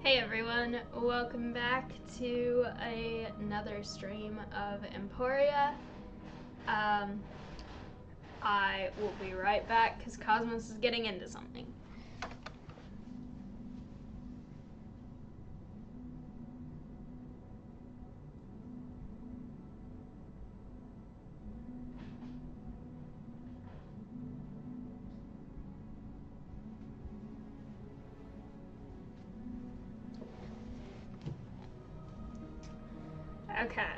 Hey everyone, welcome back to another stream of Emporea. I will be right back because Cosmos is getting into something. Okay,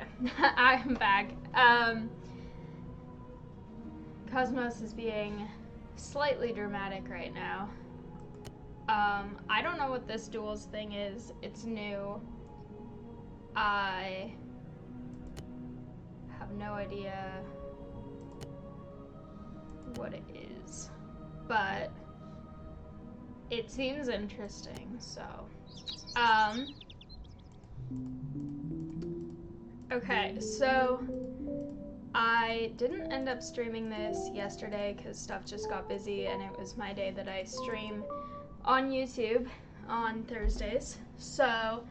I'm back. Cosmos is being slightly dramatic right now. I don't know what this duels thing is. It's new. I have no idea what it is, but it seems interesting, so okay, so I didn't end up streaming this yesterday because stuff just got busy, and it was my day that I stream on YouTube on Thursdays. So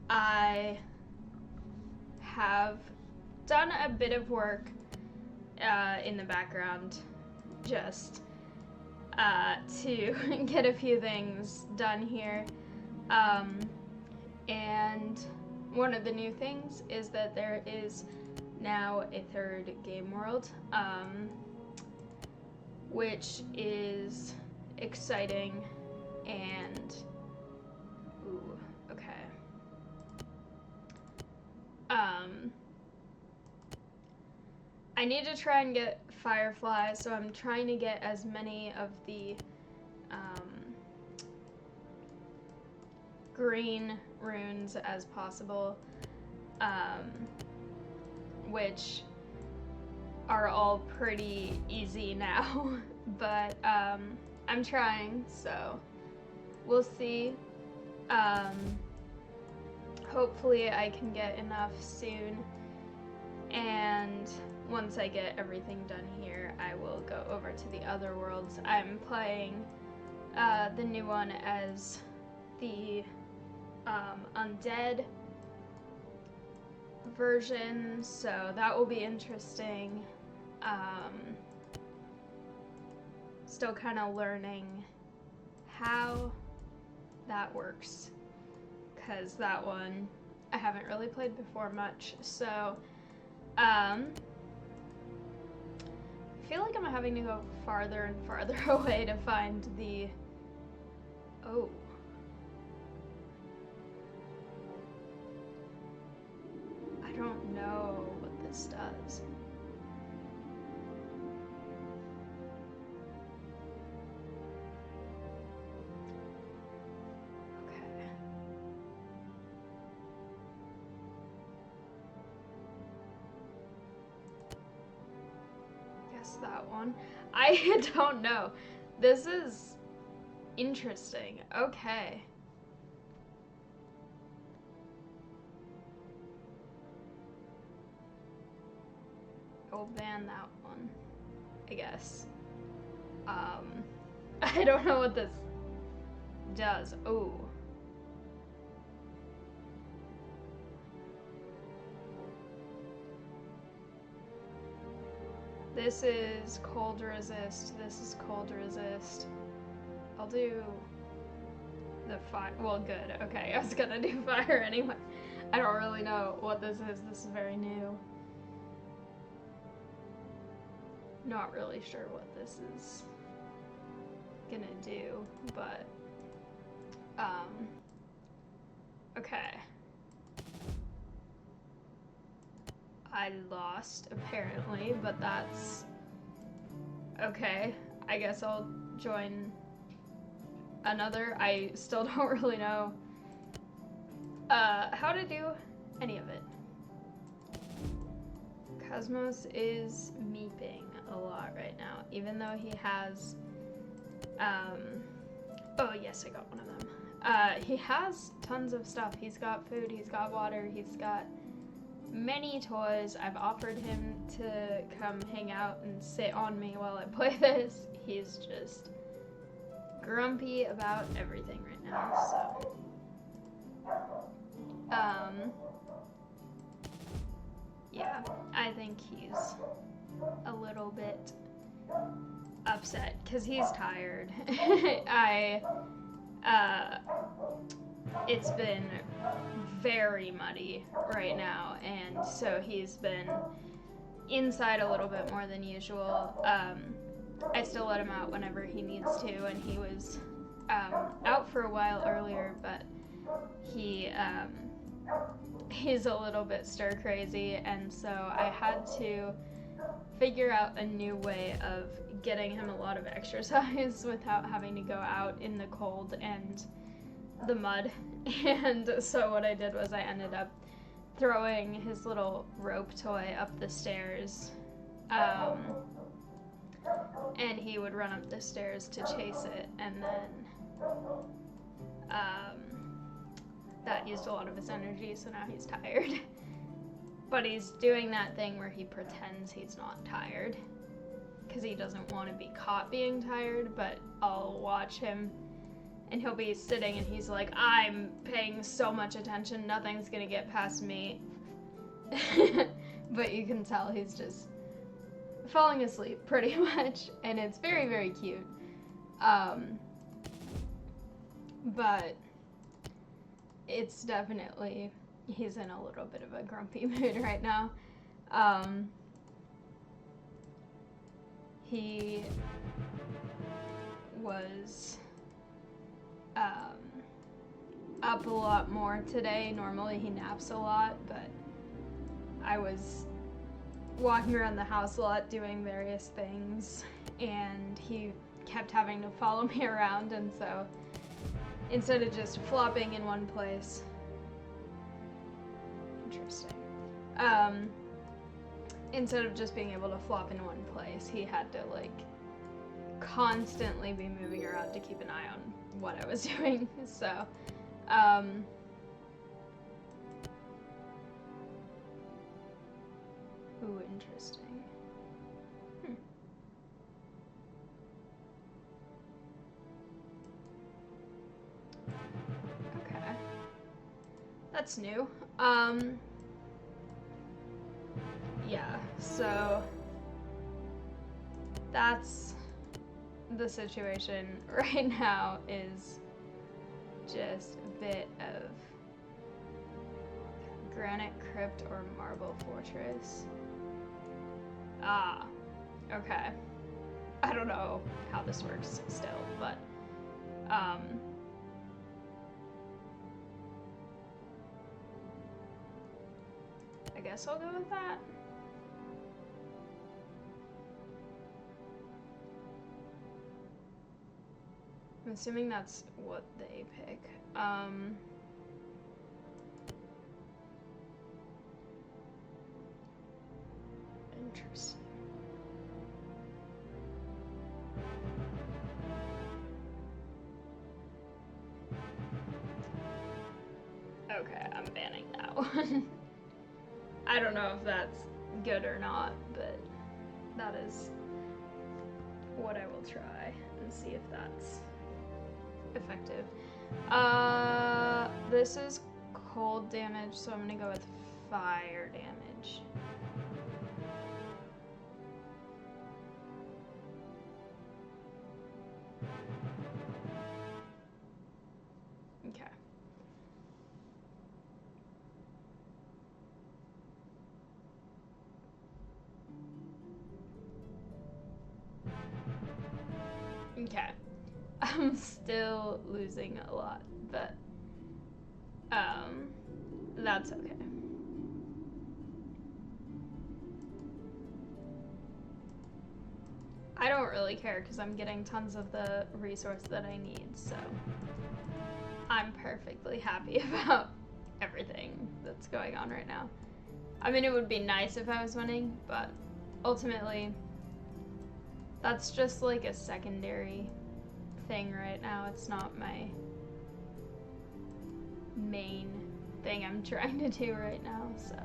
I have done a bit of work in the background just to get a few things done here. And one of the new things is that there is now a third game world, which is exciting and ooh, okay. I need to try and get Firefly, so I'm trying to get as many of the green runes as possible, which are all pretty easy now, but I'm trying, so we'll see. Hopefully I can get enough soon, and once I get everything done here, I will go over to the other worlds. I'm playing the new one as the undead version, so that will be interesting. Still kind of learning how that works, because that one I haven't really played before much, so I feel like I'm having to go farther and farther away to find the I don't know what this does. Okay. Guess that one. I don't know. This is interesting. Okay. I'll ban that one, I guess. I don't know what this does. Ooh. This is cold resist. This is cold resist. I'll do the fire. Well, good. Okay, I was gonna do fire anyway. I don't really know what this is. This is very new. Not really sure what this is gonna do, but okay. I lost apparently, but that's okay. I guess I'll join another. I still don't really know how to do any of it. Cosmos is meeping a lot right now, even though he has oh yes, I got one of them. He has tons of stuff. He's got food, he's got water, he's got many toys. I've offered him to come hang out and sit on me while I play this. He's just grumpy about everything right now, so. Yeah, I think he's a little bit upset because he's tired. It's been very muddy right now, and so he's been inside a little bit more than usual. I still let him out whenever he needs to, and he was out for a while earlier, but he's a little bit stir crazy, and so I had to figure out a new way of getting him a lot of exercise without having to go out in the cold and the mud. And so what I did was I ended up throwing his little rope toy up the stairs, and he would run up the stairs to chase it, and then that used a lot of his energy, so now he's tired. But he's doing that thing where he pretends he's not tired because he doesn't want to be caught being tired, but I'll watch him and he'll be sitting and he's like, I'm paying so much attention, nothing's gonna get past me. But you can tell he's just falling asleep pretty much, and it's very, very cute. But it's definitely, he's in a little bit of a grumpy mood right now. He was up a lot more today. Normally he naps a lot, but I was walking around the house a lot doing various things, and he kept having to follow me around, and so instead of just flopping in one place, interesting, instead of just being able to flop in one place, he had to like constantly be moving around to keep an eye on what I was doing. So ooh, interesting. Okay. That's new. Yeah, so that's the situation right now, is just a bit of granite crypt or marble fortress. Ah, okay. I don't know how this works still, but I guess I'll go with that. I'm assuming that's what they pick. Interesting. Okay, I'm banning that one. I don't know if that's good or not, but that is what I will try and see if that's effective. This is cold damage, so I'm gonna go with fire damage. Okay. Okay. I'm still losing a lot, but that's okay. I don't really care because I'm getting tons of the resource that I need, so I'm perfectly happy about everything that's going on right now. I mean, it would be nice if I was winning, but ultimately that's just like a secondary thing right now. It's not my main thing I'm trying to do right now, so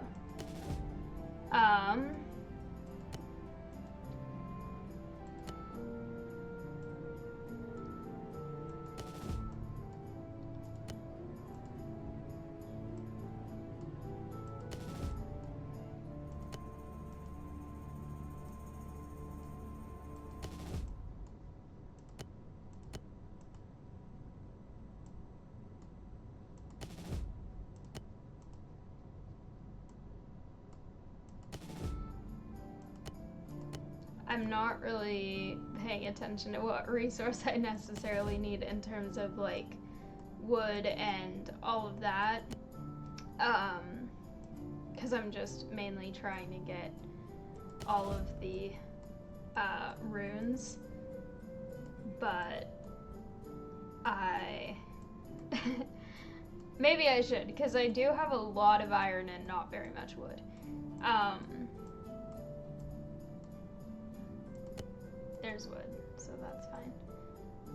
I'm not really paying attention to what resource I necessarily need in terms of like wood and all of that, because I'm just mainly trying to get all of the runes, but maybe I should, because I do have a lot of iron and not very much wood. There's wood, so that's fine.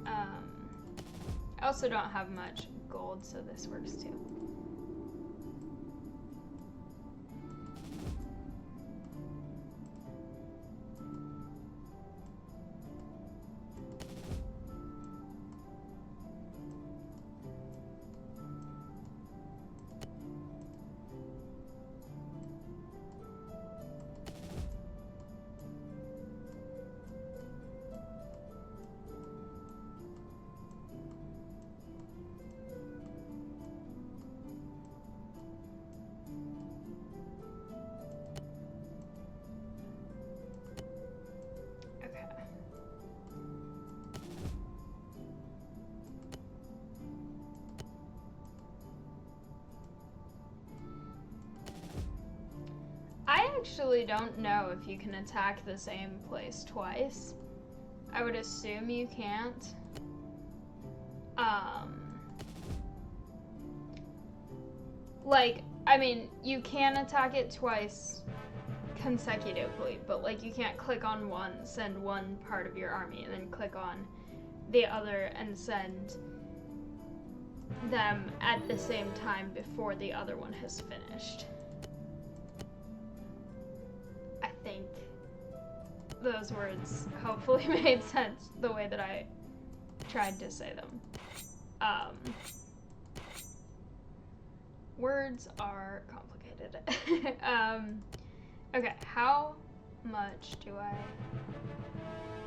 I also don't have much gold, so this works too. I actually don't know if you can attack the same place twice. I would assume you can't. Like, I mean, you can attack it twice consecutively, but like you can't click on one, send one part of your army, and then click on the other and send them at the same time before the other one has finished. I think those words hopefully made sense the way that I tried to say them. Words are complicated. Okay, how much do I...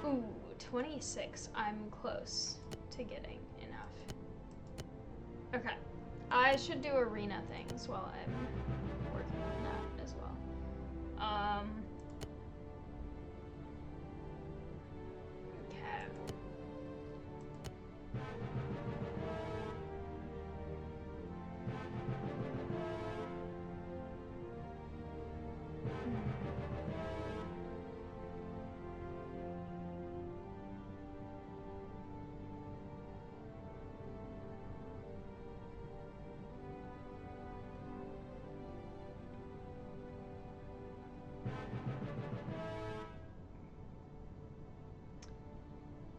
Ooh, 26. I'm close to getting enough. Okay, I should do arena things while I'm working on that as well. Okay.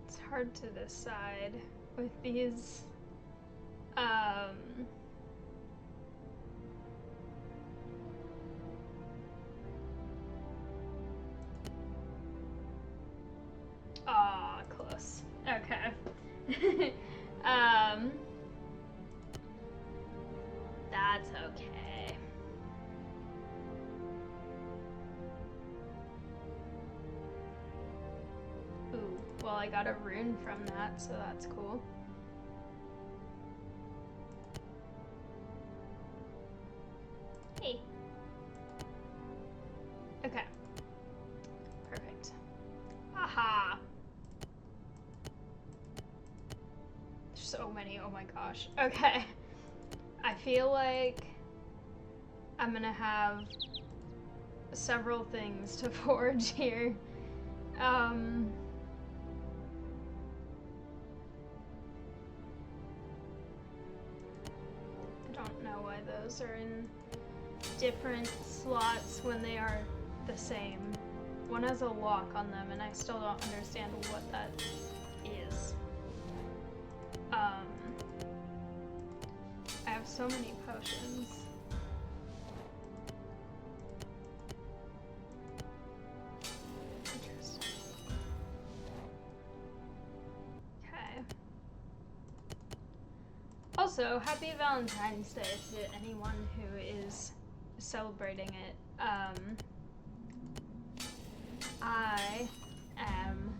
It's hard to decide with these. Aw, close. Okay. That's okay. Ooh, well, I got a rune from that, so that's cool. Hey. Okay. Perfect. Aha! There's so many, oh my gosh. Okay. I feel like I'm gonna have several things to forge here. I don't know why those are in different slots when they are the same. One has a lock on them and I still don't understand what that is. I have so many potions. Interesting. Okay. Also, happy Valentine's Day to anyone who is celebrating it. I am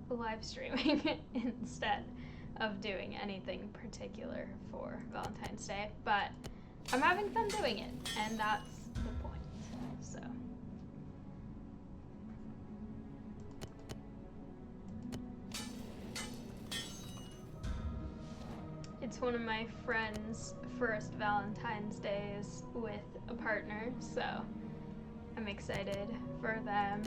live streaming instead of doing anything particular for Valentine's Day, but I'm having fun doing it, and that's the point. So It's one of my friend's first Valentine's Days with a partner, so I'm excited for them,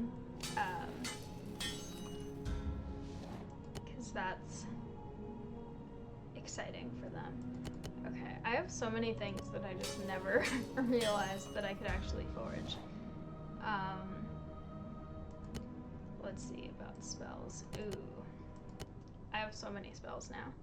because that's exciting for them. Okay, I have so many things that I just never realized that I could actually forge. Let's see about spells. Ooh, I have so many spells now.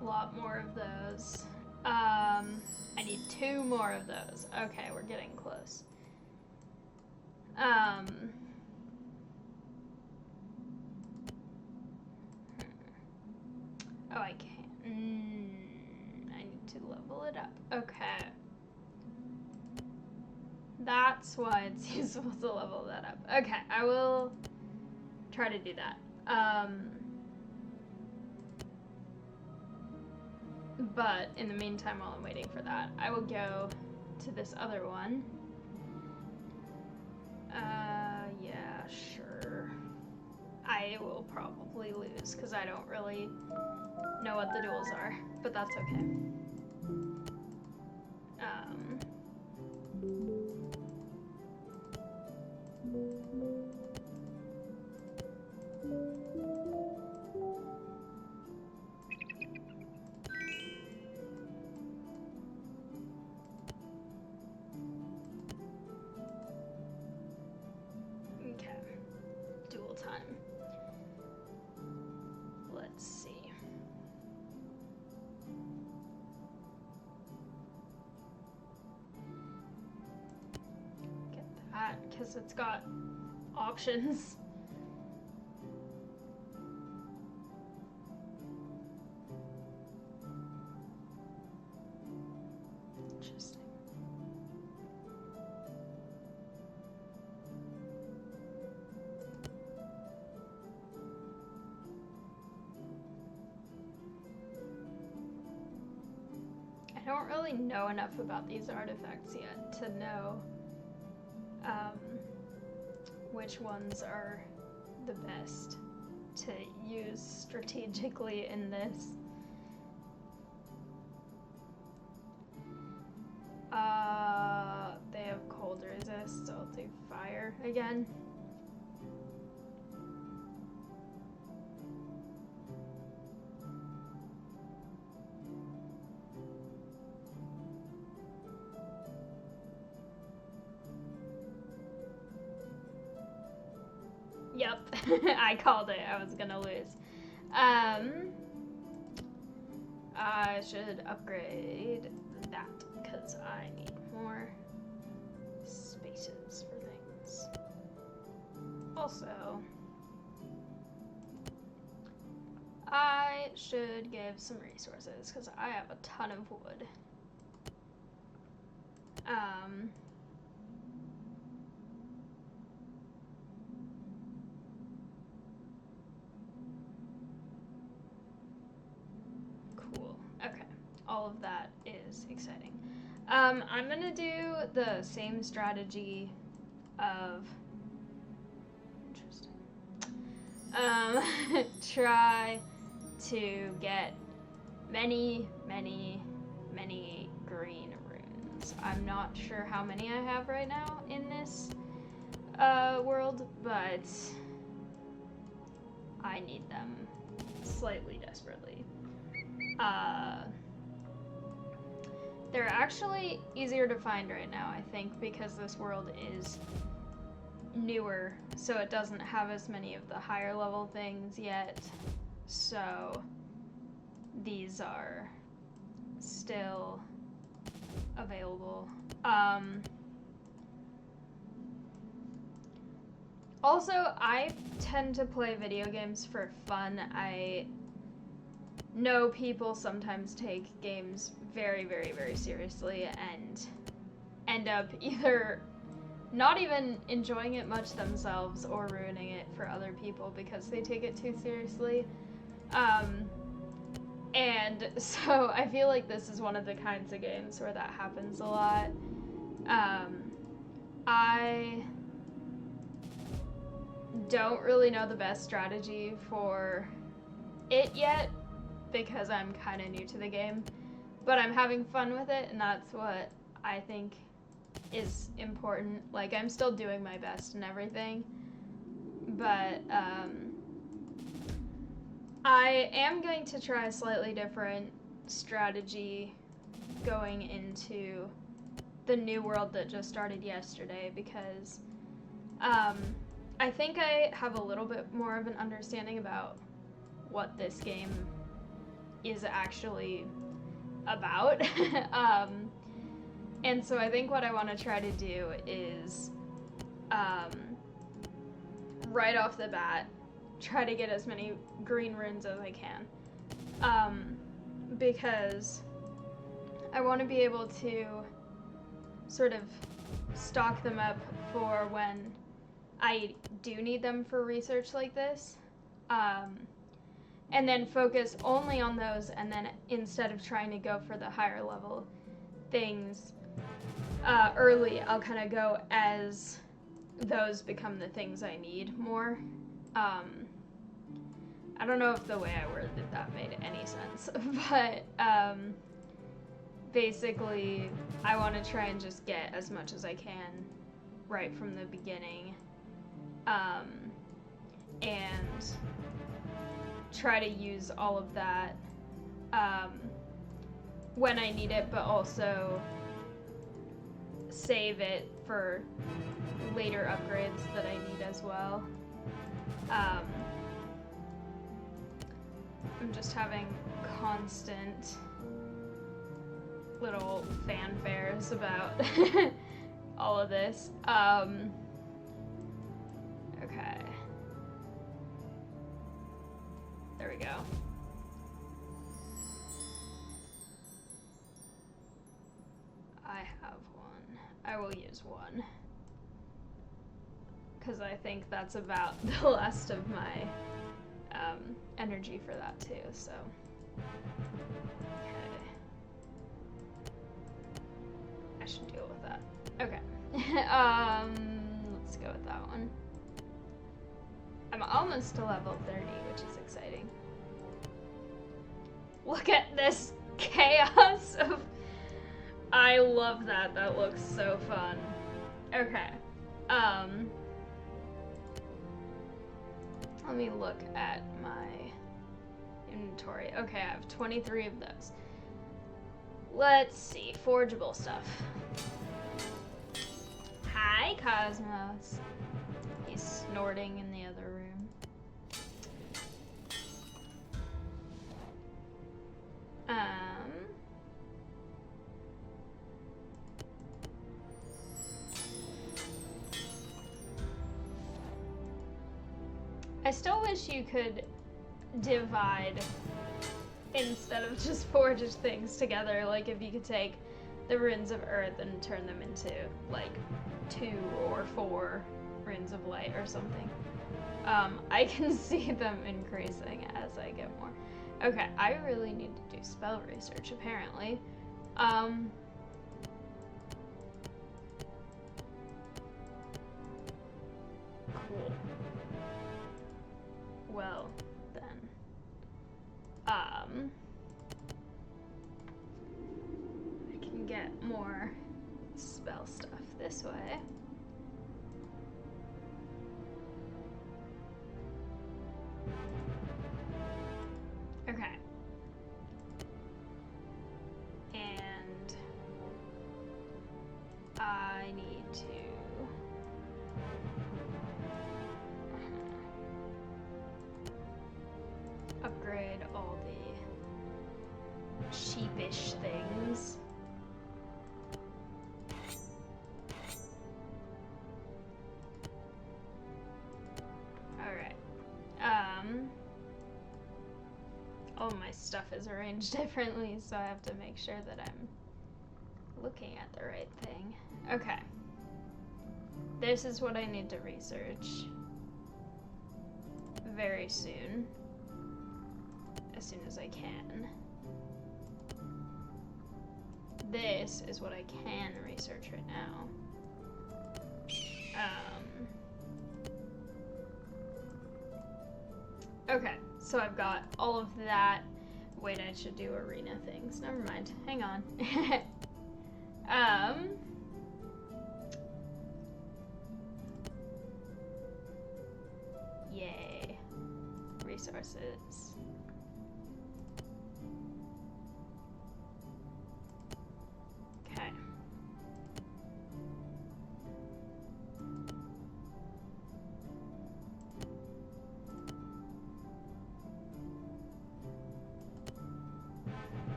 Lot more of those. I need 2 more of those. Okay, we're getting close. Oh, I can't. I need to level it up. Okay. That's why it's useful to level that up. Okay, I will try to do that. But in the meantime, while I'm waiting for that, I will go to this other one. Yeah, sure. I will probably lose because I don't really know what the duels are, but that's okay. Because it's got options. Interesting. I don't really know enough about these artifacts yet to know which ones are the best to use strategically in this. They have cold resist, so I'll do fire again. Yep, I called it. I was gonna lose. I should upgrade that because I need more spaces for things. Also, I should give some resources because I have a ton of wood. All of that is exciting. I'm gonna do the same strategy of try to get many green runes. I'm not sure how many I have right now in this world, but I need them slightly desperately. They're actually easier to find right now, I think, because this world is newer, so it doesn't have as many of the higher level things yet. So these are still available. Also, I tend to play video games for fun. I know people sometimes take games very, very, very seriously and end up either not even enjoying it much themselves or ruining it for other people because they take it too seriously. And so I feel like this is one of the kinds of games where that happens a lot. I don't really know the best strategy for it yet because I'm kind of new to the game, but I'm having fun with it, and that's what I think is important. Like, I'm still doing my best and everything, but I am going to try a slightly different strategy going into the new world that just started yesterday because I think I have a little bit more of an understanding about what this game is actually about. And so I think what I want to try to do is right off the bat try to get as many green runes as I can, because I want to be able to sort of stock them up for when I do need them for research like this, and then focus only on those, and then instead of trying to go for the higher level things early, I'll kind of go as those become the things I need more. I don't know if the way I worded that made any sense, but basically I want to try and just get as much as I can right from the beginning, and try to use all of that when I need it, but also save it for later upgrades that I need as well. I'm just having constant little fanfares about all of this. Okay. There we go. I have one. I will use one. Because I think that's about the last of my energy for that too, so. Okay. I should deal with that. Okay. Let's go with that one. I'm almost to level 30, which is exciting. Look at this chaos of... I love that. That looks so fun. Okay. Let me look at my inventory. Okay, I have 23 of those. Let's see. Forgeable stuff. Hi, Cosmos. He's snorting in the other room. I still wish you could divide instead of just forge things together. Like if you could take the runes of earth and turn them into like 2 or 4 runes of light or something. I can see them increasing as I get more. Okay, I really need to do spell research apparently. Cool. Well, then. I can get more spell stuff this way. Okay. And I need to upgrade all cheapish things. Alright. All my stuff is arranged differently, so I have to make sure that I'm looking at the right thing. Okay. This is what I need to research very soon. As soon as I can. This is what I can research right now. Okay, so I've got all of that. Wait, I should do arena things. Never mind. Hang on. Yay. Resources. Okay.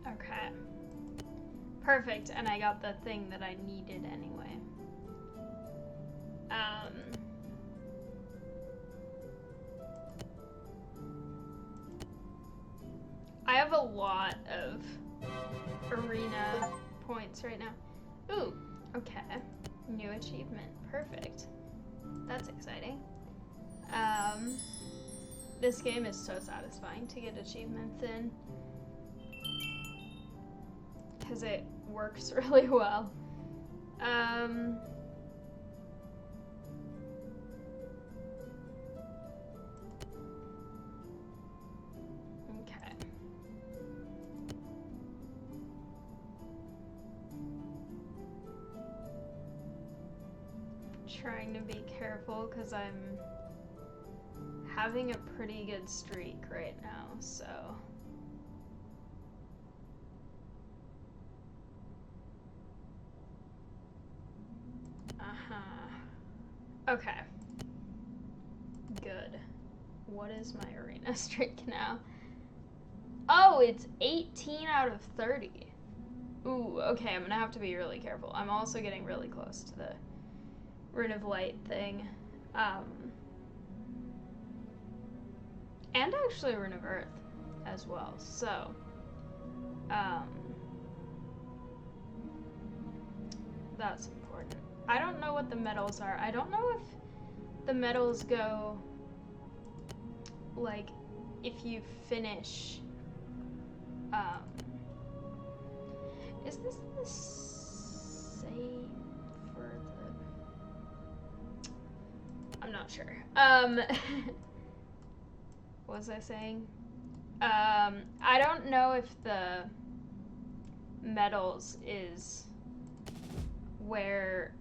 Okay. Perfect, and I got the thing that I needed anyway. I have a lot of arena points right now. Ooh, okay. New achievement. Perfect. That's exciting. This game is so satisfying to get achievements in. Because it works really well. Okay. Trying to be careful because I'm having a pretty good streak right now, so. Okay. Good. What is my arena streak now? Oh, it's 18 out of 30. Ooh, okay, I'm gonna have to be really careful. I'm also getting really close to the Rune of Light thing. And actually Rune of Earth as well, so. That's important. I don't know what the medals are. I don't know if the medals go, like, if you finish, is this the same for the, I'm not sure. What was I saying? I don't know if the medals is where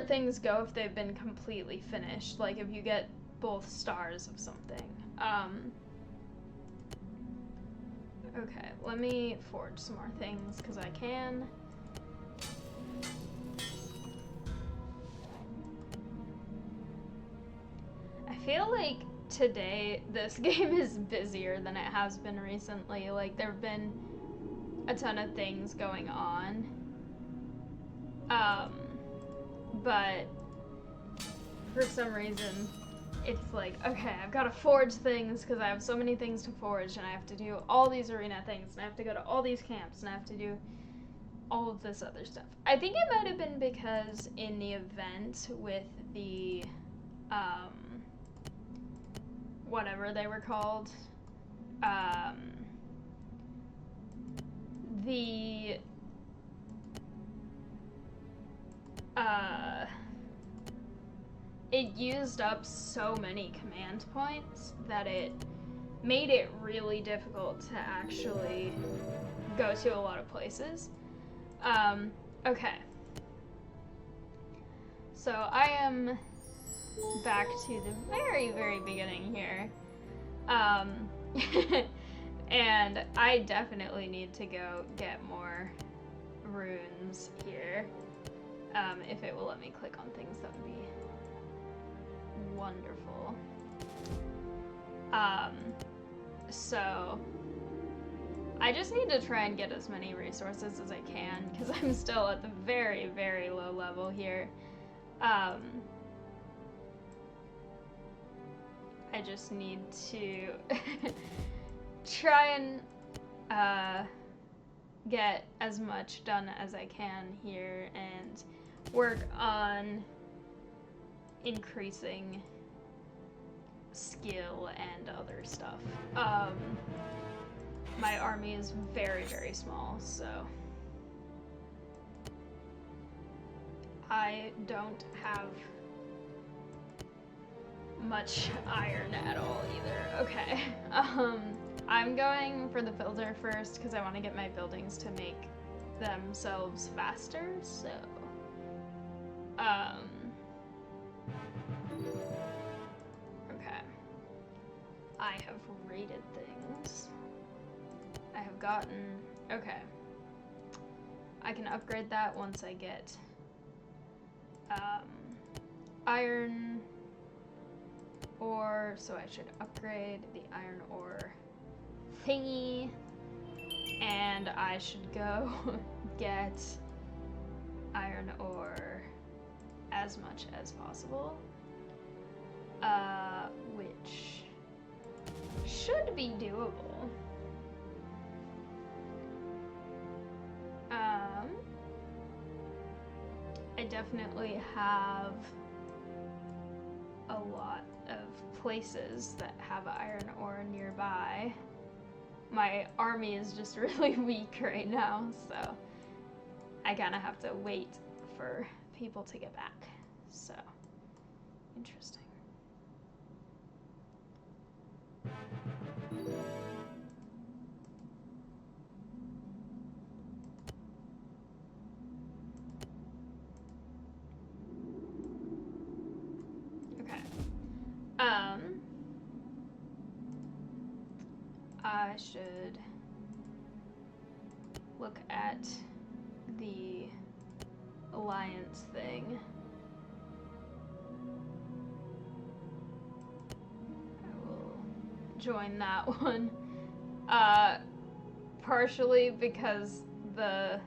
things go if they've been completely finished, like if you get both stars of something. Okay, let me forge some more things because I can. I feel like today this game is busier than it has been recently. Like, there have been a ton of things going on. But for some reason, it's like, okay, I've got to forge things because I have so many things to forge, and I have to do all these arena things, and I have to go to all these camps, and I have to do all of this other stuff. I think it might have been because in the event with the, whatever they were called, it used up so many command points that it made it really difficult to actually go to a lot of places. Okay. So I am back to the very, very beginning here. And I definitely need to go get more runes here. If it will let me click on things, that would be wonderful. So I just need to try and get as many resources as I can, because I'm still at the very, very low level here. I just need to try and get as much done as I can here and work on increasing skill and other stuff. My army is very, very small, so I don't have much iron at all either. Okay. I'm going for the filter first because I want to get my buildings to make themselves faster, so okay. I have rated things. I have gotten, okay. I can upgrade that once I get iron ore, so I should upgrade the iron ore thingy, and I should go get iron ore as much as possible, which should be doable. I definitely have a lot of places that have iron ore nearby. My army is just really weak right now, so I kind of have to wait for people to get back. So, interesting. I should look at the alliance thing. I will join that one. Partially because the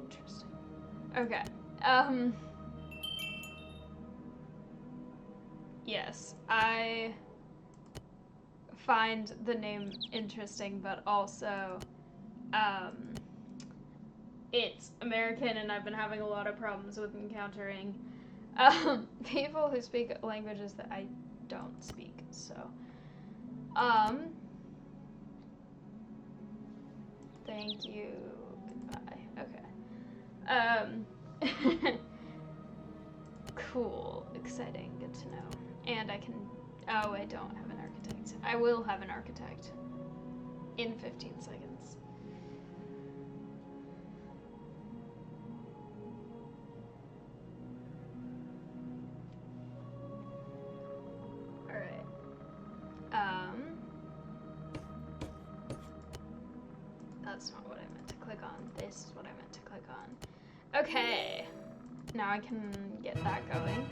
interesting. Okay. Yes, I find the name interesting, but also, it's American, and I've been having a lot of problems with encountering, people who speak languages that I don't speak, so, thank you, goodbye, okay, cool, exciting, good to know. And I can, oh, I don't have an architect. I will have an architect in 15 seconds. All right. That's not what I meant to click on. This is what I meant to click on. Okay. Now I can get that going.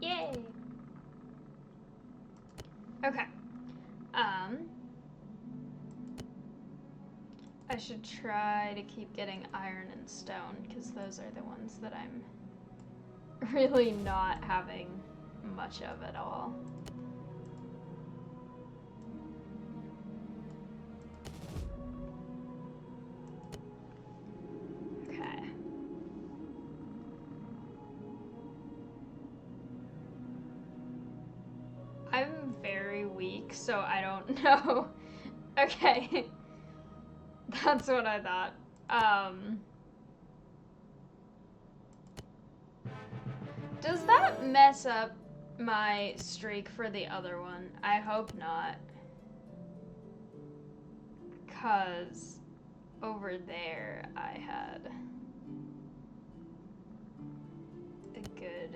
Yay! Okay. I should try to keep getting iron and stone, because those are the ones that I'm really not having much of at all. I'm very weak, so I don't know. Okay. That's what I thought. Does that mess up my streak for the other one? I hope not. 'Cause over there I had a good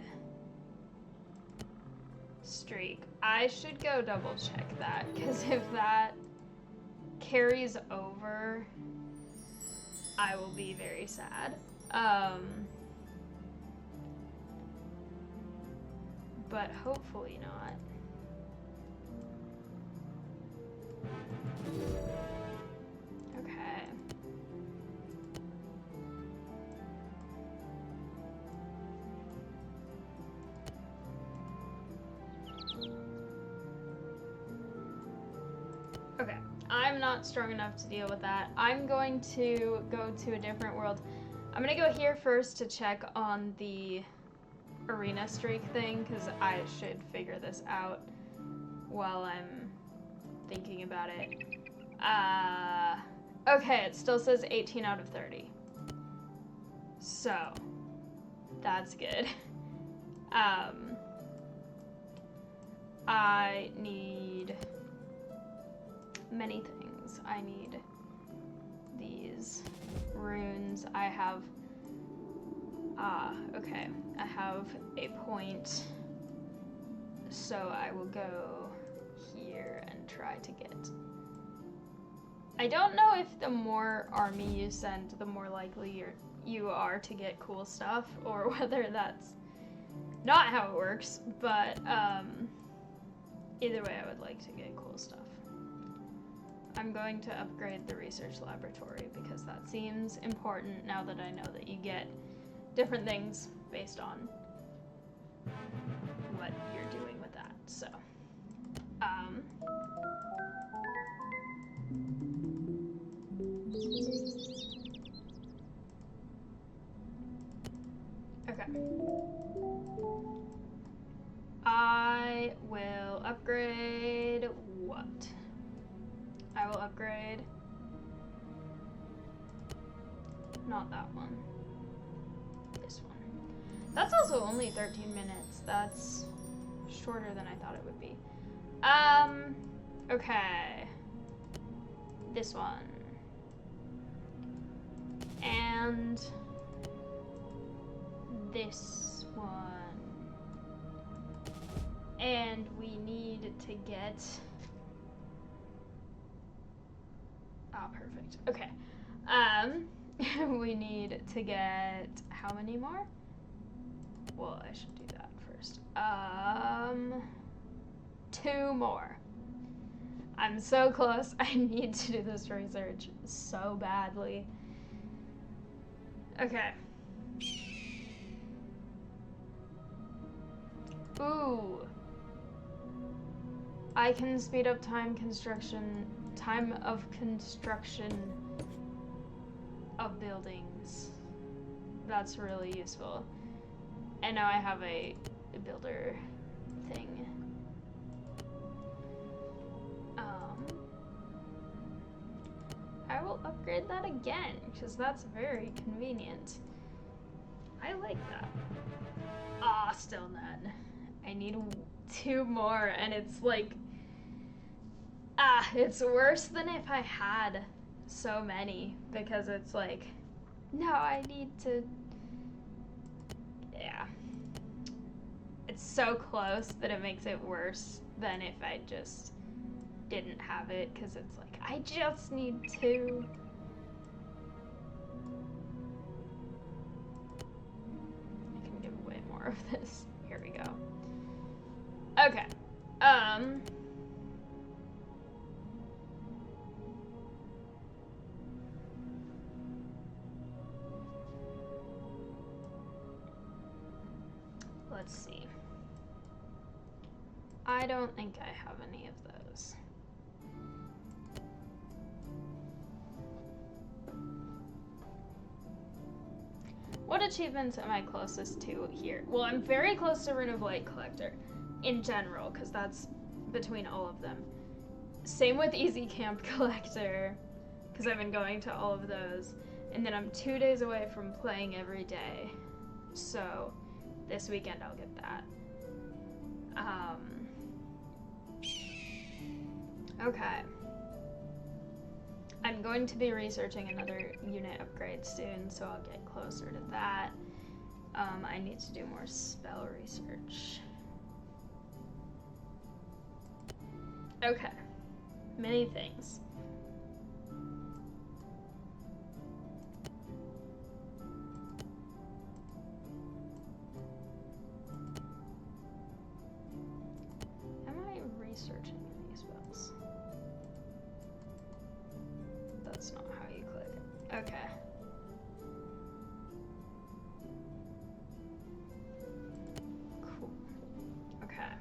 streak. I should go double check that, because if that carries over, I will be very sad. But hopefully not. Okay. Okay, I'm not strong enough to deal with that. I'm going to go to a different world. I'm gonna go here first to check on the arena streak thing, because I should figure this out while I'm thinking about it. Okay, it still says 18 out of 30. So, that's good. I need many things. I need these runes. I have, okay. I have a point, so I will go here and try to get. I don't know if the more army you send, the more likely you are to get cool stuff, or whether that's not how it works, but either way I would like to get cool stuff. I'm going to upgrade the research laboratory because that seems important now that I know that you get different things based on what you're doing with that. So, okay. I will upgrade what? I will upgrade, not that one, this one. That's also only 13 minutes. That's shorter than I thought it would be. Okay. This one. And this one. And we need to get, oh, perfect. Okay. We need to get how many more? Well, I should do that first. 2 more. I'm so close. I need to do this research so badly. Okay. Ooh. I can speed up time of construction of buildings. That's really useful. And now I have a builder thing. I will upgrade that again, because that's very convenient. I like that. Ah, still none. I need 2 more, and it's like, it's worse than if I had so many, because it's like, no, I need to, yeah. It's so close that it makes it worse than if I just didn't have it, because it's like, I just need 2. I can give away more of this. Here we go. Okay. Let's see. I don't think I have any of those. What achievements am I closest to here? Well, I'm very close to Rune of Light Collector in general, because that's between all of them. Same with Easy Camp Collector, because I've been going to all of those. And then I'm 2 days away from playing every day. So this weekend I'll get that. Okay. I'm going to be researching another unit upgrade soon, so I'll get closer to that. I need to do more spell research. Okay. Many things. Am I researching any spells? That's not how you click it. Okay. Cool. Okay.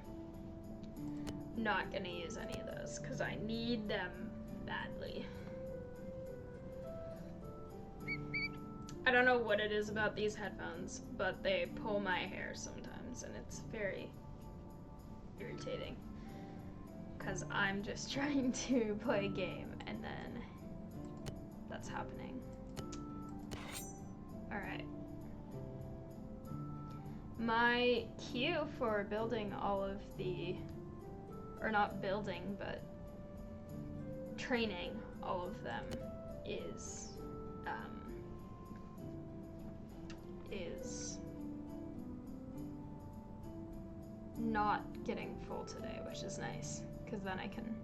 Not gonna use any of those because I need them badly. I don't know what it is about these headphones, but they pull my hair sometimes and it's very irritating because I'm just trying to play a game and then that's happening. Alright. My queue for building all of the, or not building, but training all of them is not getting full today, which is nice, because then I can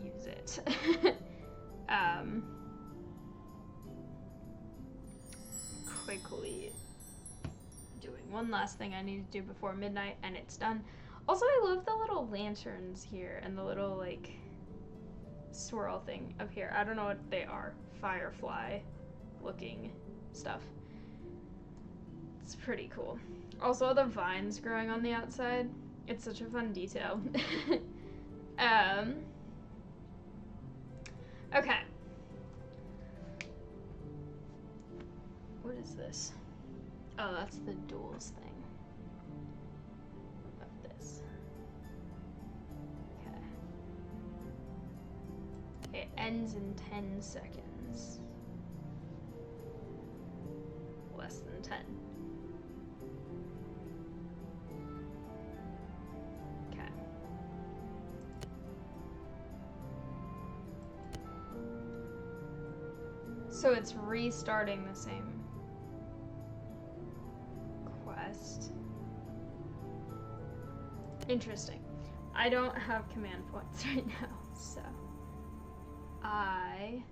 use it. Quickly doing one last thing I need to do before midnight, and it's done. Also, I love the little lanterns here and the little, like, swirl thing up here. I don't know what they are. Firefly looking stuff. It's pretty cool. Also, the vines growing on the outside. It's such a fun detail. Okay. What is this? Oh, that's the duels thing. Of this. Okay. It ends in 10 seconds. Less than 10. Okay. So it's restarting the same quest. Interesting. I don't have command points right now, so I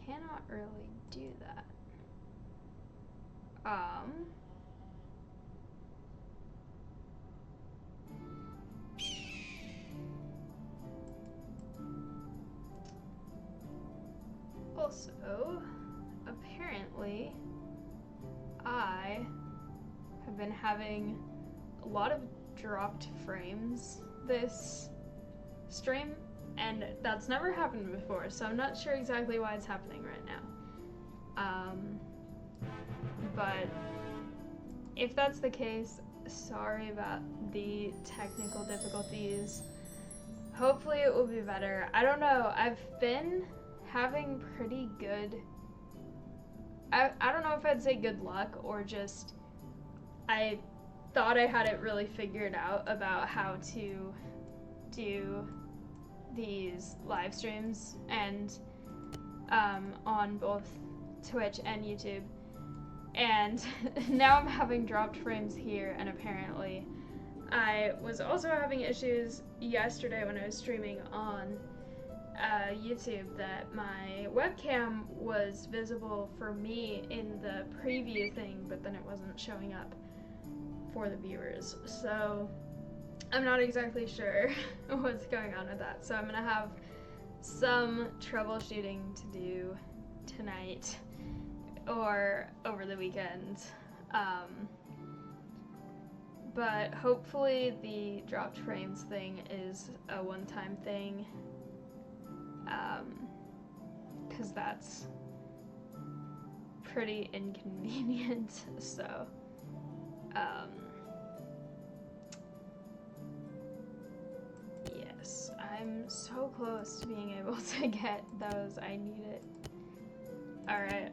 cannot really do that. Also, apparently, I have been having a lot of dropped frames this stream, and that's never happened before, so I'm not sure exactly why it's happening right now. But if that's the case, sorry about the technical difficulties. Hopefully it will be better. I don't know, I've been having pretty good, I don't know if I'd say good luck or just I thought I had it really figured out about how to do these live streams and on both Twitch and YouTube, and now I'm having dropped frames here, and apparently I was also having issues yesterday when I was streaming on YouTube that my webcam was visible for me in the preview thing, but then it wasn't showing up for the viewers. So I'm not exactly sure what's going on with that. So I'm gonna have some troubleshooting to do tonight or over the weekend. But hopefully the dropped frames thing is a one-time thing, because that's pretty inconvenient. So yes, I'm so close to being able to get those. I need it. Alright.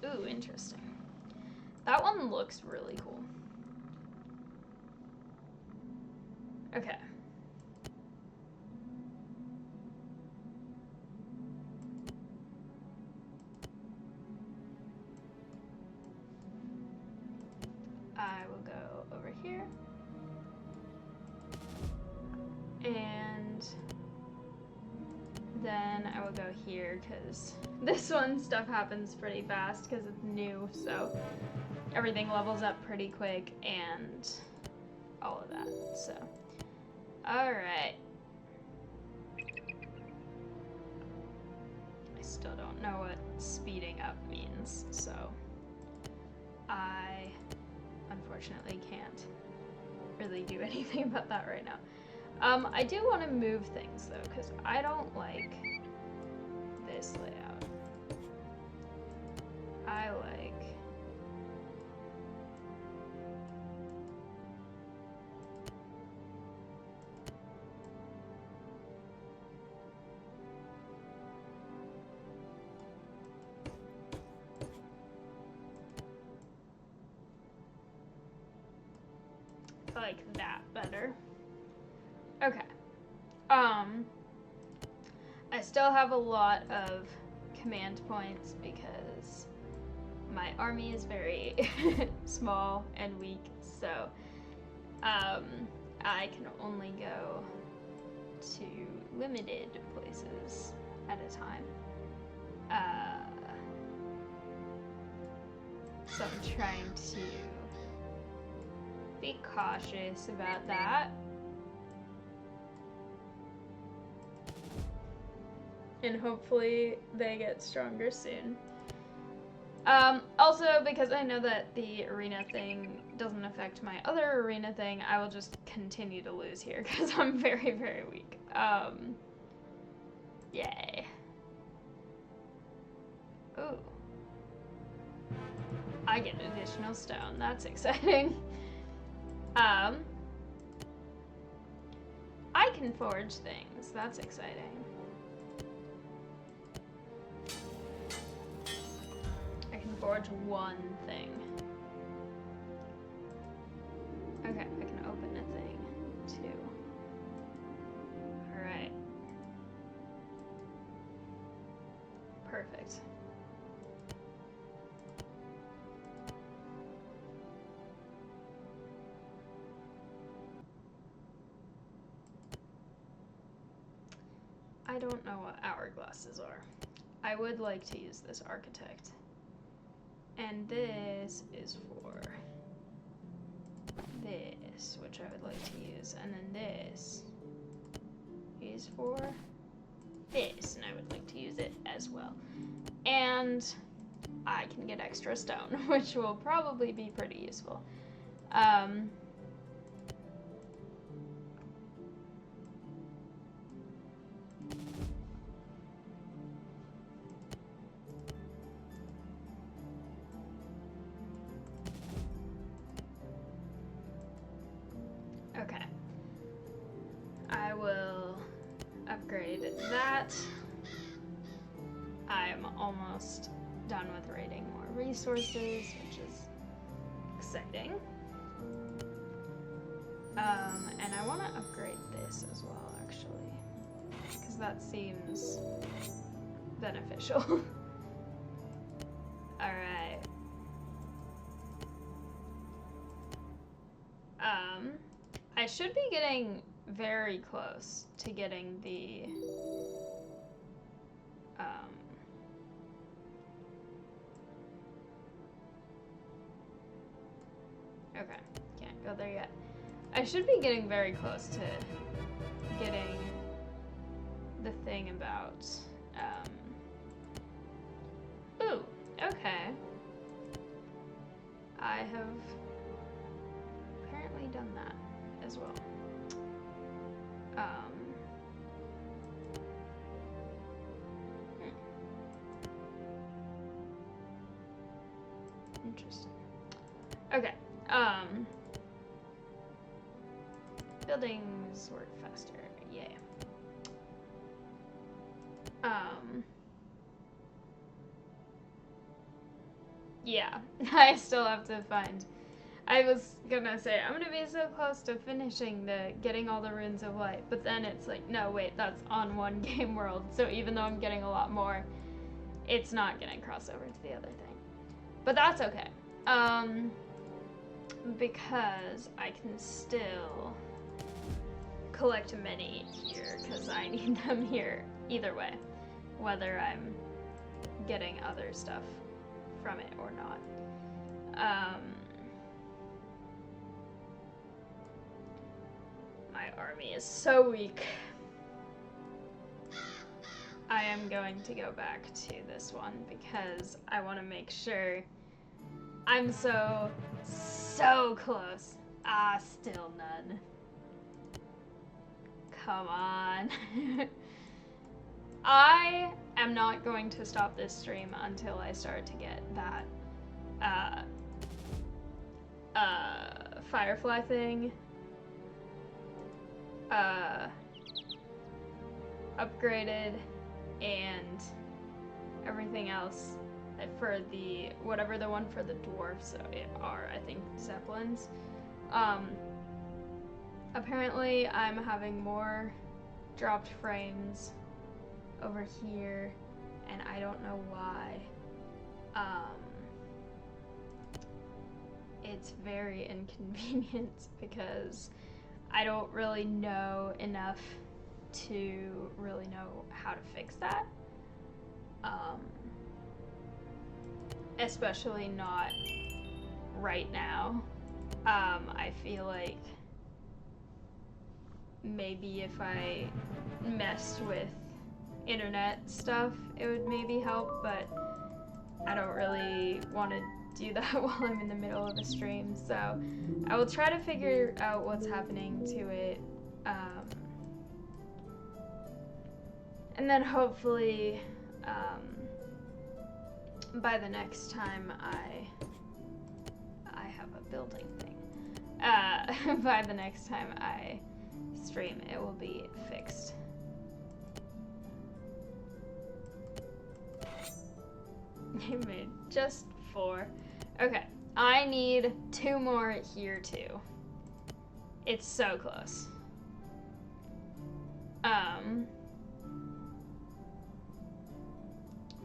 Ooh, interesting. That one looks really cool. Okay. I will go over here. And then I will go here because this one stuff happens pretty fast because it's new, so everything levels up pretty quick and all of that, so. Alright. I still don't know what speeding up means, so I unfortunately can't really do anything about that right now. I do want to move things though, because I don't like this layout. I like that better. Okay. I still have a lot of command points because my army is very small and weak, so I can only go to limited places at a time. So I'm trying to be cautious about that. And hopefully they get stronger soon. Also, because I know that the arena thing doesn't affect my other arena thing, I will just continue to lose here because I'm very, very weak. Yay. Ooh. I get additional stone. That's exciting. I can forge things. That's exciting. I can forge one thing. Okay, I can open a thing too. Alright. Perfect. I don't know what hourglasses are. I would like to use this architect. And this is for this, which I would like to use. And then this is for this, and I would like to use it as well. And I can get extra stone, which will probably be pretty useful. Okay. I will upgrade that. I'm almost done with raiding more resources, which is exciting. And I want to upgrade this as well, actually, because that seems beneficial. Alright. I should be getting very close to getting the okay, can't go there yet. I should be getting very close to getting the thing about ooh, okay. I have apparently done that as well. Interesting. Okay. Buildings work faster. Yay. Yeah, I still have to find I was gonna say, I'm gonna be so close to finishing getting all the runes of light, but then it's like, no, wait, that's on one game world, so even though I'm getting a lot more, it's not gonna cross over to the other thing. But that's okay. Because I can still collect many here, because I need them here either way, whether I'm getting other stuff from it or not. My army is so weak. I am going to go back to this one because I want to make sure. I'm so close. Ah, still none. Come on. I am not going to stop this stream until I start to get that Firefly thing upgraded and everything else for the whatever the one for the dwarves are, I think Zeppelins. Apparently I'm having more dropped frames over here and I don't know why. It's very inconvenient because I don't really know enough to really know how to fix that. Especially not right now. I feel like maybe if I messed with internet stuff, it would maybe help, but I don't really want to do that while I'm in the middle of a stream, so I will try to figure out what's happening to it, and then hopefully by the next time I have a building thing, by the next time I stream, it will be fixed. I made just 4. Okay, I need 2 more here too. It's so close.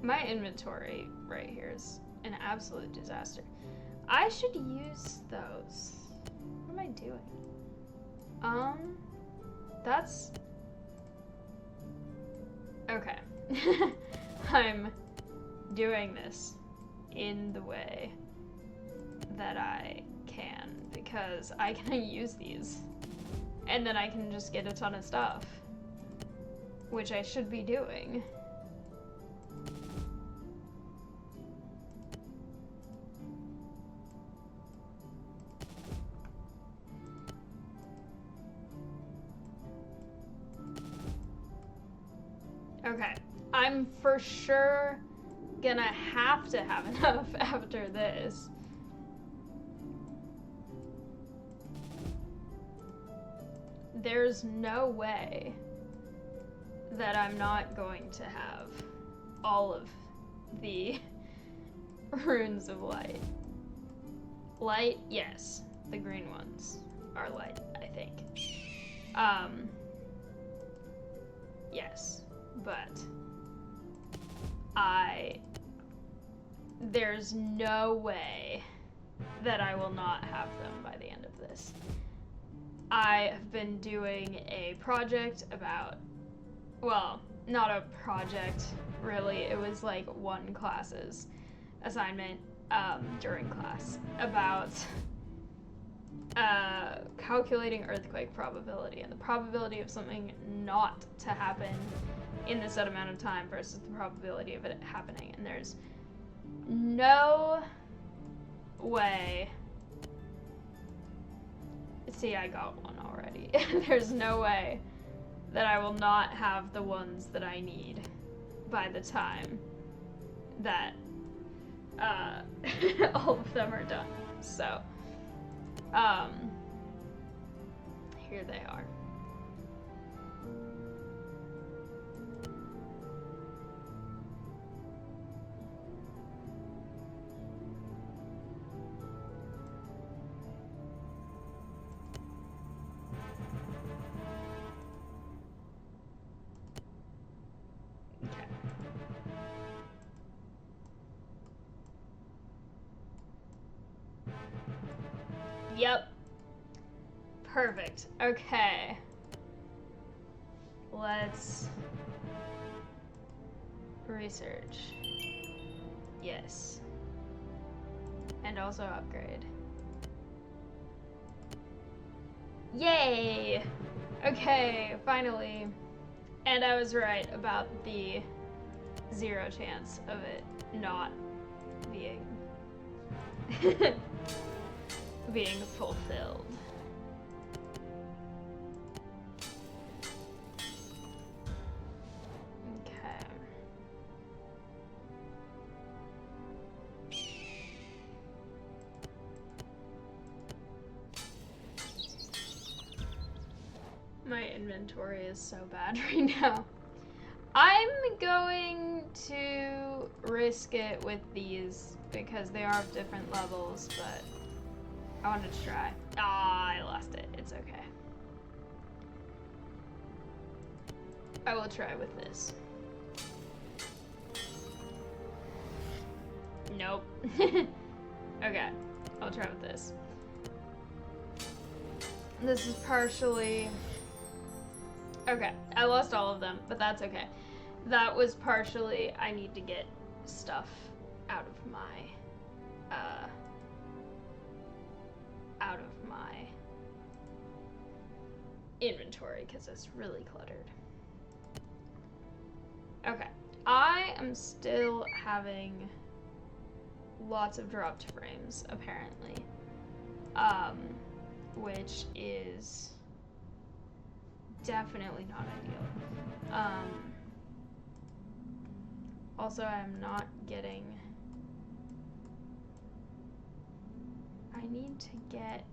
My inventory right here is an absolute disaster. I should use those. What am I doing? That's... Okay. I'm doing this in the way that I can because I can use these and then I can just get a ton of stuff, which I should be doing. Okay, I'm for sure gonna have to have enough after this. There's no way that I'm not going to have all of the runes of light. Light, yes. The green ones are light, I think. Yes, but there's no way that I will not have them by the end of this. I have been doing a project about, well, not a project, really. It was like one class's assignment during class about calculating earthquake probability and the probability of something not to happen in the set amount of time versus the probability of it happening. And there's no way. See, I got one already. There's no way that I will not have the ones that I need by the time that all of them are done. So, here they are. Yep. Perfect. Okay. Let's research. Yes. And also upgrade. Yay! Okay, finally. And I was right about the 0 chance of it not being being fulfilled. Okay. My inventory is so bad right now. I'm going to risk it with these because they are of different levels, but I wanted to try. Ah, I lost it. It's okay. I will try with this. Nope. Okay, I'll try with this. This is partially... Okay, I lost all of them, but that's okay. That was partially I need to get stuff out of my inventory because it's really cluttered. Okay, I am still having lots of dropped frames apparently, which is definitely not ideal. Also, I'm not getting... I need to get...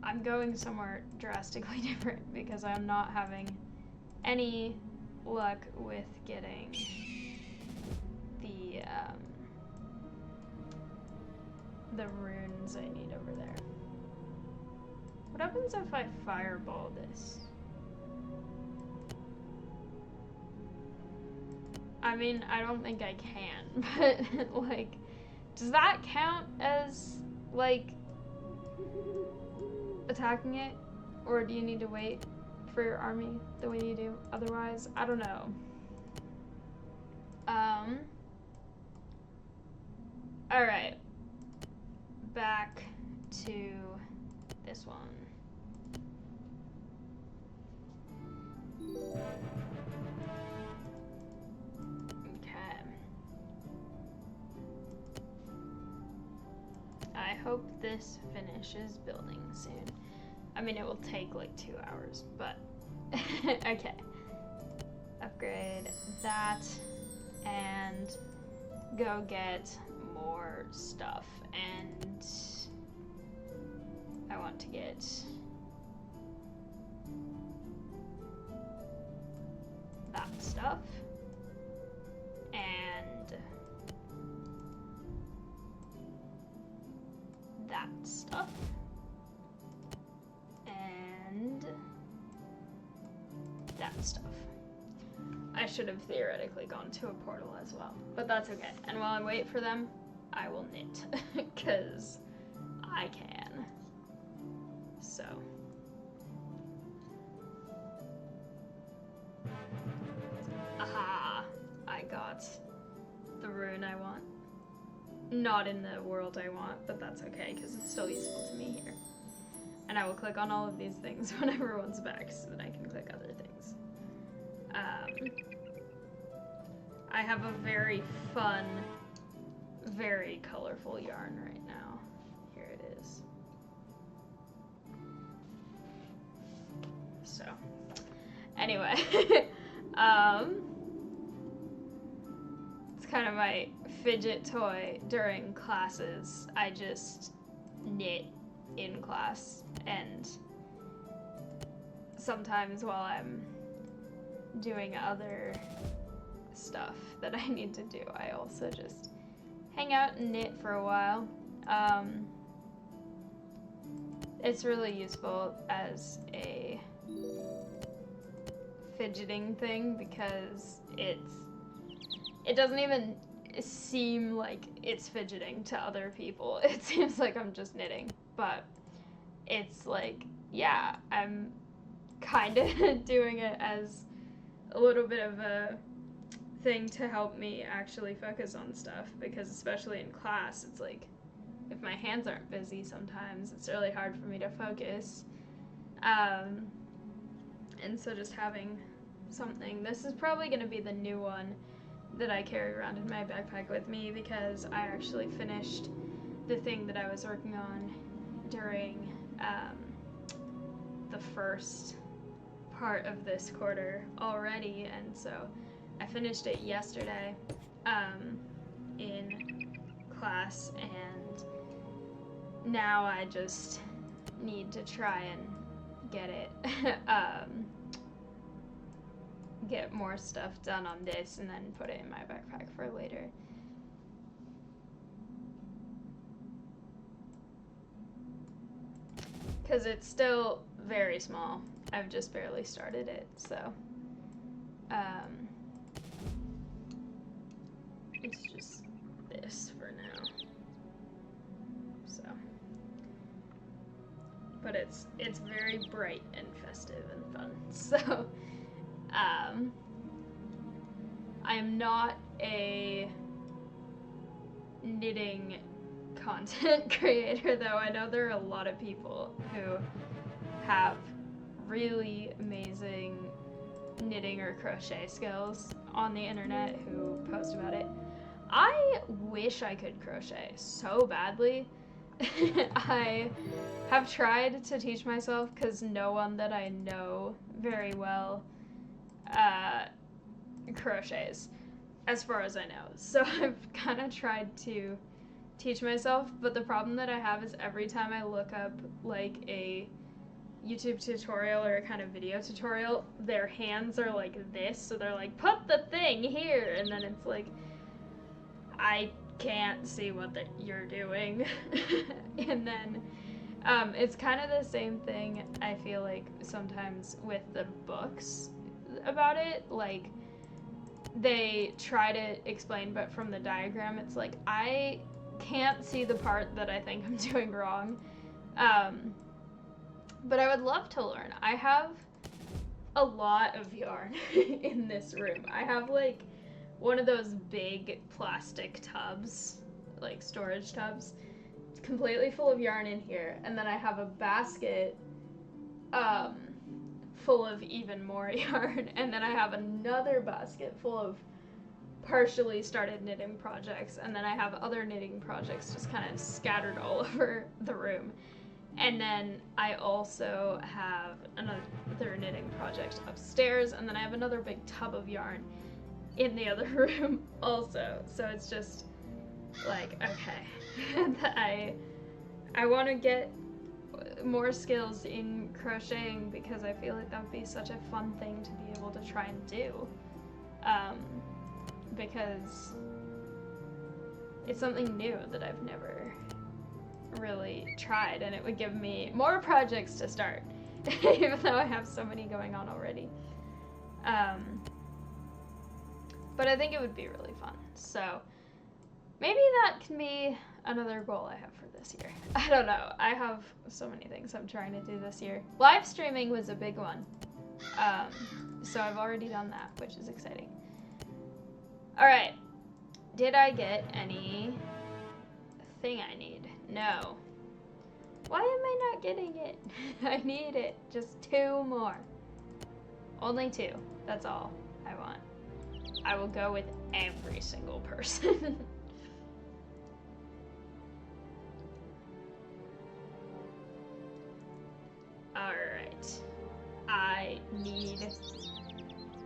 I'm going somewhere drastically different because I'm not having any luck with getting the runes I need over there. What happens if I fireball this? I mean, I don't think I can, but, like, does that count as, like, attacking it? Or do you need to wait for your army the way you do otherwise? I don't know. Alright. Back to this one. Okay. I hope this finishes building soon. I mean, it will take like 2 hours, but okay. Upgrade that and go get more stuff. And I want to get that stuff and that stuff and that stuff. I should have theoretically gone to a portal as well, but that's okay. And while I wait for them, I will knit, because I can. So. Aha! I got the rune I want. Not in the world I want, but that's okay, because it's still useful to me here. And I will click on all of these things when everyone's back, so that I can click other things. I have a very fun, very colorful yarn right now. Here it is. So, anyway, it's kind of my fidget toy during classes. I just knit in class, and sometimes while I'm doing other stuff that I need to do, I also just hang out and knit for a while. It's really useful as a fidgeting thing because it doesn't even seem like it's fidgeting to other people. It seems like I'm just knitting, but it's like, yeah, I'm kind of doing it as a little bit of a thing to help me actually focus on stuff, because especially in class, it's like, if my hands aren't busy sometimes, it's really hard for me to focus. And so just having something, this is probably going to be the new one that I carry around in my backpack with me, because I actually finished the thing that I was working on during the first part of this quarter already, and so I finished it yesterday in class, and now I just need to try and get it get more stuff done on this and then put it in my backpack for later. Because it's still very small. I've just barely started it, so it's just this for now. So, but it's very bright and festive and fun. So I am not a knitting content creator, though. I know there are a lot of people who have really amazing knitting or crochet skills on the internet who post about it. I wish I could crochet so badly. I have tried to teach myself because no one that I know very well crochets, as far as I know. So I've kind of tried to teach myself, but the problem that I have is every time I look up like a YouTube tutorial or a kind of video tutorial, their hands are like this, so they're like, put the thing here, and then it's like, I can't see what you're doing. And then it's kind of the same thing, I feel like, sometimes with the books about it. Like, they try to explain, but from the diagram, it's like, I can't see the part that I think I'm doing wrong. But I would love to learn. I have a lot of yarn in this room. I have like one of those big plastic tubs, like storage tubs, completely full of yarn in here, and then I have a basket full of even more yarn, and then I have another basket full of partially started knitting projects, and then I have other knitting projects just kind of scattered all over the room. And then I also have another knitting project upstairs, and then I have another big tub of yarn in the other room also. So it's just like, okay, I want to get more skills in crocheting, because I feel like that would be such a fun thing to be able to try and do, because it's something new that I've never really tried, and it would give me more projects to start, even though I have so many going on already. But I think it would be really fun, so maybe that can be another goal I have for this year. I don't know, I have so many things I'm trying to do this year. Live streaming was a big one, so I've already done that, which is exciting. Alright, did I get anything I need? No. Why am I not getting it? I need it. Just 2 more. Only 2. That's all I want. I will go with every single person. Alright. I need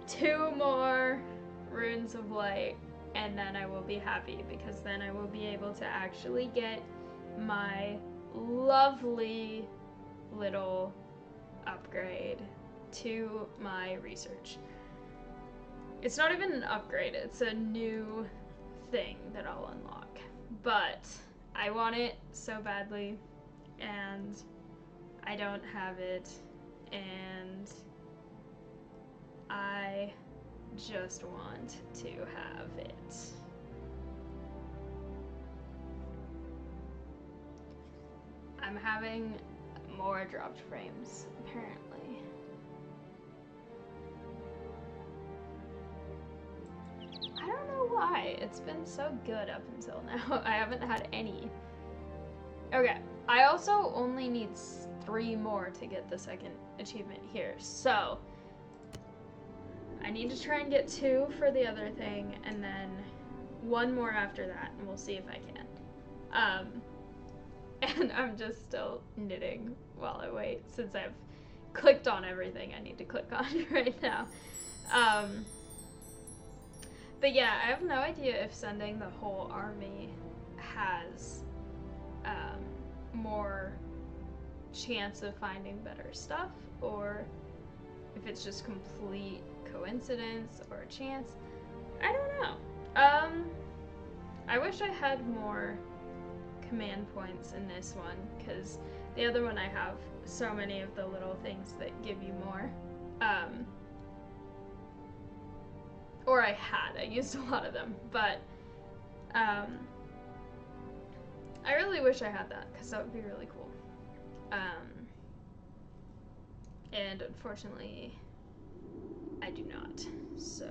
2 more runes of light, and then I will be happy, because then I will be able to actually get my lovely little upgrade to my research. It's not even an upgrade, it's a new thing that I'll unlock, but I want it so badly, and I don't have it, and I just want to have it. having more dropped frames, apparently. I don't know why. It's been so good up until now. I haven't had any. Okay, I also only need 3 more to get the second achievement here, so I need to try and get 2 for the other thing, and then 1 more after that, and we'll see if I can. And I'm just still knitting while I wait, since I've clicked on everything I need to click on right now. But yeah, I have no idea if sending the whole army has more chance of finding better stuff, or if it's just complete coincidence or a chance. I don't know. I wish I had more command points in this one, because the other one I have so many of the little things that give you more. Or I used a lot of them, but I really wish I had that, because that would be really cool. And unfortunately, I do not, so.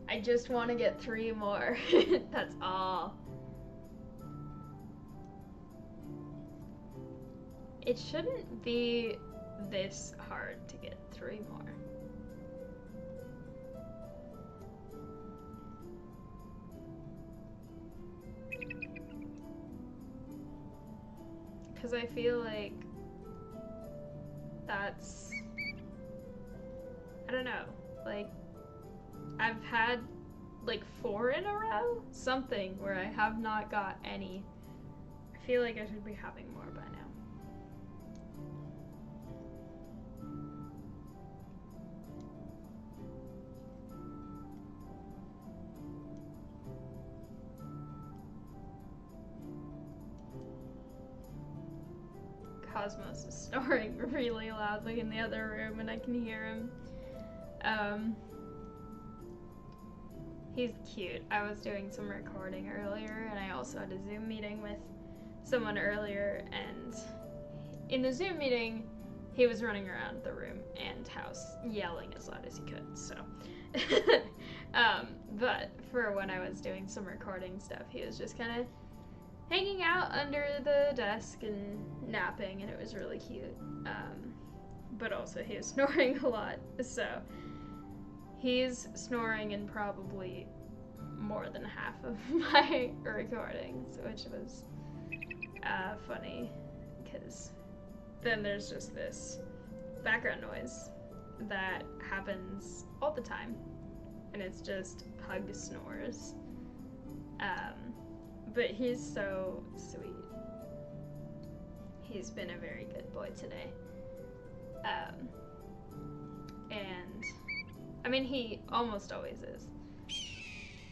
I just want to get 3 more. That's all. It shouldn't be this hard to get 3 more. Because I feel like that's, I don't know, like, I've had like 4 in a row, something where I have not got any. I feel like I should be having more by now. Cosmos is snoring really loudly in the other room, and I can hear him. He's cute. I was doing some recording earlier, and I also had a Zoom meeting with someone earlier, and in the Zoom meeting, he was running around the room and house yelling as loud as he could, so. But for when I was doing some recording stuff, he was just kind of hanging out under the desk and napping, and it was really cute. But also he was snoring a lot, so he's snoring in probably more than half of my recordings, which was funny, because then there's just this background noise that happens all the time, and it's just pug snores. But he's so sweet. He's been a very good boy today. And I mean, he almost always is.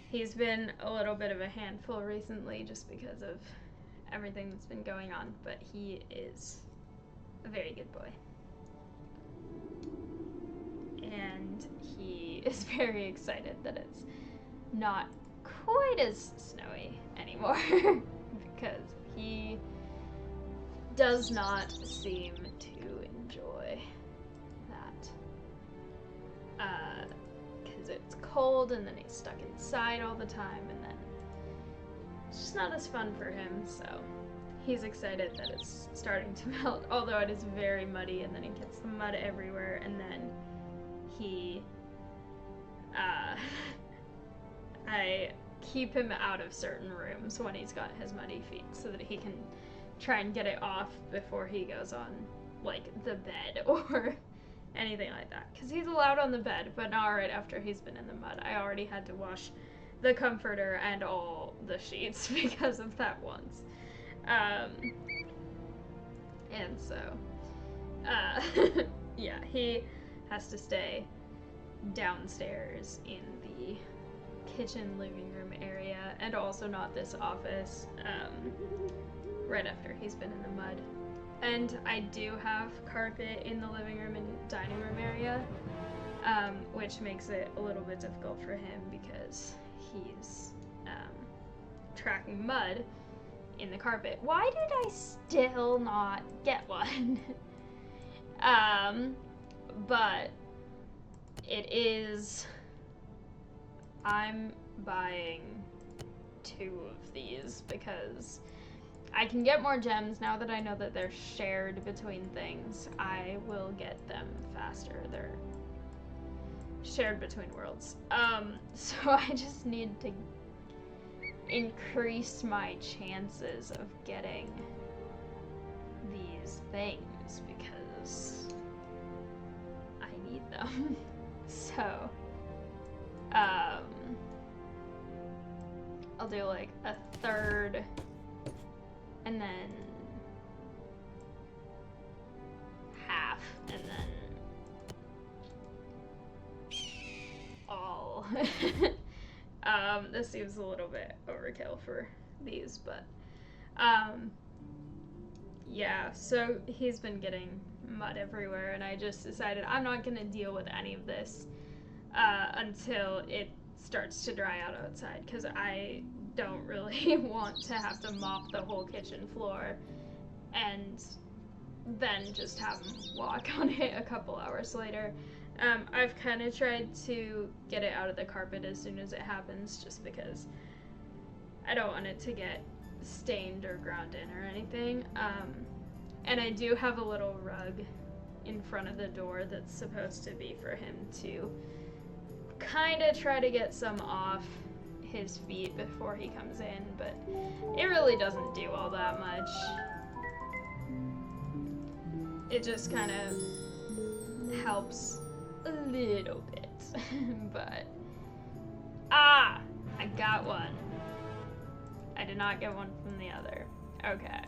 He's been a little bit of a handful recently just because of everything that's been going on, but he is a very good boy. And he is very excited that it's not quite as snowy anymore because he does not seem to enjoy that. Because it's cold and then he's stuck inside all the time, and then it's just not as fun for him, so he's excited that it's starting to melt, although it is very muddy, and then he gets the mud everywhere, and then he I keep him out of certain rooms when he's got his muddy feet so that he can try and get it off before he goes on, like, the bed or anything like that. Because he's allowed on the bed, but not right after he's been in the mud. I already had to wash the comforter and all the sheets because of that once. And so, yeah, he has to stay downstairs in the kitchen living room area, and also not this office, right after he's been in the mud. And I do have carpet in the living room and dining room area, which makes it a little bit difficult for him because he's tracking mud in the carpet. Why did I still not get one? But it is... I'm buying 2 of these because I can get more gems now that I know that they're shared between things. I will get them faster. They're shared between worlds. So I just need to increase my chances of getting these things because I need them. So, I'll do like a third and then half and then all. This seems a little bit overkill for these, but yeah, so he's been getting mud everywhere and I just decided I'm not gonna deal with any of this until it starts to dry out outside, because I don't really want to have to mop the whole kitchen floor and then just have him walk on it a couple hours later. I've kind of tried to get it out of the carpet as soon as it happens, just because I don't want it to get stained or ground in or anything. And I do have a little rug in front of the door that's supposed to be for him to kind of try to get some off his feet before he comes in, but it really doesn't do all that much. It just kind of helps a little bit, but I got one. I did not get one from the other. Okay.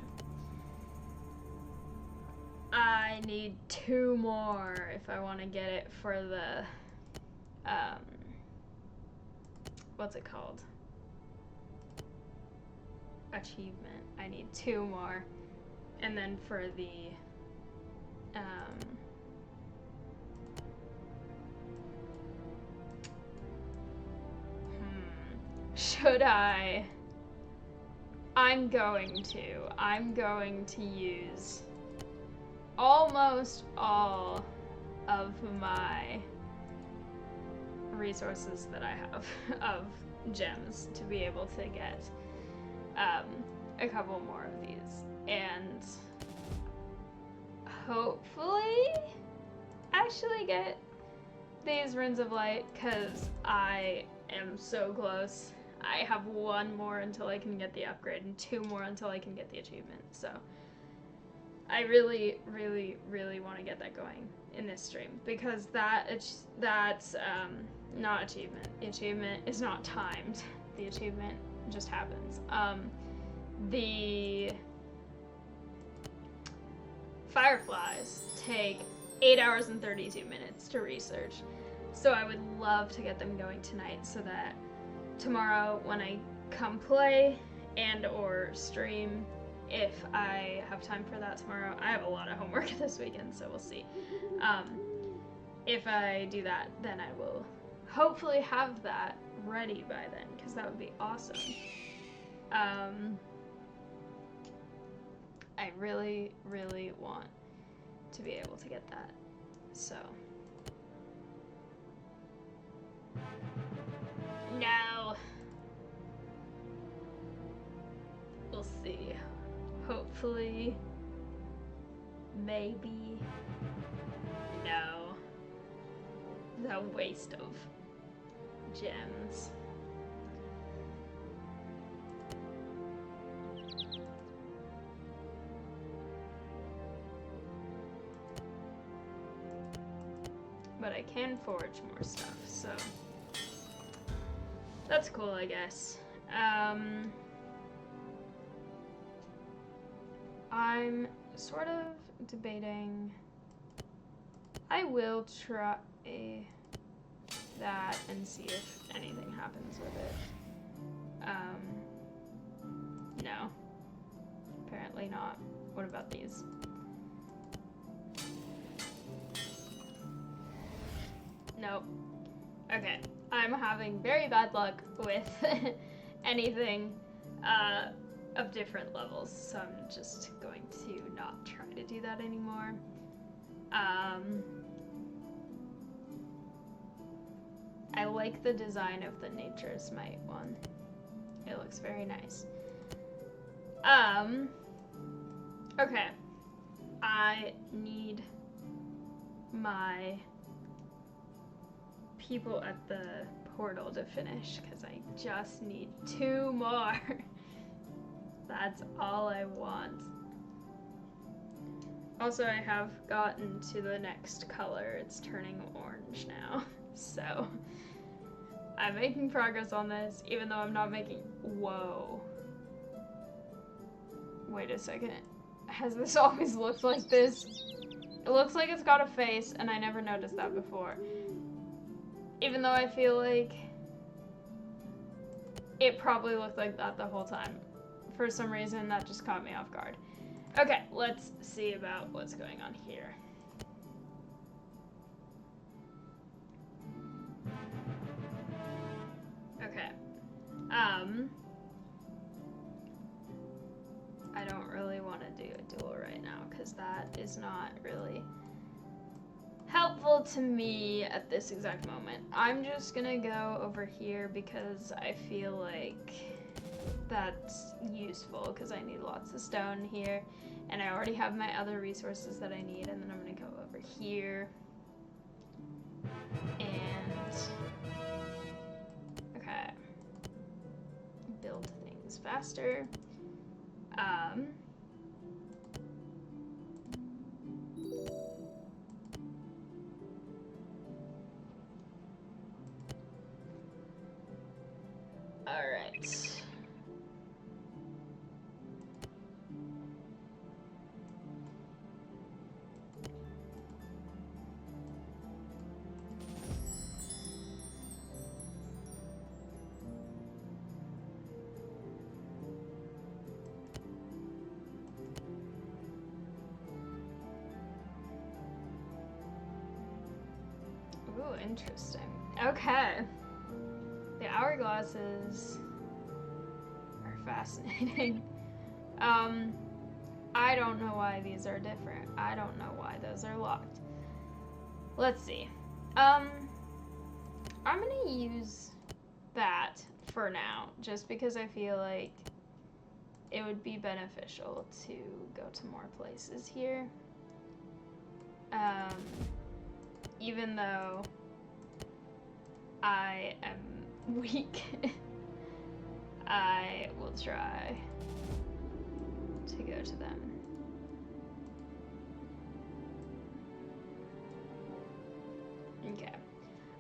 I need 2 more if I want to get it for the what's it called? Achievement. I need 2 more. And then for the should I? I'm going to use almost all of my resources that I have of gems to be able to get a couple more of these, and hopefully actually get these Runes of Light, because I am so close. I have 1 more until I can get the upgrade and 2 more until I can get the achievement, so I really, really, really want to get that going in this stream, because that's not achievement. The achievement is not timed. The achievement just happens. The fireflies take 8 hours and 32 minutes to research, so I would love to get them going tonight so that tomorrow when I come play and or stream, if I have time for that tomorrow. I have a lot of homework this weekend, so we'll see. If I do that, then I will hopefully have that ready by then, because that would be awesome. I really, really want to be able to get that, so. No. We'll see. Hopefully. Maybe. No. The waste of gems. But I can forge more stuff, so that's cool, I guess. I'm sort of debating. I will try that and see if anything happens with it. No. Apparently not. What about these? Nope. Okay. I'm having very bad luck with anything of different levels, so I'm just going to not try to do that anymore. I like the design of the Nature's Might one. It looks very nice. Okay. I need my people at the portal to finish because I just need 2 more. That's all I want. Also, I have gotten to the next color. It's turning orange now. So, I'm making progress on this, even though I'm not making... Whoa. Wait a second. Has this always looked like this? It looks like it's got a face, and I never noticed that before. Even though I feel like it probably looked like that the whole time. For some reason, that just caught me off guard. Okay, let's see about what's going on here. Okay. I don't really want to do a duel right now because that is not really helpful to me at this exact moment. I'm just gonna go over here because I feel like that's useful because I need lots of stone here and I already have my other resources that I need, and then I'm gonna go over here and okay, build things faster. All right. Ooh, interesting. Okay. The hourglasses are fascinating. I don't know why these are different. I don't know why those are locked. Let's see. I'm gonna use that for now, just because I feel like it would be beneficial to go to more places here. Even though I am weak, I will try to go to them. Okay,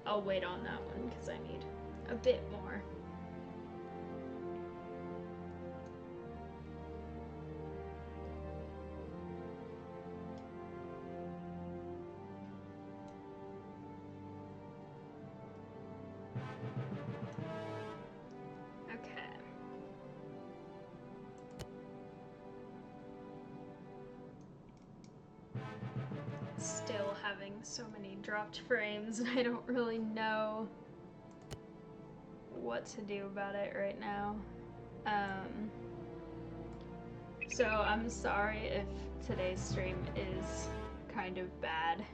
I'll wait on that one because I need a bit more. Still having so many dropped frames, and I don't really know what to do about it right now. So I'm sorry if today's stream is kind of bad.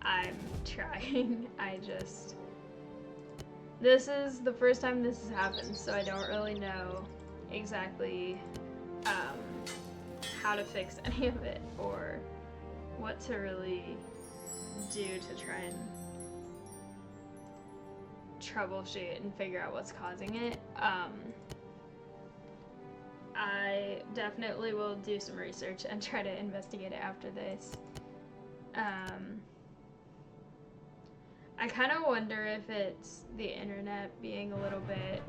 I'm trying. This is the first time this has happened, so I don't really know exactly how to fix any of it or what to really do to try and troubleshoot and figure out what's causing it. I definitely will do some research and try to investigate it after this. I kind of wonder if it's the internet being a little bit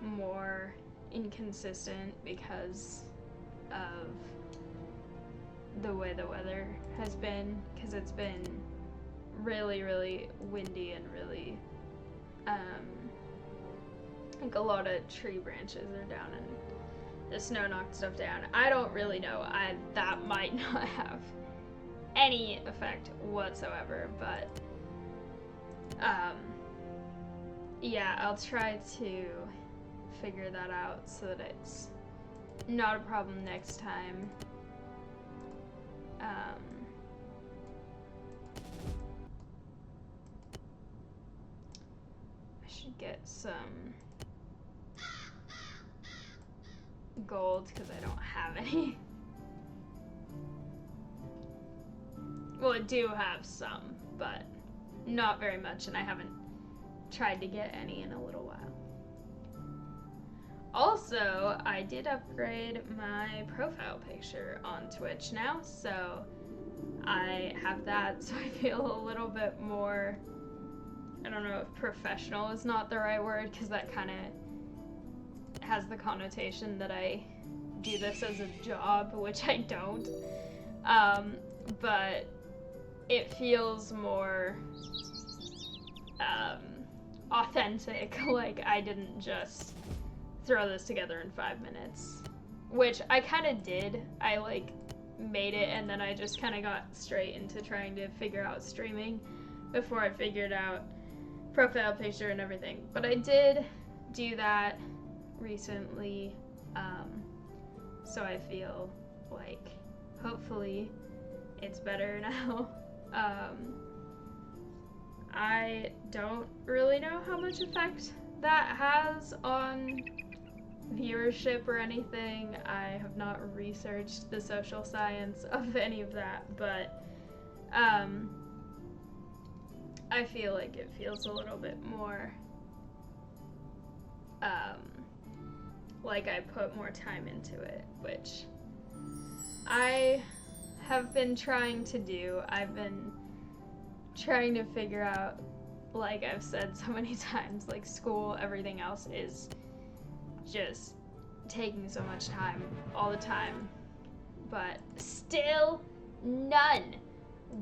more inconsistent because of the way the weather has been, because it's been really, really windy and really, like a lot of tree branches are down and the snow knocked stuff down. I don't really know. That might not have any effect whatsoever, but Yeah, I'll try to figure that out so that it's not a problem next time. I should get some gold because I don't have any. Well, I do have some, but not very much, and I haven't tried to get any in a little while. Also, I did upgrade my profile picture on Twitch now, so I have that, so I feel a little bit more, I don't know if professional is not the right word, because that kind of has the connotation that I do this as a job, which I don't. But it feels more authentic, like I didn't just throw this together in 5 minutes, which I kind of did. I like made it and then I just kind of got straight into trying to figure out streaming before I figured out profile picture and everything. But I did do that recently, so I feel like hopefully it's better now. I don't really know how much effect that has on viewership or anything. I have not researched the social science of any of that, but I feel like it feels a little bit more like I put more time into it, which I have been trying to do. I've been trying to figure out, like I've said so many times, like school, everything else is just taking so much time all the time, but still none.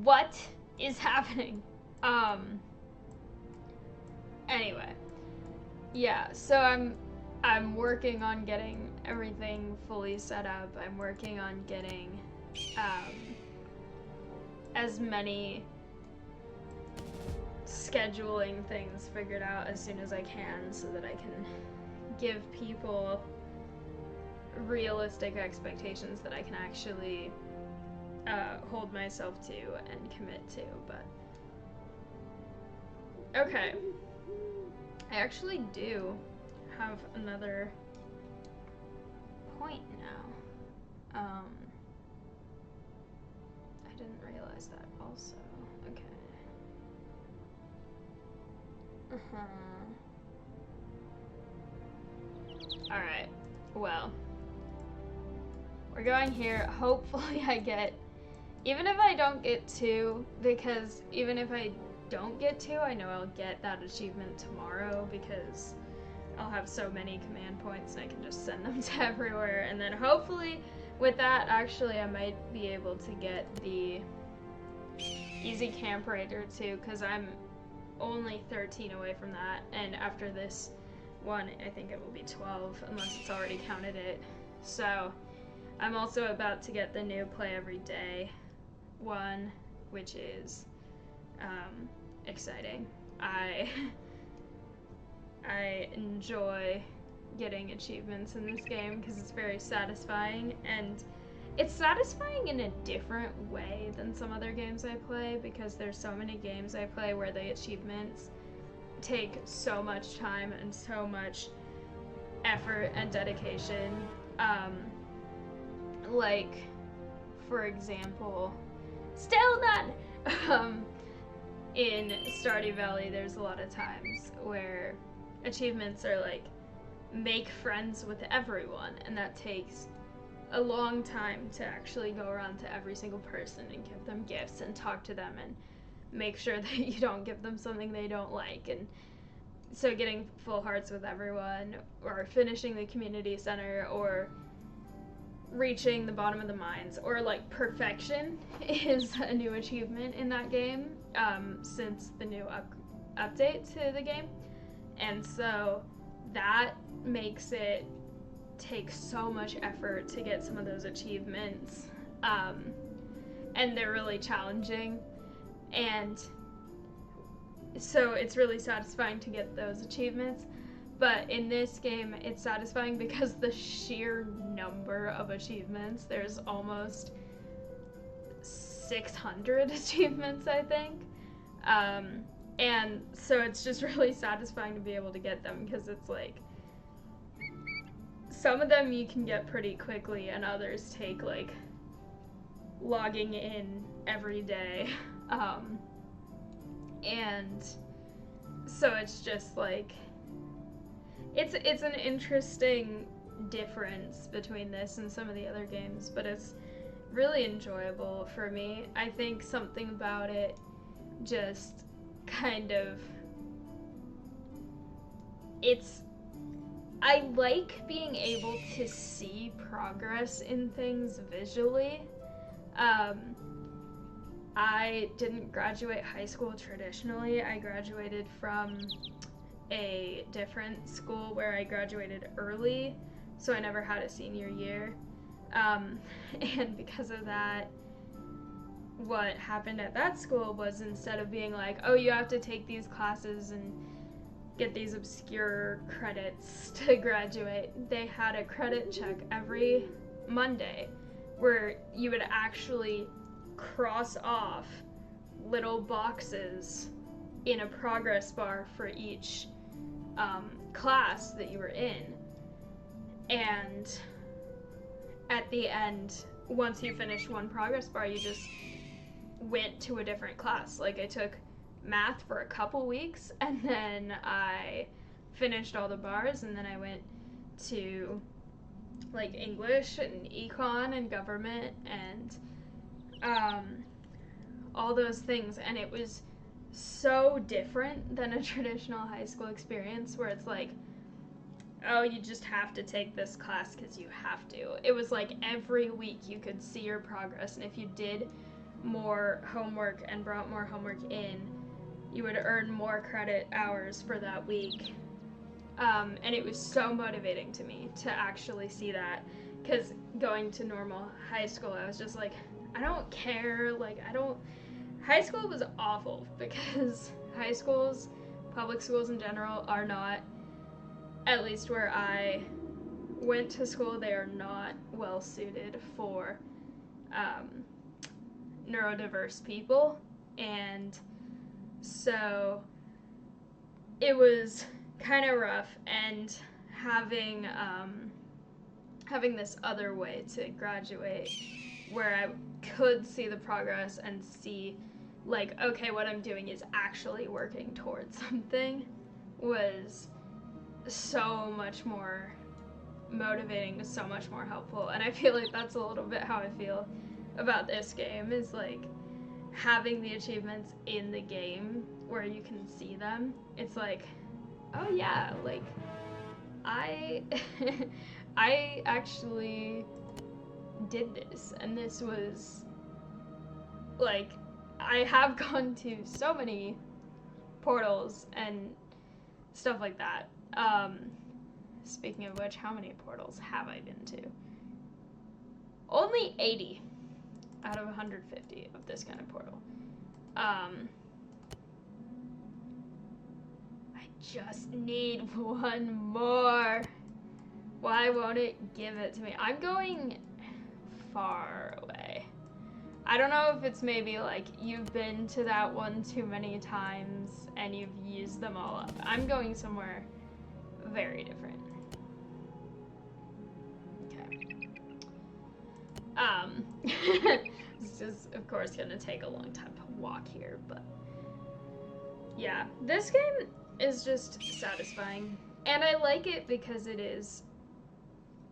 What is happening? Anyway, yeah, so I'm working on getting everything fully set up. I'm working on getting as many scheduling things figured out as soon as I can so that I can give people realistic expectations that I can actually hold myself to and commit to. But okay, I actually do have another point now. I didn't realize that also. Okay. Alright, well, we're going here. Hopefully I get, even if I don't get 2, because even if I don't get 2, I know I'll get that achievement tomorrow because I'll have so many command points and I can just send them to everywhere. And then hopefully with that, actually, I might be able to get the easy camp raider too, because I'm only 13 away from that, and after this one I think it will be 12 unless it's already counted it. So I'm also about to get the new play every day one, which is exciting. I enjoy getting achievements in this game because it's very satisfying, and it's satisfying in a different way than some other games I play, because there's so many games I play where the achievements take so much time and so much effort and dedication. Like, for example, still none! In Stardew Valley, there's a lot of times where achievements are like, make friends with everyone, and that takes a long time to actually go around to every single person and give them gifts and talk to them and make sure that you don't give them something they don't like. And so getting full hearts with everyone, or finishing the community center, or reaching the bottom of the mines, or like perfection is a new achievement in that game since the new update to the game. And so that makes it take so much effort to get some of those achievements, and they're really challenging. And so it's really satisfying to get those achievements. But in this game, it's satisfying because the sheer number of achievements, there's almost 600 achievements, I think. And so it's just really satisfying to be able to get them, because it's like, some of them you can get pretty quickly and others take like logging in every day. And so it's just like, it's an interesting difference between this and some of the other games, but it's really enjoyable for me. I think something about it just kind of, I like being able to see progress in things visually. I didn't graduate high school traditionally. I graduated from a different school where I graduated early, so I never had a senior year. And because of that, what happened at that school was, instead of being like, oh, you have to take these classes and get these obscure credits to graduate, they had a credit check every Monday where you would actually cross off little boxes in a progress bar for each class that you were in. And at the end, once you finished one progress bar, you just went to a different class. Like, I took math for a couple weeks, and then I finished all the bars, and then I went to like English and econ and government and all those things. And it was so different than a traditional high school experience where it's like, oh, you just have to take this class because you have to. It was like every week you could see your progress, and if you did more homework and brought more homework in, you would earn more credit hours for that week. And it was so motivating to me to actually see that, because going to normal high school, I was just like, I don't care. Like, high school was awful, because high schools, public schools in general, are not, at least where I went to school, they are not well suited for neurodiverse people. And so it was kind of rough, and having this other way to graduate where I could see the progress and see, like, okay, what I'm doing is actually working towards something, was so much more motivating, so much more helpful. And I feel like that's a little bit how I feel about this game, is like having the achievements in the game where you can see them. It's like, oh yeah, like I actually did this, and this was like, I have gone to so many portals and stuff like that. Speaking of which, how many portals have I been to? Only 80 out of 150 of this kind of portal. I just need one more. Why won't it give it to me? I'm going far away. I don't know if it's maybe like you've been to that one too many times and you've used them all up. I'm going somewhere very different. Okay. This is, of course, gonna take a long time to walk here, but yeah, this game is just satisfying, and I like it because it is,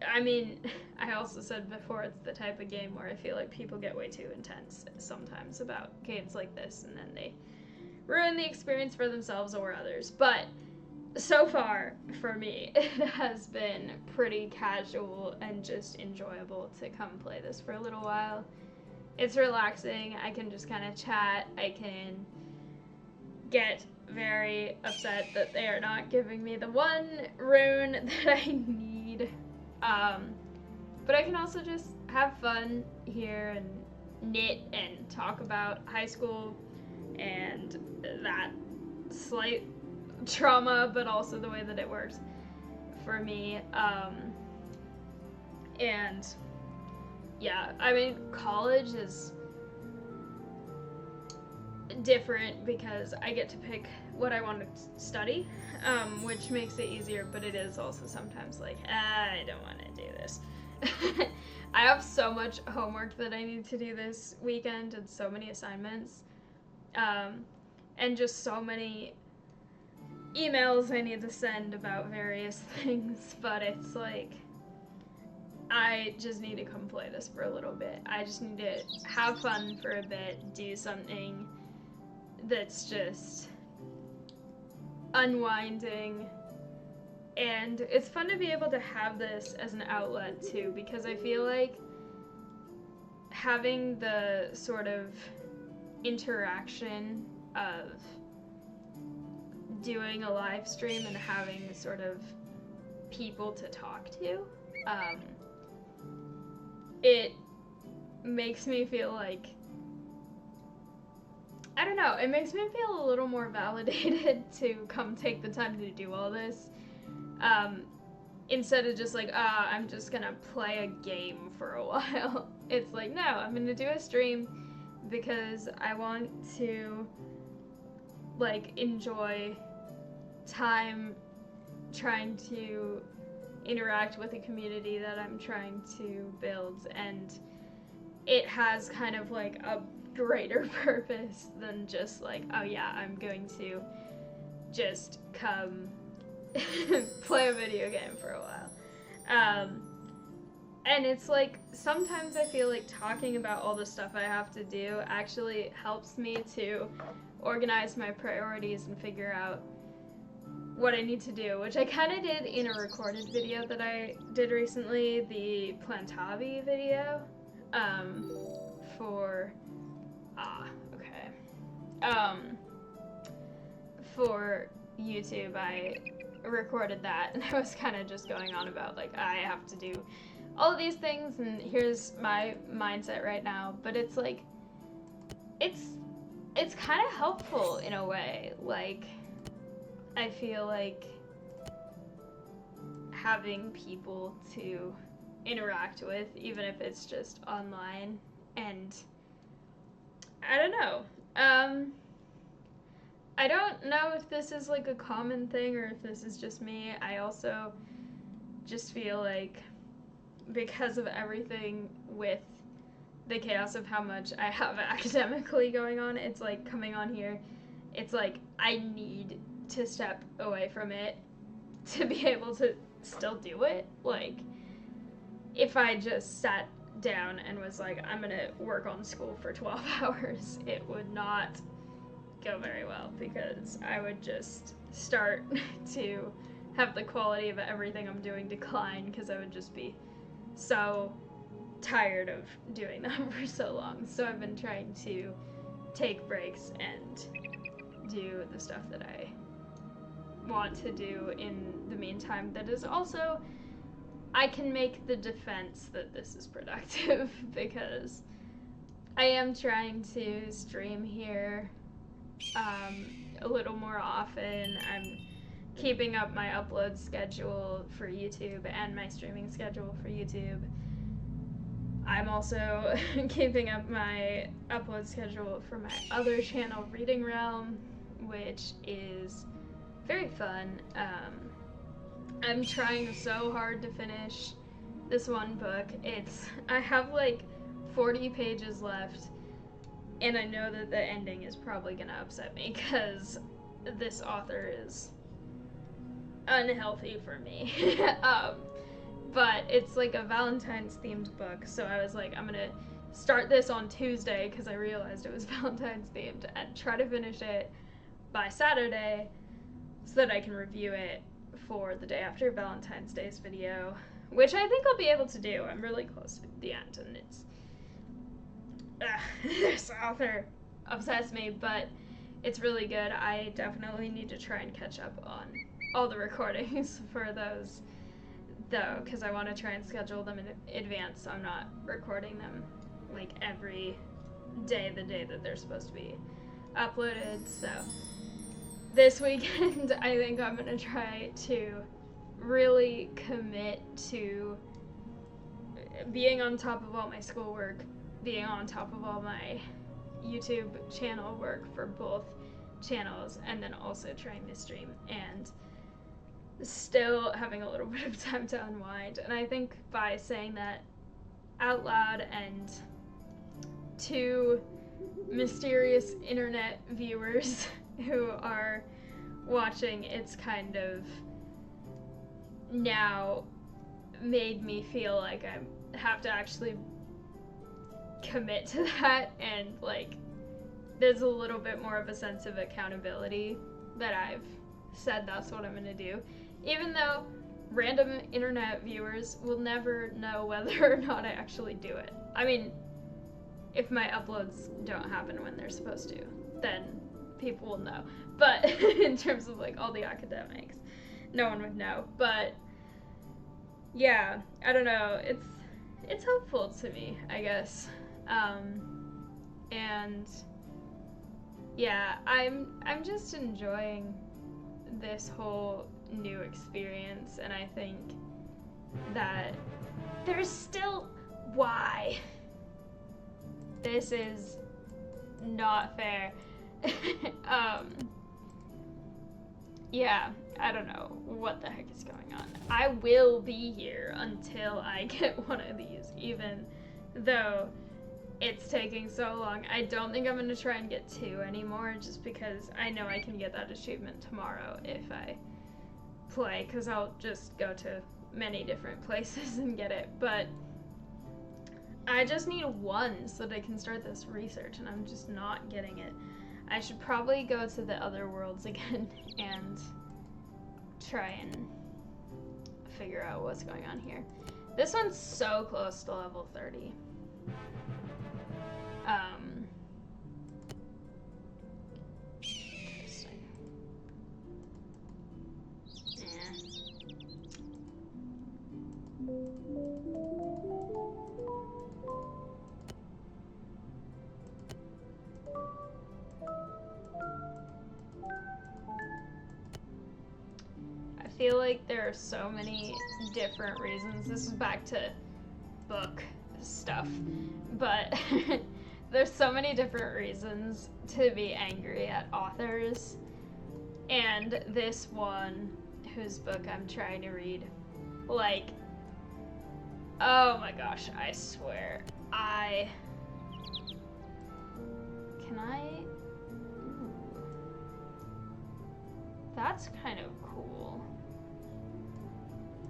I mean, I also said before, it's the type of game where I feel like people get way too intense sometimes about games like this, and then they ruin the experience for themselves or others. But so far, for me, it has been pretty casual and just enjoyable to come play this for a little while. It's relaxing. I can just kind of chat. I can get very upset that they are not giving me the one rune that I need. But I can also just have fun here and knit and talk about high school and that slight trauma, but also the way that it works for me. And yeah, I mean, college is different because I get to pick what I want to study, which makes it easier, but it is also sometimes like, I don't want to do this. I have so much homework that I need to do this weekend and so many assignments, and just so many emails I need to send about various things, but it's like, I just need to come play this for a little bit. I just need to have fun for a bit, do something that's just unwinding, and it's fun to be able to have this as an outlet too, because I feel like having the sort of interaction of doing a live stream and having sort of people to talk to, it makes me feel like, I don't know, it makes me feel a little more validated to come take the time to do all this, instead of just like, I'm just gonna play a game for a while. It's like, no, I'm gonna do a stream because I want to, like, enjoy time trying to interact with a community that I'm trying to build, and it has kind of like a greater purpose than just like, oh yeah, I'm going to just come play a video game for a while. And it's like, sometimes I feel like talking about all the stuff I have to do actually helps me to organize my priorities and figure out what I need to do, which I kind of did in a recorded video that I did recently, the Plantavi video, for YouTube. I recorded that, and I was kind of just going on about, like, I have to do all of these things, and here's my mindset right now, but it's like, it's kind of helpful in a way. Like, I feel like having people to interact with, even if it's just online, and I don't know. I don't know if this is like a common thing or if this is just me. I also just feel like, because of everything with the chaos of how much I have academically going on, it's like, coming on here, it's like, I need to step away from it to be able to still do it. Like, if I just sat down and was like, I'm gonna work on school for 12 hours, it would not go very well, because I would just start to have the quality of everything I'm doing decline, because I would just be so tired of doing them for so long. So I've been trying to take breaks and do the stuff that I want to do in the meantime, that is also, I can make the defense that this is productive, because I am trying to stream here a little more often. I'm keeping up my upload schedule for YouTube and my streaming schedule for YouTube. I'm also keeping up my upload schedule for my other channel, Reading Realm, which is very fun. I'm trying so hard to finish this one book. I have like 40 pages left, and I know that the ending is probably gonna upset me, because this author is unhealthy for me. But it's like a Valentine's themed book, so I was like, I'm gonna start this on Tuesday, because I realized it was Valentine's themed, and try to finish it by Saturday so that I can review it for the day after Valentine's Day's video, which I think I'll be able to do. I'm really close to the end, and it's this author obsessed me, but it's really good. I definitely need to try and catch up on all the recordings for those, though, because I want to try and schedule them in advance, so I'm not recording them like every day, the day that they're supposed to be uploaded. So this weekend, I think I'm gonna try to really commit to being on top of all my schoolwork, being on top of all my YouTube channel work for both channels, and then also trying to stream and still having a little bit of time to unwind. And I think by saying that out loud and to mysterious internet viewers who are watching, it's kind of now made me feel like I have to actually commit to that, and like there's a little bit more of a sense of accountability that I've said that's what I'm gonna do, even though random internet viewers will never know whether or not I actually do it. I mean, if my uploads don't happen when they're supposed to, then people will know. But in terms of like all the academics, no one would know. But yeah, I don't know. It's helpful to me, I guess. And yeah, I'm just enjoying this whole new experience, and I think that there's still why this is not fair. Yeah, I don't know what the heck is going on. I will be here until I get one of these, even though it's taking so long. I don't think I'm gonna try and get 2 anymore, just because I know I can get that achievement tomorrow if I play, because I'll just go to many different places and get it. But I just need 1 so that I can start this research, and I'm just not getting it. I should probably go to the other worlds again and try and figure out what's going on here. This one's so close to level 30. Interesting. I feel like there are so many different reasons. This is back to book stuff, but there's so many different reasons to be angry at authors, and this one, whose book I'm trying to read, like, oh my gosh, I swear, that's kind of cool.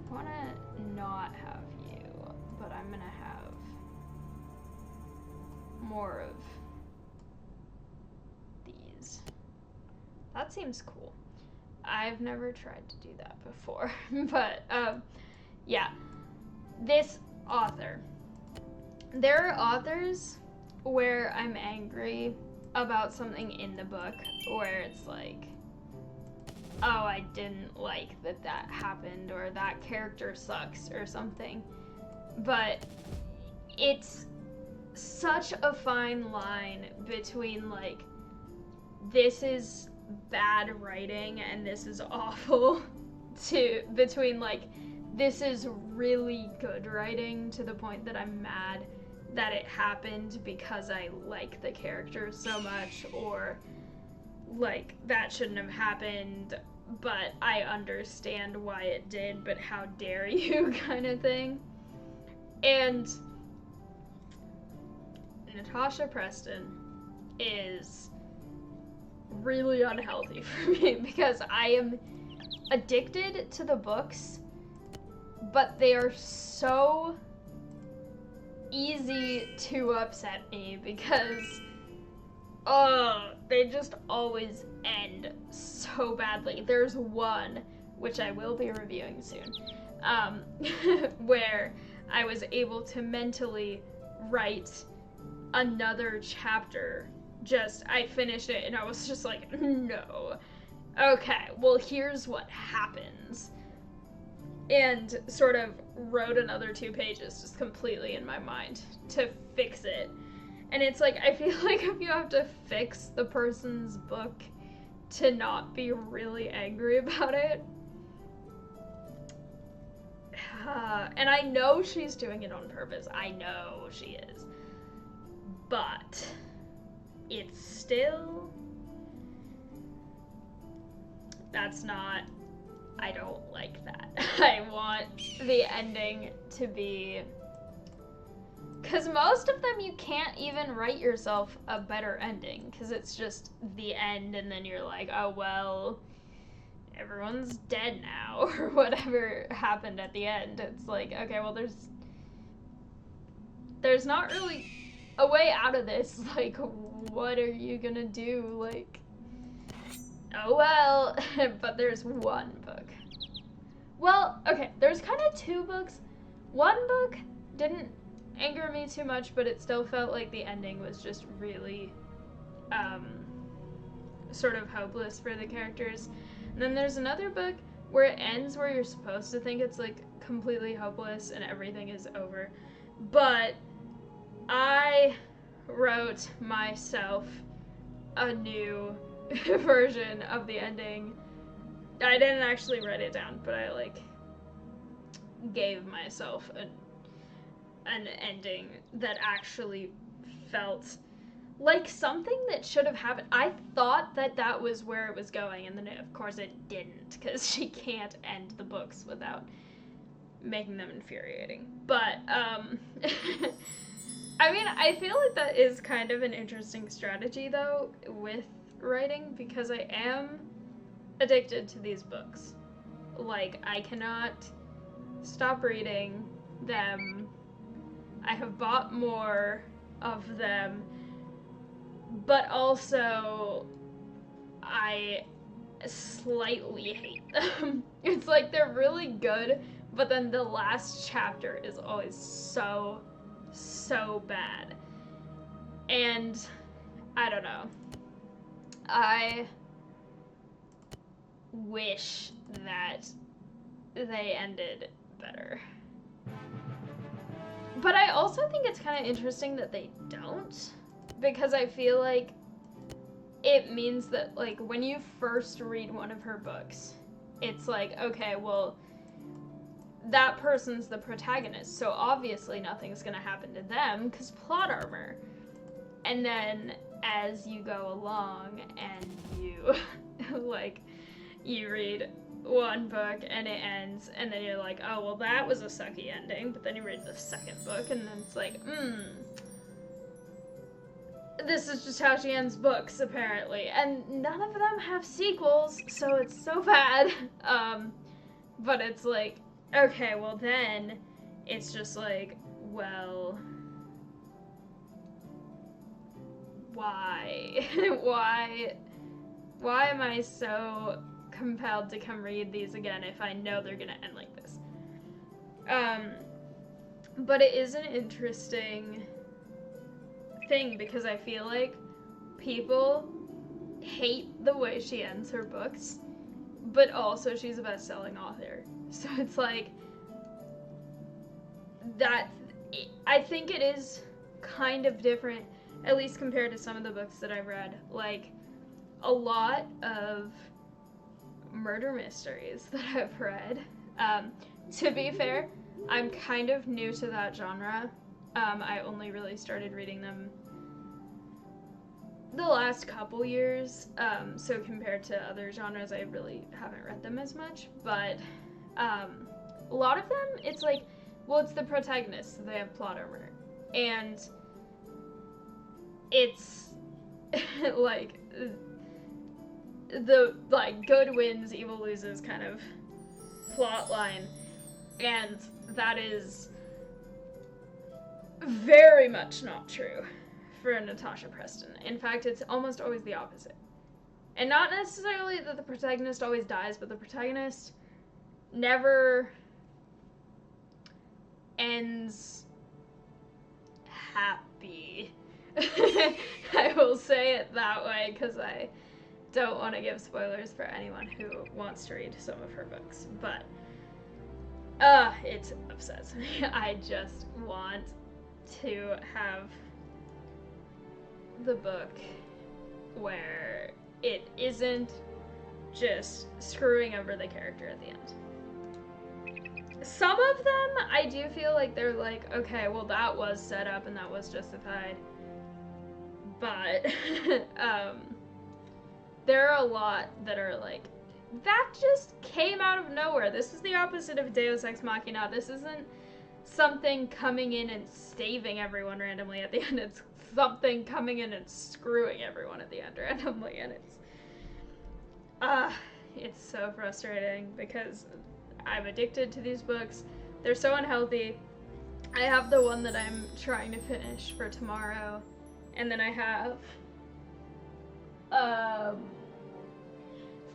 I wanna not have you, but I'm gonna have more of these. That seems cool. I've never tried to do that before, but yeah, this author. There are authors where I'm angry about something in the book, where it's like, oh, I didn't like that happened, or that character sucks, or something. But it's such a fine line between, like, this is bad writing and this is awful, between, like, this is really good writing to the point that I'm mad that it happened because I like the character so much, or like, that shouldn't have happened, but I understand why it did, but how dare you, kind of thing. And Natasha Preston is really unhealthy for me, because I am addicted to the books, but they are so easy to upset me because they just always end so badly. There's one, which I will be reviewing soon, where I was able to mentally write another chapter. I finished it and I was just like, no. Okay, well, here's what happens. And sort of wrote another 2 pages just completely in my mind to fix it. And it's like, I feel like if you have to fix the person's book to not be really angry about it. And I know she's doing it on purpose. I know she is. But it's still... That's not... I don't like that. I want the ending to be... Because most of them you can't even write yourself a better ending. Because it's just the end and then you're like, oh well... everyone's dead now, or whatever happened at the end. It's like, okay, well, there's not really a way out of this. Like, what are you gonna do? Like, oh well. But there's one book. Well, okay, there's kind of two books. One book didn't anger me too much, but it still felt like the ending was just really, sort of hopeless for the characters. And then there's another book where it ends where you're supposed to think it's, like, completely hopeless and everything is over. But I wrote myself a new version of the ending. I didn't actually write it down, but I, like, gave myself an ending that actually felt... like something that should have happened. I thought that was where it was going, and then of course it didn't, because she can't end the books without making them infuriating. But, I mean, I feel like that is kind of an interesting strategy, though, with writing, because I am addicted to these books. Like, I cannot stop reading them. I have bought more of them. But also, I slightly hate them. It's like they're really good, but then the last chapter is always so bad. And I don't know. I wish that they ended better. But I also think it's kind of interesting that they don't. Because I feel like it means that, like, when you first read one of her books, it's like, okay, well, that person's the protagonist, so obviously nothing's gonna happen to them, because plot armor. And then, as you go along, and you, like, you read one book, and it ends, and then you're like, oh, well, that was a sucky ending, but then you read the second book, and then it's like, this is just how she ends books, apparently. And none of them have sequels, so it's so bad. But it's like, okay, well then, it's just like, well, why? Why am I so compelled to come read these again if I know they're gonna end like this? But it is an interesting thing, because I feel like people hate the way she ends her books, but also she's a best-selling author. So it's like, that, I think it is kind of different, at least compared to some of the books that I've read. Like, a lot of murder mysteries that I've read, to be fair, I'm kind of new to that genre. I only really started reading them the last couple years, so compared to other genres, I really haven't read them as much, but a lot of them, it's like, well, it's the protagonist, so they have plot armor, and it's like the, like, good wins, evil loses kind of plot line, and that is very much not true for Natasha Preston. In fact, it's almost always the opposite. And not necessarily that the protagonist always dies, but the protagonist never ends happy. I will say it that way, because I don't want to give spoilers for anyone who wants to read some of her books, but it upsets me. I just want to have the book where it isn't just screwing over the character at the end. Some of them, I do feel like they're like, okay, well that was set up and that was justified. But, there are a lot that are like, that just came out of nowhere. This is the opposite of Deus Ex Machina. This isn't something coming in and staving everyone randomly at the end. It's something coming in and screwing everyone at the end randomly, and it's so frustrating because I'm addicted to these books. They're so unhealthy. I have the one that I'm trying to finish for tomorrow, and then I have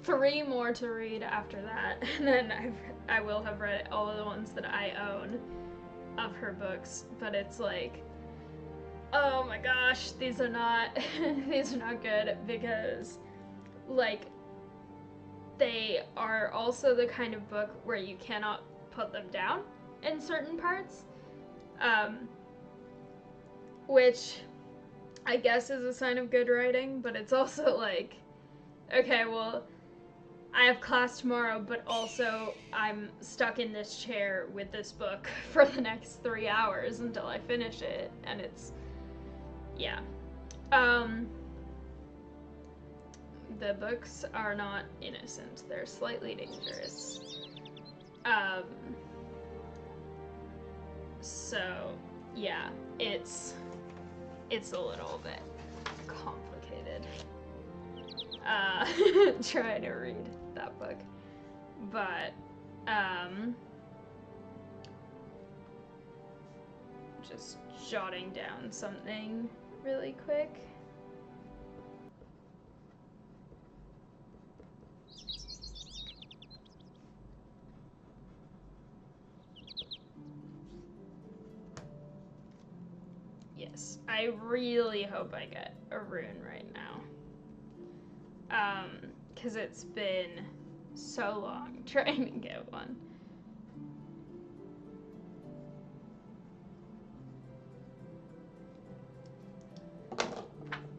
3 more to read after that, and then I will have read all of the ones that I own of her books. But it's like, oh my gosh, these are not these are not good, because like they are also the kind of book where you cannot put them down in certain parts, which I guess is a sign of good writing, but it's also like, okay, well, I have class tomorrow, but also I'm stuck in this chair with this book for the next 3 hours until I finish it, and it's, yeah. The books are not innocent. They're slightly dangerous. So, yeah, it's a little bit complicated trying to read that book. But, just jotting down something really quick. Yes, I really hope I get a rune right now. Because it's been so long trying to get one.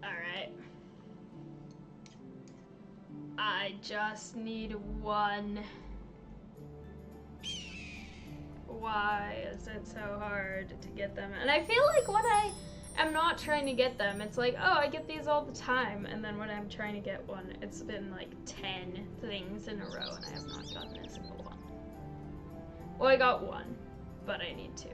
Alright. I just need one. Why is it so hard to get them? And I feel like when I am not trying to get them, it's like, oh, I get these all the time. And then when I'm trying to get one, it's been like 10 things in a row and I have not gotten a single one. Well, I got one, but I need 2.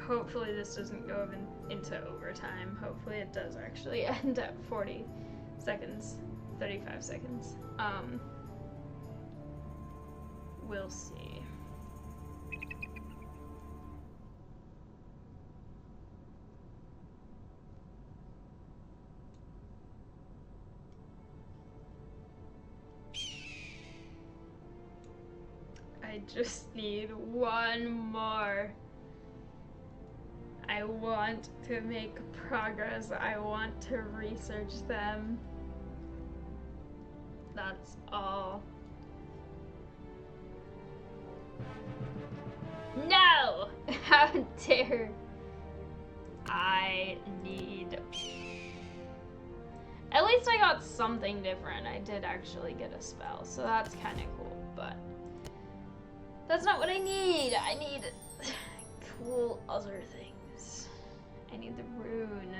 Hopefully this doesn't go into overtime. Hopefully it does actually end at 40 seconds, 35 seconds. We'll see. I just need one more. I want to make progress. I want to research them. That's all. No! How dare I need... At least I got something different. I did actually get a spell, so that's kind of cool, but that's not what I need. I need cool other things. I need the rune.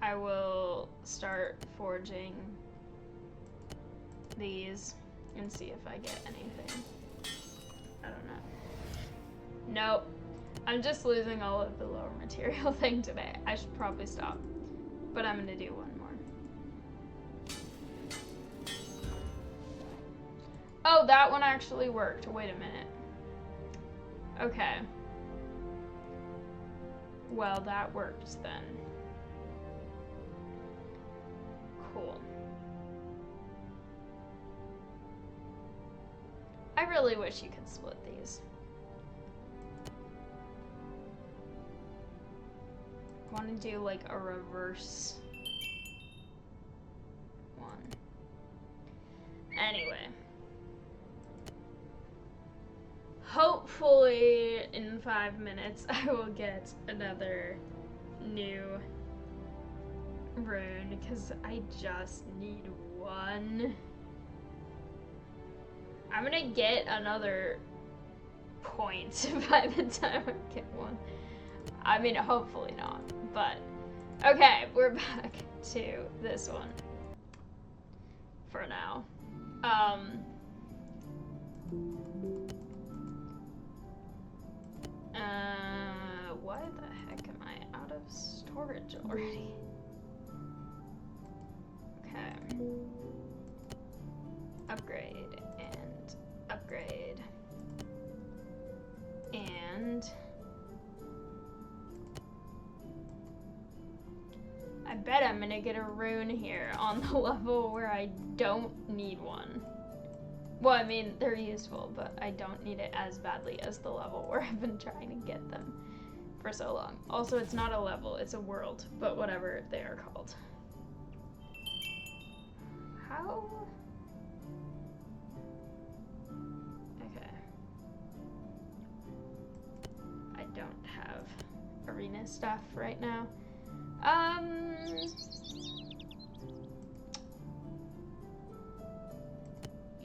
I will start forging these and see if I get anything. I don't know. Nope. I'm just losing all of the lower material thing today. I should probably stop. But I'm gonna do one more. Oh, that one actually worked. Wait a minute. Okay. Well, that worked then. Cool. I really wish you could split these. I want to do like a reverse one. Anyway. hopefully in 5 minutes I will get another new rune, because I just need one. I'm gonna get another point by the time I get one. I mean, hopefully not, but okay, we're back to this one for now. Why the heck am I out of storage already? Okay. Upgrade and upgrade. And I bet I'm gonna get a rune here on the level where I don't need one. Well, I mean, they're useful, but I don't need it as badly as the level where I've been trying to get them for so long. Also, it's not a level, it's a world, but whatever they are called. How? Okay. I don't have arena stuff right now.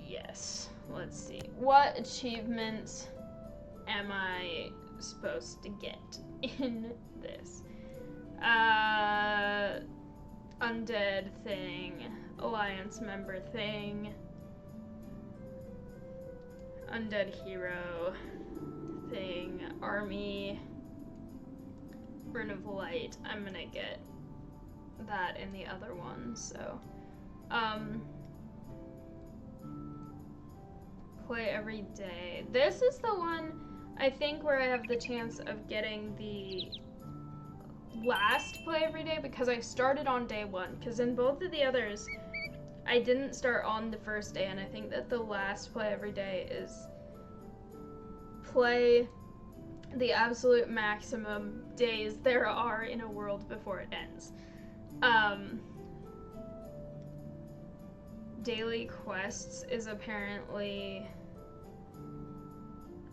Yes, let's see. What achievements am I supposed to get in this? Undead thing, alliance member thing, undead hero thing, army, Rune of Light. I'm gonna get that in the other one, so play every day. This is the one I think where I have the chance of getting the last play every day, because I started on day 1, because in both of the others I didn't start on the first day, and I think that the last play every day is play the absolute maximum days there are in a world before it ends. Daily quests is apparently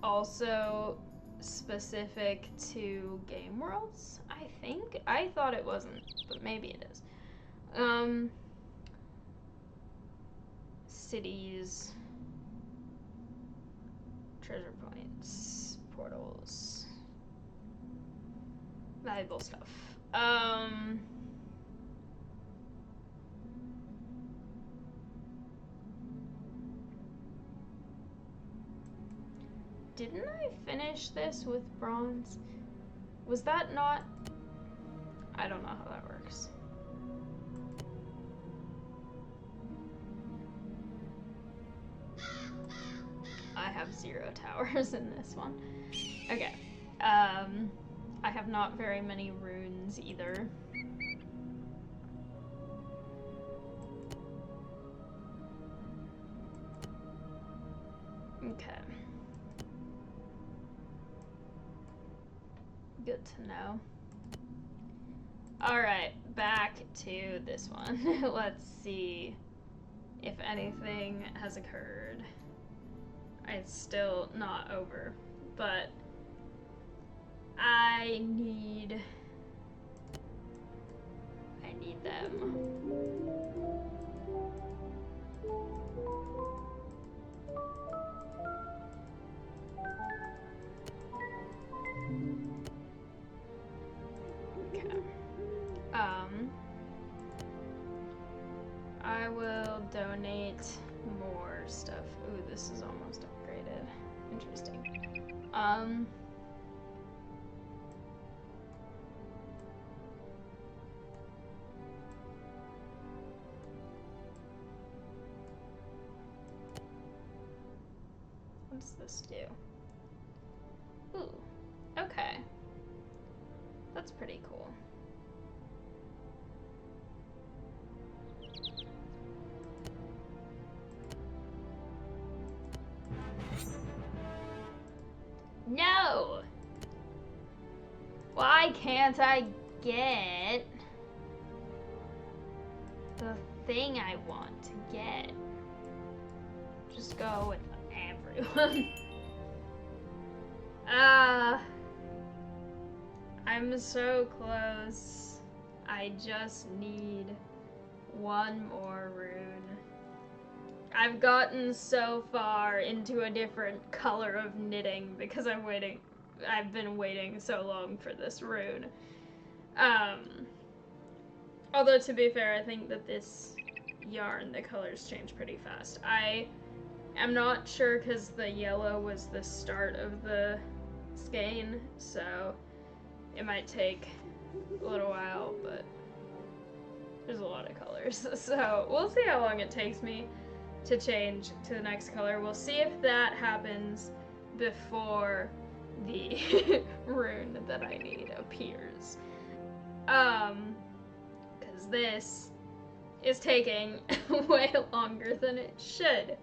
also specific to game worlds, I think. I thought it wasn't, but maybe it is. Cities, treasure points, portals, valuable stuff. Didn't I finish this with bronze? Was that not? I don't know how that works. I have 0 towers in this one. Okay. I have not very many runes either. Okay. Good to know. Alright, back to this one. Let's see if anything has occurred. It's still not over, but I need them. Okay. I will donate more stuff. Ooh, this is almost upgraded. Interesting. What does this do? Ooh, okay. That's pretty cool. No! Why can't I get the thing I want to get? Just go with everyone. Ah, I'm so close. I just need one more rune. I've gotten so far into a different color of knitting because I've been waiting so long for this rune. Although to be fair, I think that this yarn, the colors change pretty fast. I am not sure because the yellow was the start of the skein, so it might take a little while, but there's a lot of colors. So we'll see how long it takes me to change to the next color. We'll see if that happens before the rune that I need appears. Because this is taking way longer than it should.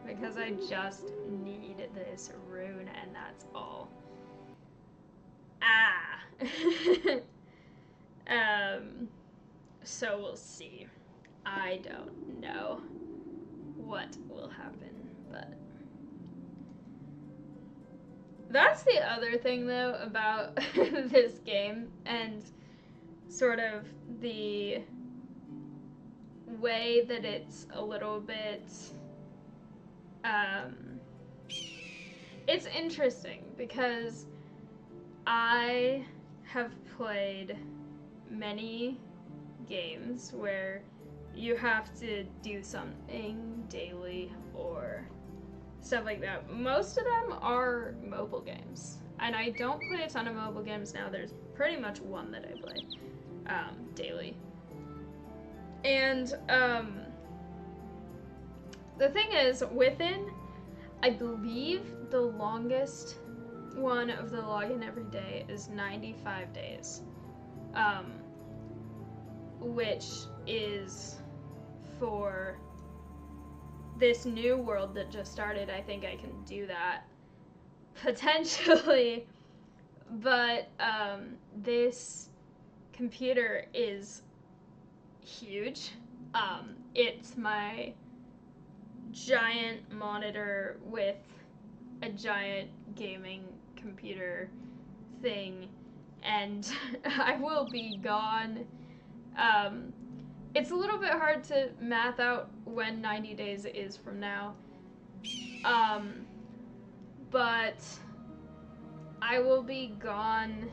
Because I just need this rune and that's all. So we'll see. I don't know what will happen, but that's the other thing though about this game and sort of the way that it's a little bit it's interesting because I have played many games where you have to do something daily or stuff like that. Most of them are mobile games, and I don't play a ton of mobile games now. There's pretty much one that I play daily. And the thing is, within, I believe the longest one of the login every day is 95 days, which is for this new world that just started. I think I can do that potentially, but this computer is huge. It's my giant monitor with a giant gaming computer thing, and I will be gone. It's a little bit hard to math out when 90 days is from now, but I will be gone.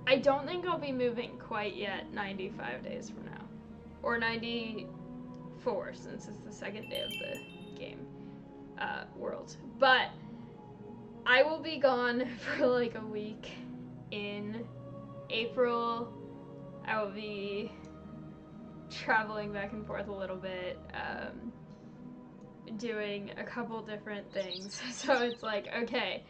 I don't think I'll be moving quite yet 95 days from now, or 94 since it's the second day of the game world, but I will be gone for like a week in April. I will be traveling back and forth a little bit, doing a couple different things. So it's like, okay,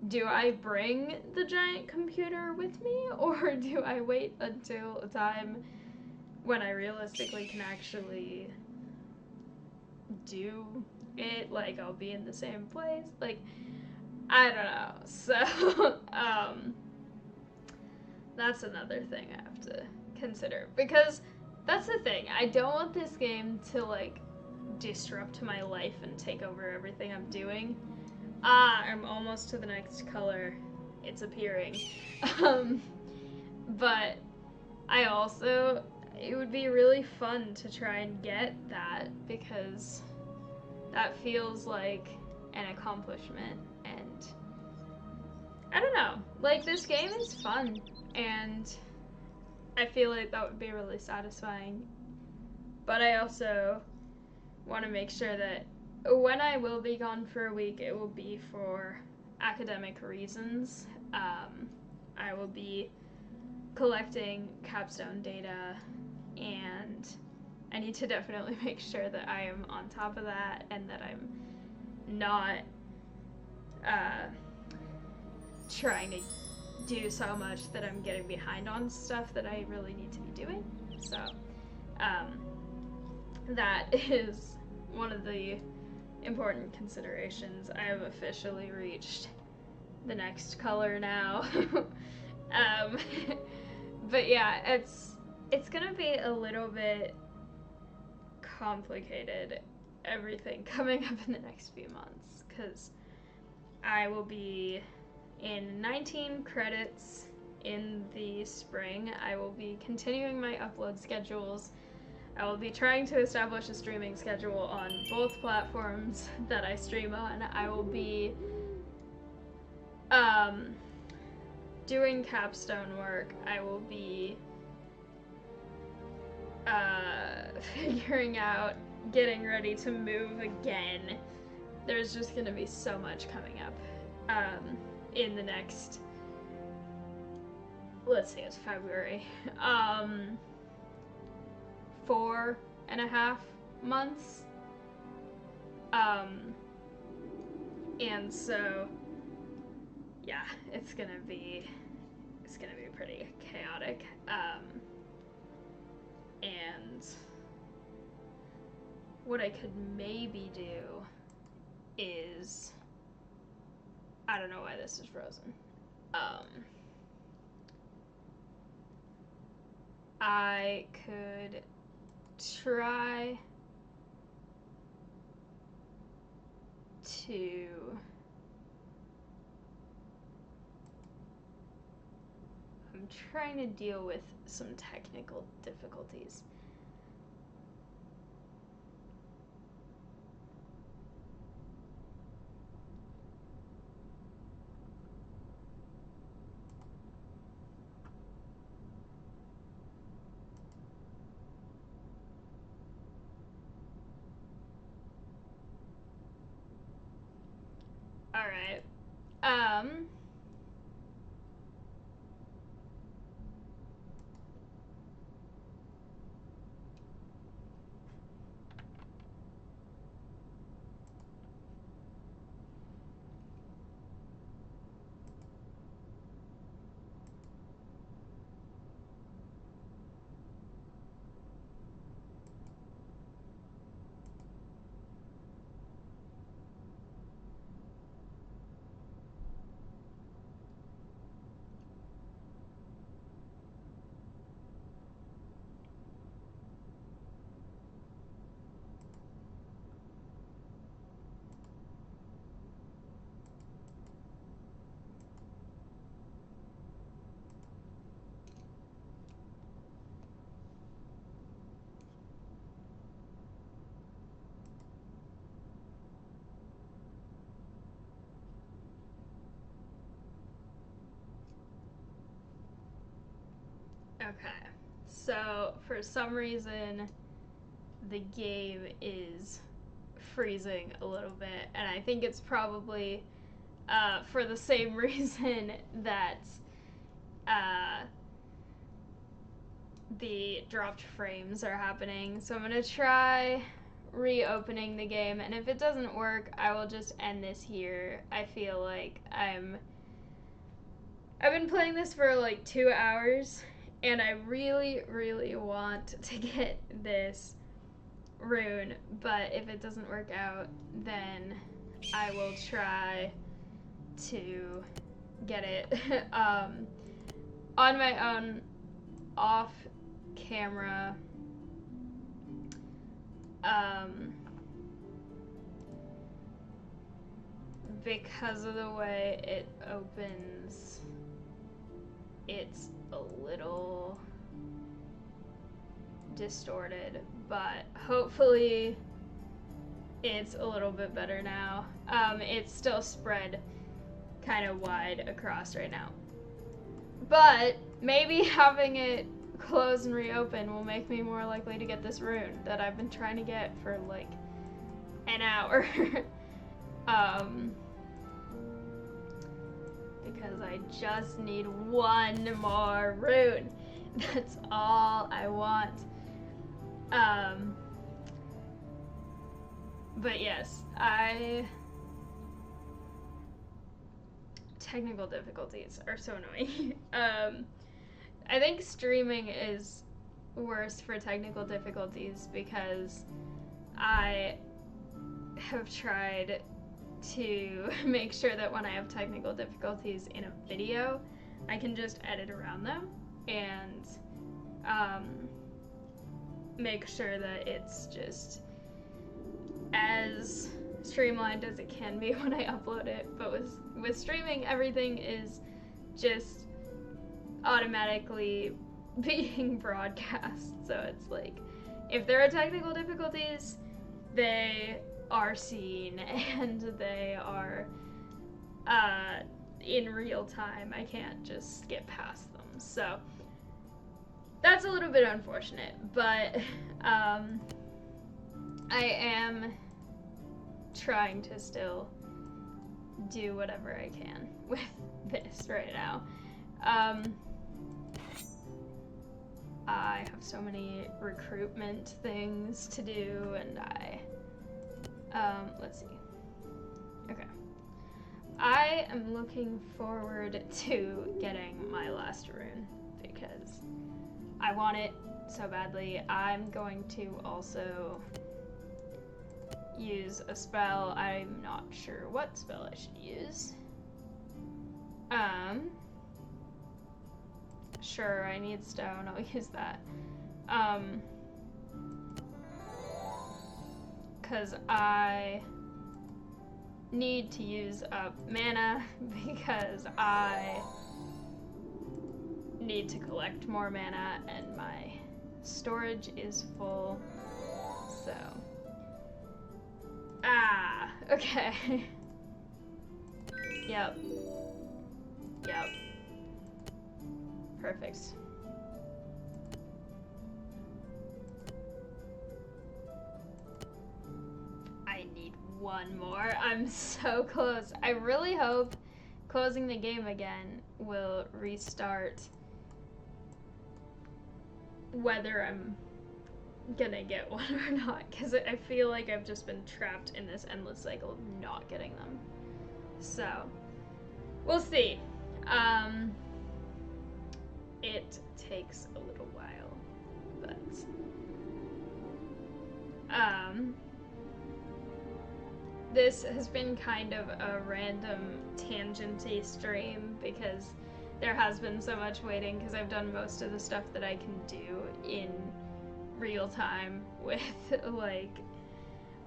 do I bring the giant computer with me, or do I wait until a time when I realistically can actually do it? Like, I'll be in the same place? Like, I don't know. So, that's another thing I have to consider, because that's the thing. I don't want this game to, like, disrupt my life and take over everything I'm doing. I'm almost to the next color. It's appearing. But I also, it would be really fun to try and get that, because that feels like an accomplishment, and I don't know, like, this game is fun, and I feel like that would be really satisfying, but I also want to make sure that when I will be gone for a week, it will be for academic reasons. I will be collecting capstone data, and I need to definitely make sure that I am on top of that and that I'm not trying to do so much that I'm getting behind on stuff that I really need to be doing. So that is one of the important considerations. I have officially reached the next color now. But yeah, it's gonna be a little bit complicated, everything coming up in the next few months, because I will be in 19 credits in the spring. I will be continuing my upload schedules. I will be trying to establish a streaming schedule on both platforms that I stream on. I will be doing capstone work. I will be figuring out getting ready to move again. There's just gonna be so much coming up in the next, let's say it's February, 4.5 months. And so yeah, it's gonna be pretty chaotic. And what I could maybe do is, I don't know why this is frozen. I could try to I'm trying to deal with some technical difficulties. All right. Okay, so for some reason the game is freezing a little bit, and I think it's probably for the same reason that the dropped frames are happening. So I'm gonna try reopening the game, and if it doesn't work, I will just end this here. I feel like I've been playing this for like 2 hours, and I really, really want to get this rune, but if it doesn't work out, then I will try to get it on my own off camera. Because of the way it opens, it's a little distorted, but hopefully it's a little bit better now. It's still spread kind of wide across right now, but maybe having it close and reopen will make me more likely to get this rune that I've been trying to get for like an hour. Because I just need one more rune. That's all I want. But yes, technical difficulties are so annoying. I think streaming is worse for technical difficulties because I have tried to make sure that when I have technical difficulties in a video, I can just edit around them and make sure that it's just as streamlined as it can be when I upload it, but with streaming, everything is just automatically being broadcast. So it's like, if there are technical difficulties, they are seen and they are in real time. I can't just skip past them. So that's a little bit unfortunate, but I am trying to still do whatever I can with this right now. I have so many recruitment things to do, and let's see. Okay. I am looking forward to getting my last rune because I want it so badly. I'm going to also use a spell. I'm not sure what spell I should use. Sure, I need stone. I'll use that. Because I need to use up mana because I need to collect more mana and my storage is full. So, okay. Yep. Perfect. I need one more. I'm so close. I really hope closing the game again will restart whether I'm gonna get one or not, because I feel like I've just been trapped in this endless cycle of not getting them. So, we'll see. It takes a little while, but this has been kind of a random tangenty stream because there has been so much waiting because I've done most of the stuff that I can do in real time with like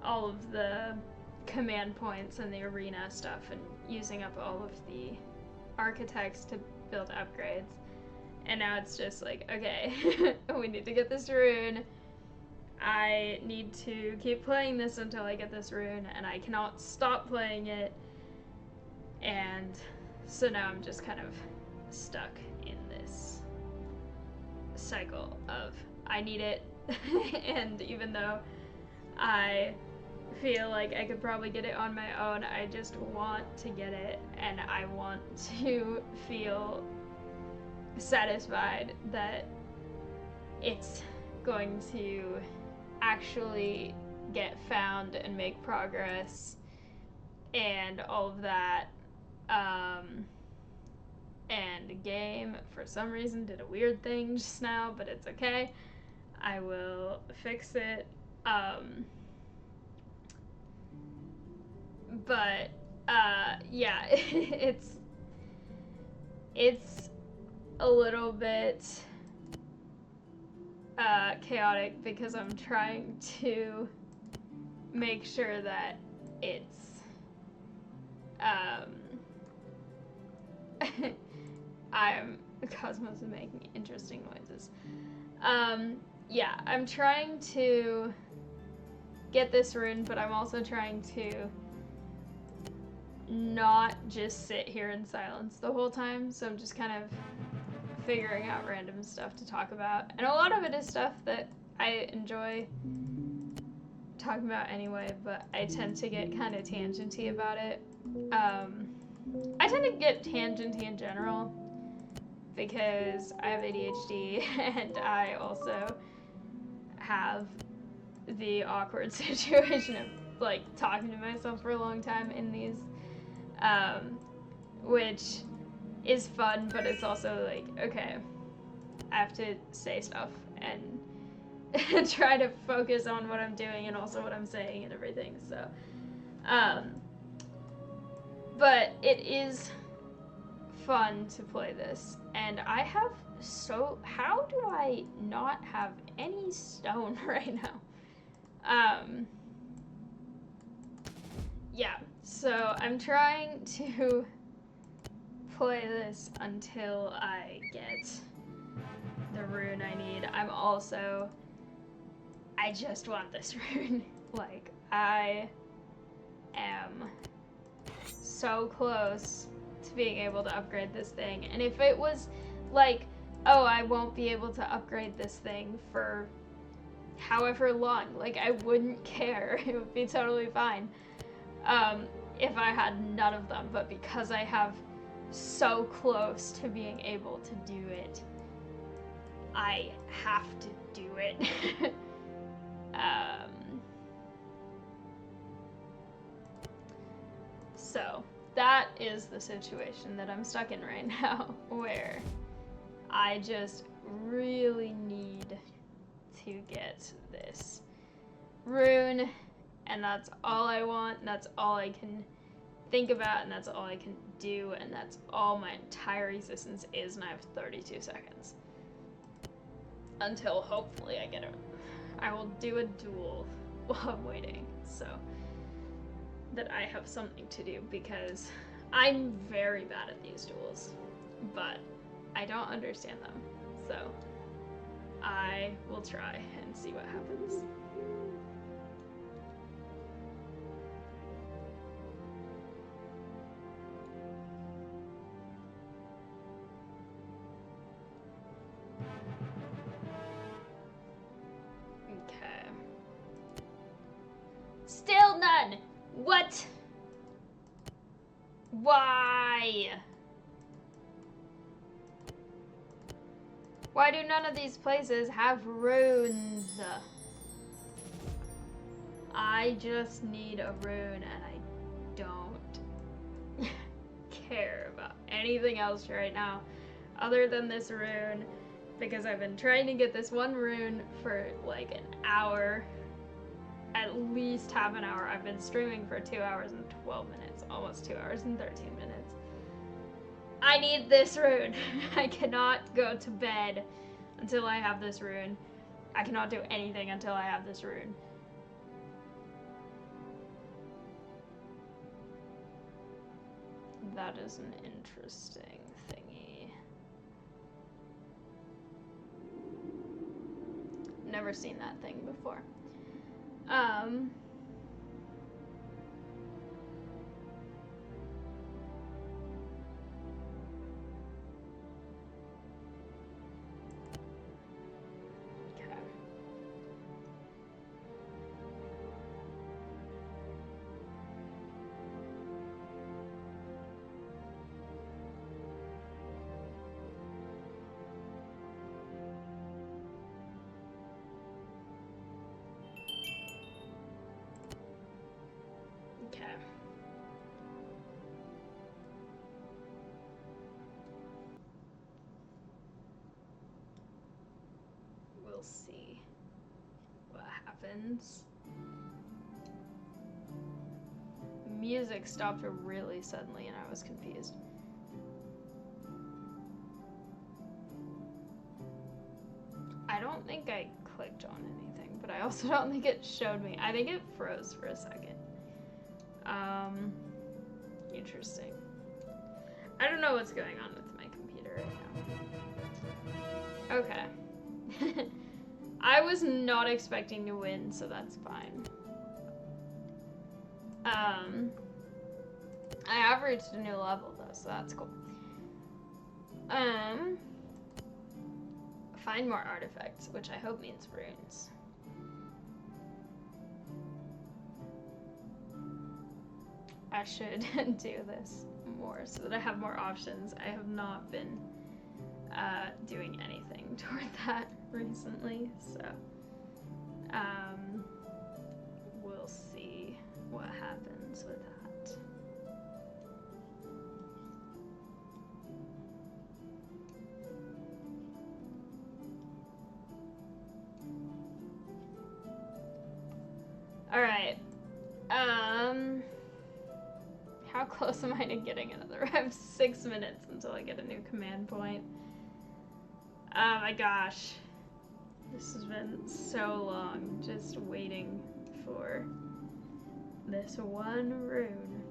all of the command points and the arena stuff and using up all of the architects to build upgrades. And now it's just like, okay, we need to get this rune. I need to keep playing this until I get this rune, and I cannot stop playing it. And so now I'm just kind of stuck in this cycle of I need it, and even though I feel like I could probably get it on my own, I just want to get it, and I want to feel satisfied that it's going to actually get found and make progress and all of that. And the game for some reason did a weird thing just now, but it's okay. I will fix it. But yeah, it's a little bit chaotic because I'm trying to make sure that it's Cosmos is making interesting noises. Yeah, I'm trying to get this rune, but I'm also trying to not just sit here in silence the whole time, so I'm just kind of figuring out random stuff to talk about. And a lot of it is stuff that I enjoy talking about anyway, but I tend to get kind of tangenty about it. I tend to get tangenty in general because I have ADHD and I also have the awkward situation of like talking to myself for a long time in these, which is fun, but it's also like, okay, I have to say stuff and try to focus on what I'm doing and also what I'm saying and everything, so, but it is fun to play this, and I have how do I not have any stone right now? So I'm trying to play this until I get the rune I need. I just want this rune. Like, I am so close to being able to upgrade this thing. And if it was like, oh, I won't be able to upgrade this thing for however long, like, I wouldn't care. It would be totally fine if I had none of them. But because I have so close to being able to do it, I have to do it. So that is the situation that I'm stuck in right now, where I just really need to get this rune, and that's all I want, and that's all I can think about, and that's all I can do, and that's all my entire existence is, and I have 32 seconds. Until hopefully I get it. I will do a duel while I'm waiting, so that I have something to do, because I'm very bad at these duels, but I don't understand them, so I will try and see what happens. Okay. Still none! What? Why? Why do none of these places have runes? I just need a rune, and I don't care about anything else right now other than this rune, because I've been trying to get this one rune for like an hour, at least half an hour. I've been streaming for 2 hours and 12 minutes, almost 2 hours and 13 minutes. I need this rune. I cannot go to bed until I have this rune. I cannot do anything until I have this rune. That is an interesting thingy. Never seen that thing before. Okay. We'll see what happens. Music stopped really suddenly and I was confused. I don't think I clicked on anything, but I also don't think it showed me. I think it froze for a second. Interesting. I don't know what's going on with my computer right now. Okay. I was not expecting to win, so that's fine. I have reached a new level though, so that's cool. Find more artifacts, which I hope means runes. I should do this more so that I have more options. I have not been doing anything toward that recently, so we'll see what happens with that. All right. How close am I to getting another? I have 6 minutes until I get a new command point. Oh my gosh. This has been so long, just waiting for this one rune.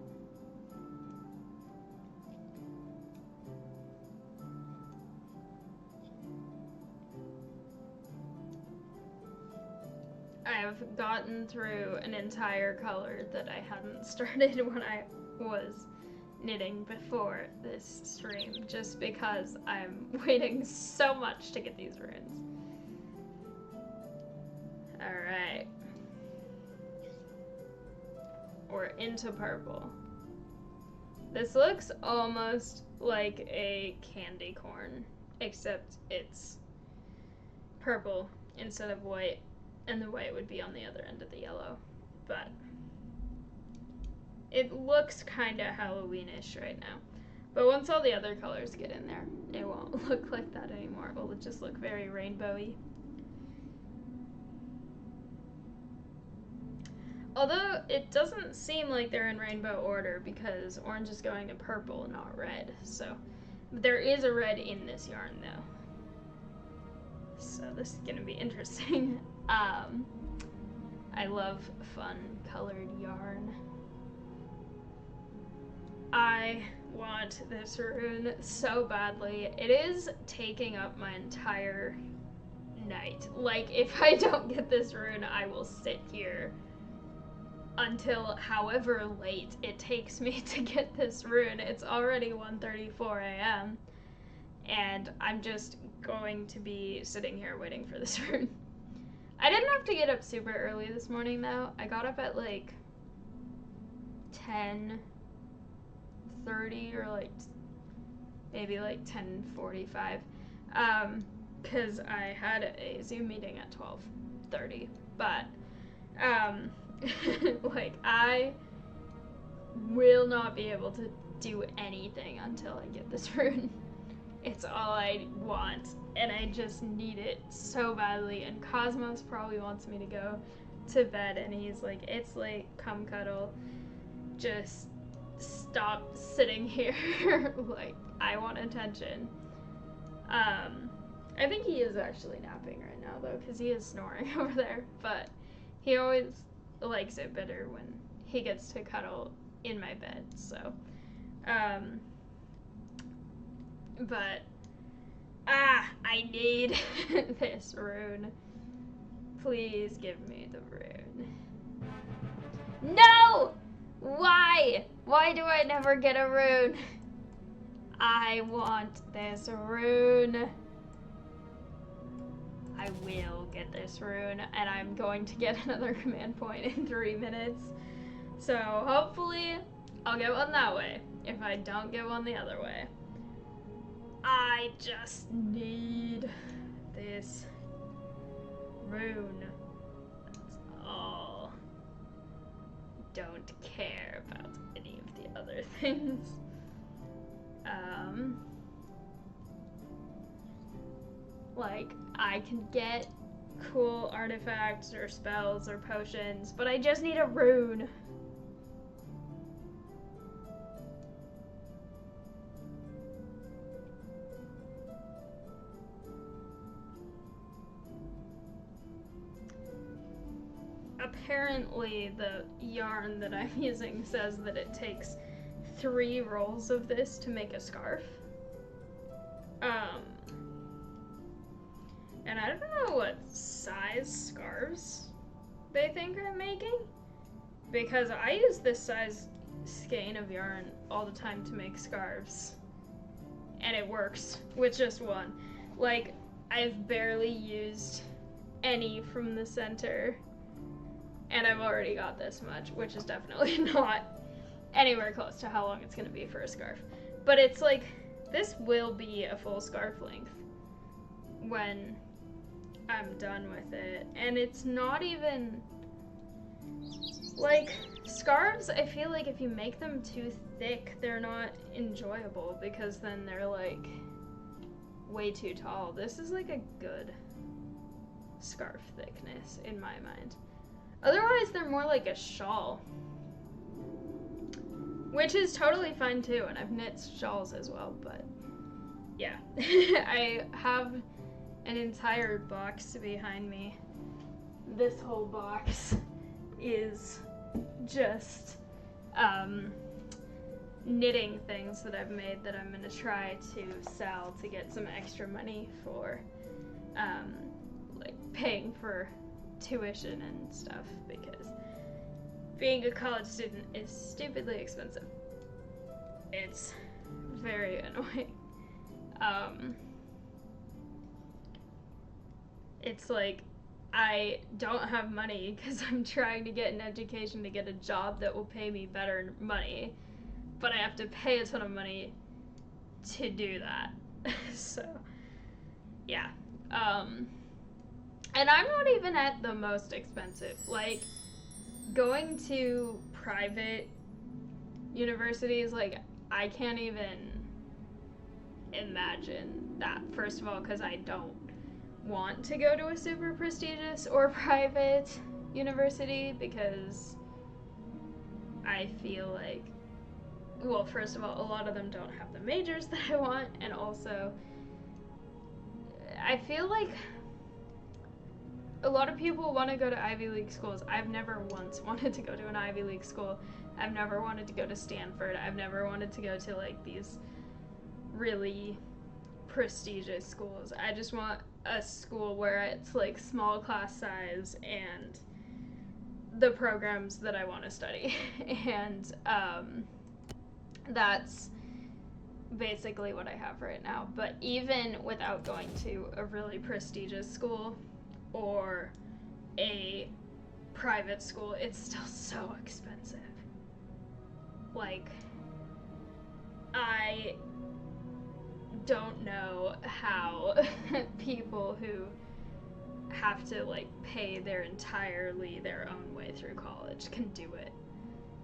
have gotten through an entire color that I hadn't started when I was knitting before this stream, just because I'm waiting so much to get these runes. Alright. We're into purple. This looks almost like a candy corn, except it's purple instead of white, and the white would be on the other end of the yellow. But it looks kind of Halloweenish right now. But once all the other colors get in there, it won't look like that anymore. It will just look very rainbowy. Although it doesn't seem like they're in rainbow order because orange is going to purple, not red. So there is a red in this yarn though. So this is gonna be interesting. I love fun colored yarn. I want this rune so badly. It is taking up my entire night. Like, if I don't get this rune, I will sit here until however late it takes me to get this rune. It's already 1:34 a.m. and I'm just going to be sitting here waiting for this rune. I didn't have to get up super early this morning though. I got up at like 10:30 or like maybe like 10:45 because I had a Zoom meeting at 12:30, but like I will not be able to do anything until I get this rune. It's all I want, and I just need it so badly. And Cosmos probably wants me to go to bed, and he's like, it's late, come cuddle. Just stop sitting here. Like, I want attention. I think he is actually napping right now, though, because he is snoring over there. But he always likes it better when he gets to cuddle in my bed, so. But, I need this rune. Please give me the rune. No! Why? Why do I never get a rune? I want this rune. I will get this rune, and I'm going to get another command point in 3 minutes. So hopefully I'll get one that way, if I don't get one the other way. I just need this rune. That's all. Don't care about any of the other things. Like, I can get cool artifacts or spells or potions, but I just need a rune. Apparently the yarn that I'm using says that it takes 3 rolls of this to make a scarf. And I don't know what size scarves they think I'm making, because I use this size skein of yarn all the time to make scarves, and it works with just one. Like, I've barely used any from the center, and I've already got this much, which is definitely not anywhere close to how long it's gonna be for a scarf. But it's like, this will be a full scarf length when I'm done with it. And it's not even, like, scarves, I feel like if you make them too thick, they're not enjoyable, because then they're like way too tall. This is like a good scarf thickness in my mind. Otherwise, they're more like a shawl, which is totally fine too, and I've knit shawls as well, but yeah. I have an entire box behind me. This whole box is just knitting things that I've made that I'm gonna try to sell to get some extra money for like paying for tuition and stuff, because being a college student is stupidly expensive. It's very annoying. It's like, I don't have money because I'm trying to get an education to get a job that will pay me better money, but I have to pay a ton of money to do that. So, yeah. And I'm not even at the most expensive. Like, going to private universities, like, I can't even imagine that, first of all, because I don't want to go to a super prestigious or private university, because I feel like, well, first of all, a lot of them don't have the majors that I want, and also I feel like a lot of people want to go to Ivy League schools. I've never once wanted to go to an Ivy League school. I've never wanted to go to Stanford. I've never wanted to go to, like, these really prestigious schools. I just want a school where it's, like, small class size and the programs that I want to study. And that's basically what I have right now. But even without going to a really prestigious school or a private school, it's still so expensive. Like, I don't know how people who have to, like, pay entirely their own way through college can do it.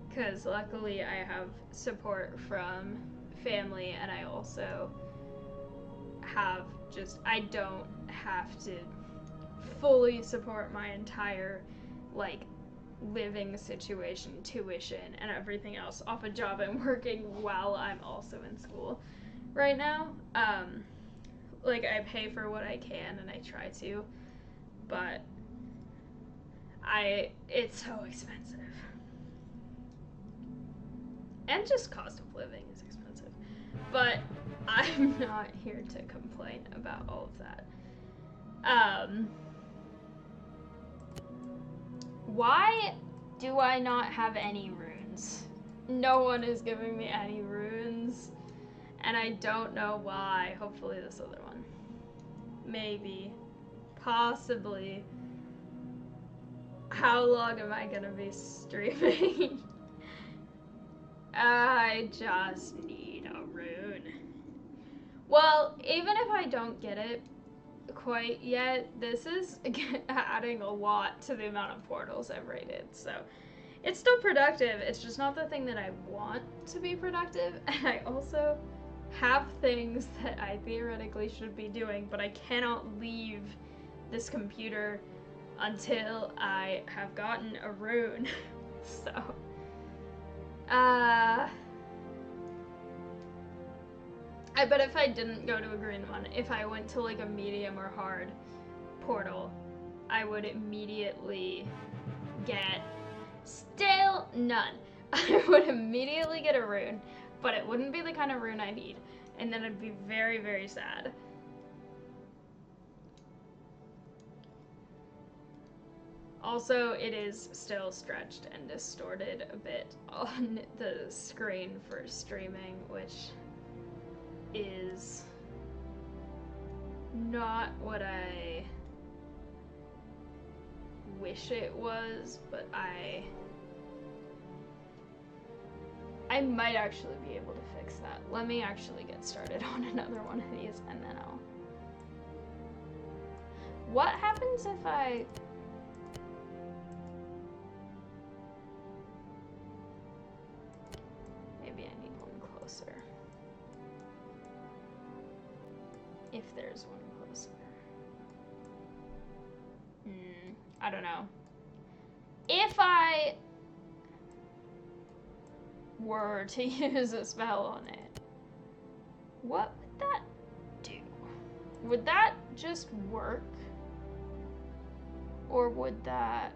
Because luckily I have support from family, and I also have I don't have to fully support my entire, like, living situation, tuition, and everything else off a job I'm working while I'm also in school right now. Like, I pay for what I can, and I try to, but it's so expensive. And just cost of living is expensive. But I'm not here to complain about all of that. Why do I not have any runes? No one is giving me any runes, and I don't know why. Hopefully this other one. Maybe. Possibly. How long am I gonna be streaming? I just need a rune. Well, even if I don't get it quite yet, this is adding a lot to the amount of portals I've raided, so it's still productive. It's just not the thing that I want to be productive, and I also have things that I theoretically should be doing, but I cannot leave this computer until I have gotten a rune. So I bet if I didn't go to a green one, if I went to, like, a medium or hard portal, I would immediately get still none. I would immediately get a rune, but it wouldn't be the kind of rune I need, and then I'd be very, very sad. Also, it is still stretched and distorted a bit on the screen for streaming, which is not what I wish it was, but I might actually be able to fix that. Let me actually get started on another one of these, and then I'll... What happens if I... Maybe I need one closer. If there's one closer. I don't know. If I were to use a spell on it, what would that do? Would that just work? Or would that...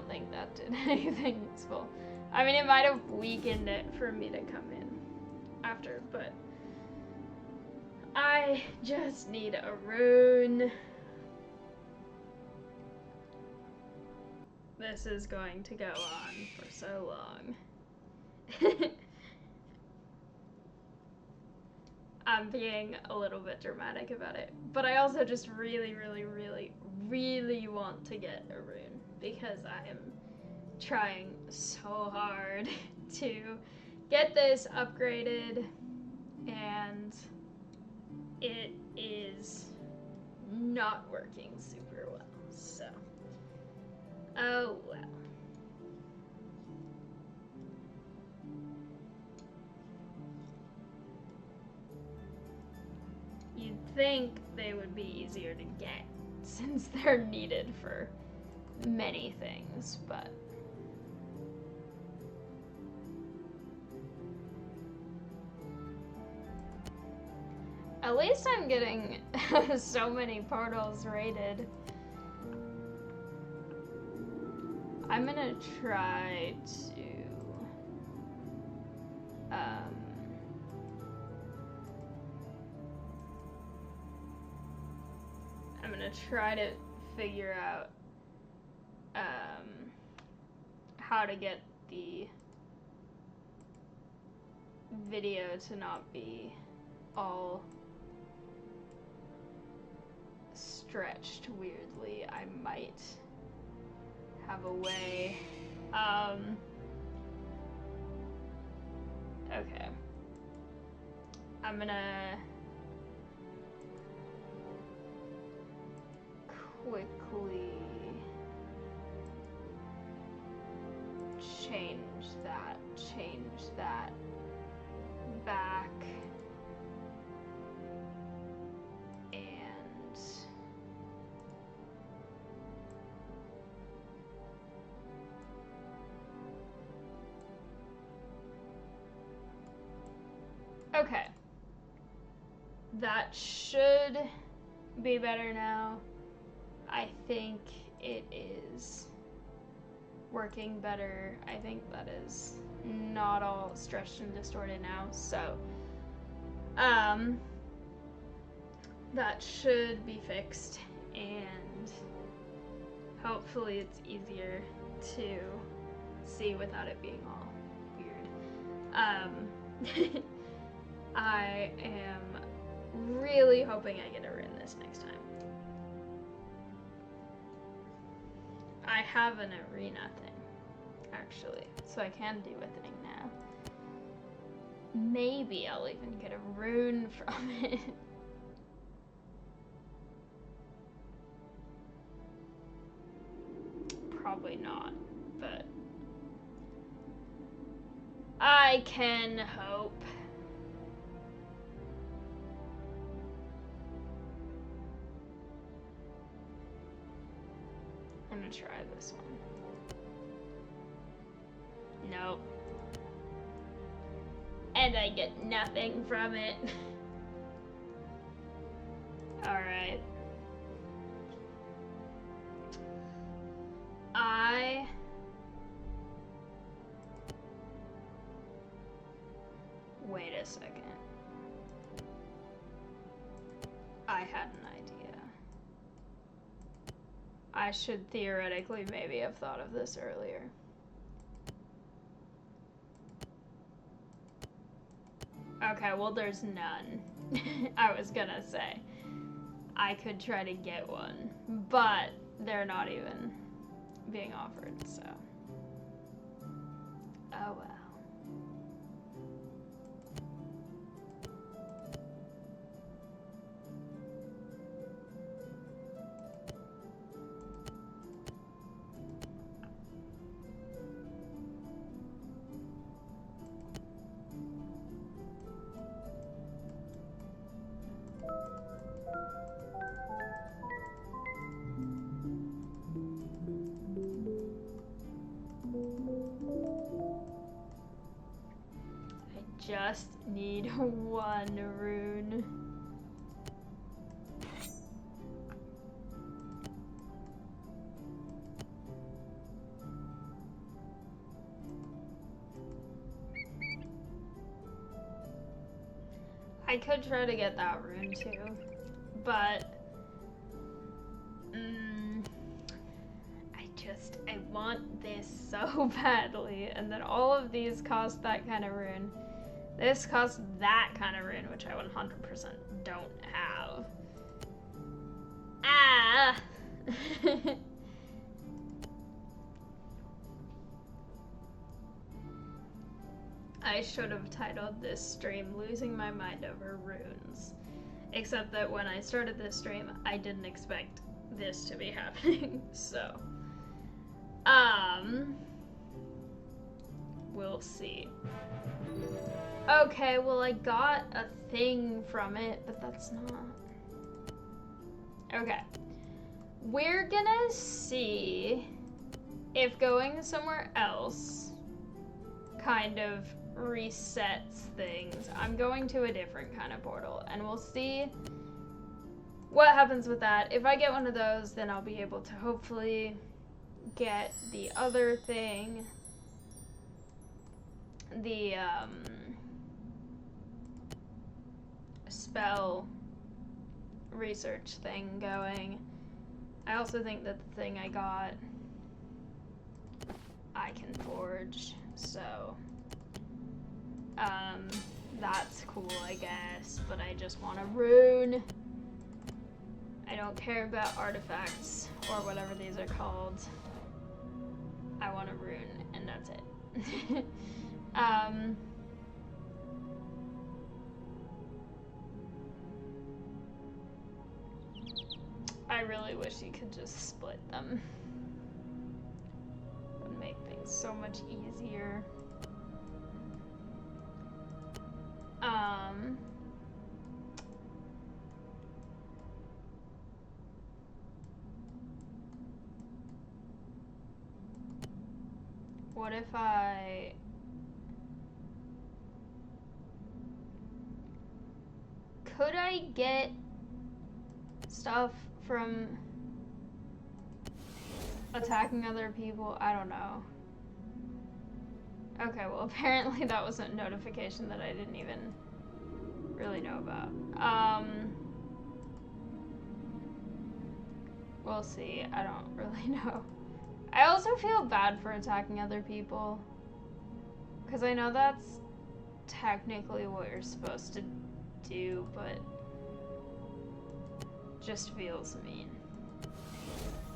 don't think that did anything useful. I mean, it might have weakened it for me to come in after, but I just need a rune. This is going to go on for so long. I'm being a little bit dramatic about it, but I also just really, really, really, really want to get a rune because I am trying so hard to get this upgraded, and it is not working super well, so oh well. You'd think they would be easier to get since they're needed for many things, but at least I'm getting so many portals rated. I'm gonna try to I'm gonna try to figure out how to get the video to not be all stretched weirdly. I might have a way. Okay. I'm gonna quickly change that back, and okay, that should be better now. I think it is working better. I think that is not all stretched and distorted now, so that should be fixed, and hopefully it's easier to see without it being all weird. I am really hoping I get a rune this next time. I have an arena thing, actually, so I can do a thing now. Maybe I'll even get a rune from it. Probably not, but I can hope. I'm gonna try this one. Nope. And I get nothing from it. Alright. Wait a second. I had an idea. I should theoretically maybe have thought of this earlier. Okay, well there's none. I was gonna say. I could try to get one, but they're not even being offered, so. Oh well. Just need one rune. I could try to get that rune too, but I want this so badly, and then all of these cost that kind of rune. This costs that kind of rune, which I 100% don't have. Ah! I should have titled this stream Losing My Mind Over Runes. Except that when I started this stream, I didn't expect this to be happening, so. We'll see. Okay, well I got a thing from it, but that's not. Okay. We're gonna see if going somewhere else kind of resets things. I'm going to a different kind of portal, and we'll see what happens with that. If I get one of those, then I'll be able to hopefully get the other thing, the spell research thing going. I also think that the thing I got I can forge, so that's cool, I guess, but I just want a rune. I don't care about artifacts or whatever these are called. I want a rune, and that's it. I really wish you could just split them. It would make things so much easier. What if I... Could I get stuff from attacking other people? I don't know. Okay, well apparently that was a notification that I didn't even really know about. We'll see. I don't really know. I also feel bad for attacking other people, because I know that's technically what you're supposed to do, but just feels mean.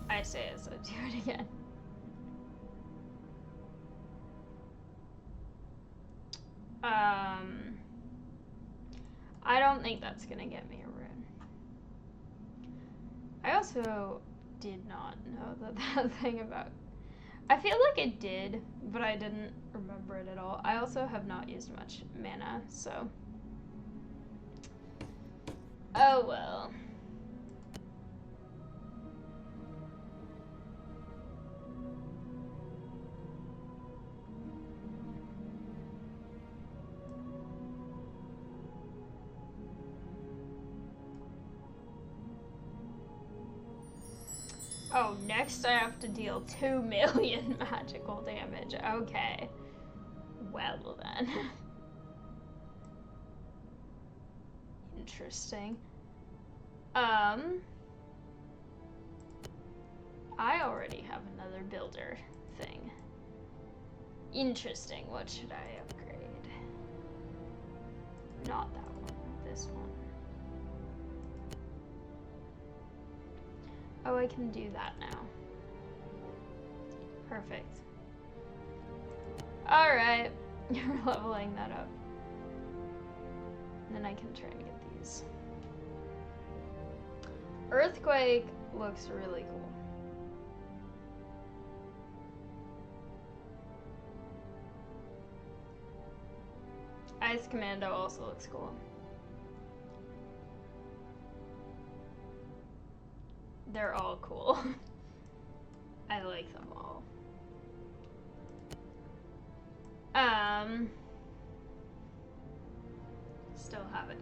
I say it, so do it again. I don't think that's gonna get me a rune. I also did not know that thing about... I feel like it did, but I didn't remember it at all. I also have not used much mana, so... Oh well. Oh, next I have to deal 2 million magical damage. Okay. Well then. Interesting. I already have another builder thing. Interesting. What should I upgrade? Not that one. This one. Oh, I can do that now. Perfect. Alright. You're leveling that up. And then I can try and get these. Earthquake looks really cool. Ice Commando also looks cool. They're all cool. I like them all. Still have it.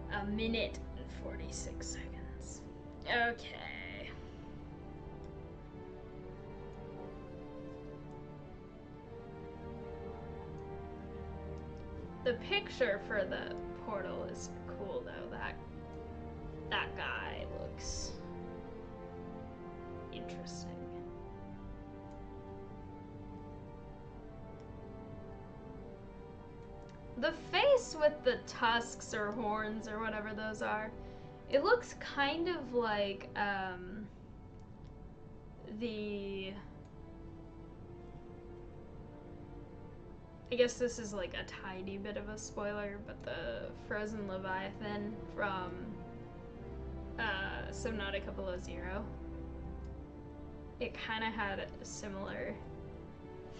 1 minute and 46 seconds. Okay. The picture for the portal is cool though. That guy looks interesting. The face with the tusks or horns or whatever those are, it looks kind of like I guess this is like a tiny bit of a spoiler, but the frozen Leviathan from Subnautica Below Zero, it kind of had a similar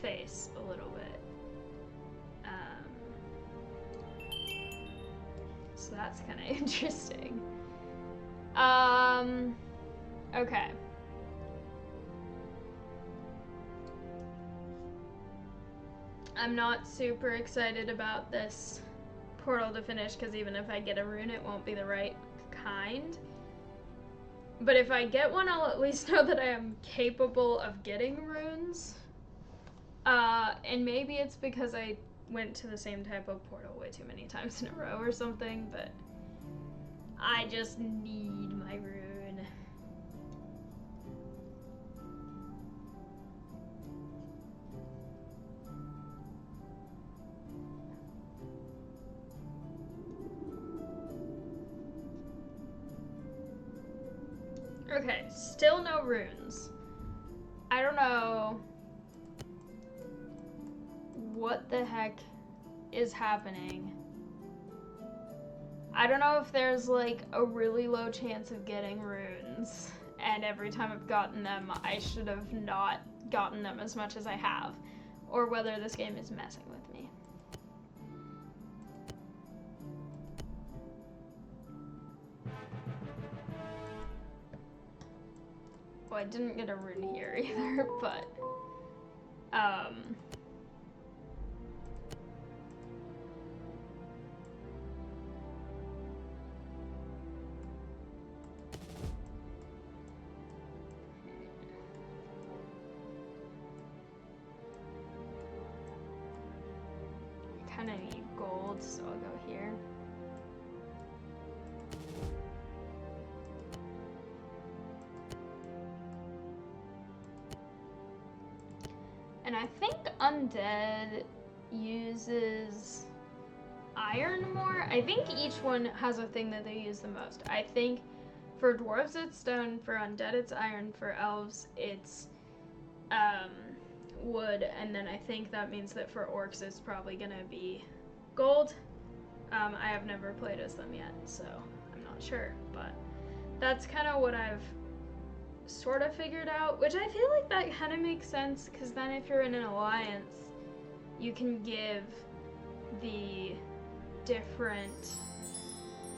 face a little bit. So that's kind of interesting. Okay. I'm not super excited about this portal to finish, because even if I get a rune, it won't be the right kind. But if I get one, I'll at least know that I am capable of getting runes. And maybe it's because I went to the same type of portal way too many times in a row or something, but I just need my rune. Okay, still no runes. I don't know what the heck is happening. I don't know if there's like a really low chance of getting runes, and every time I've gotten them, I should have not gotten them as much as I have, or whether this game is messing with me. Well, I didn't get a rune here either, but I kind of need gold, so I'll go here. And I think Undead uses iron more. I think each one has a thing that they use the most. I think for dwarves it's stone, for undead it's iron, for elves it's wood, and then I think that means that for orcs it's probably gonna be gold. I have never played as them yet, so I'm not sure, but that's kind of what I've sort of figured out, which I feel like that kind of makes sense, because then if you're in an alliance, you can give the different...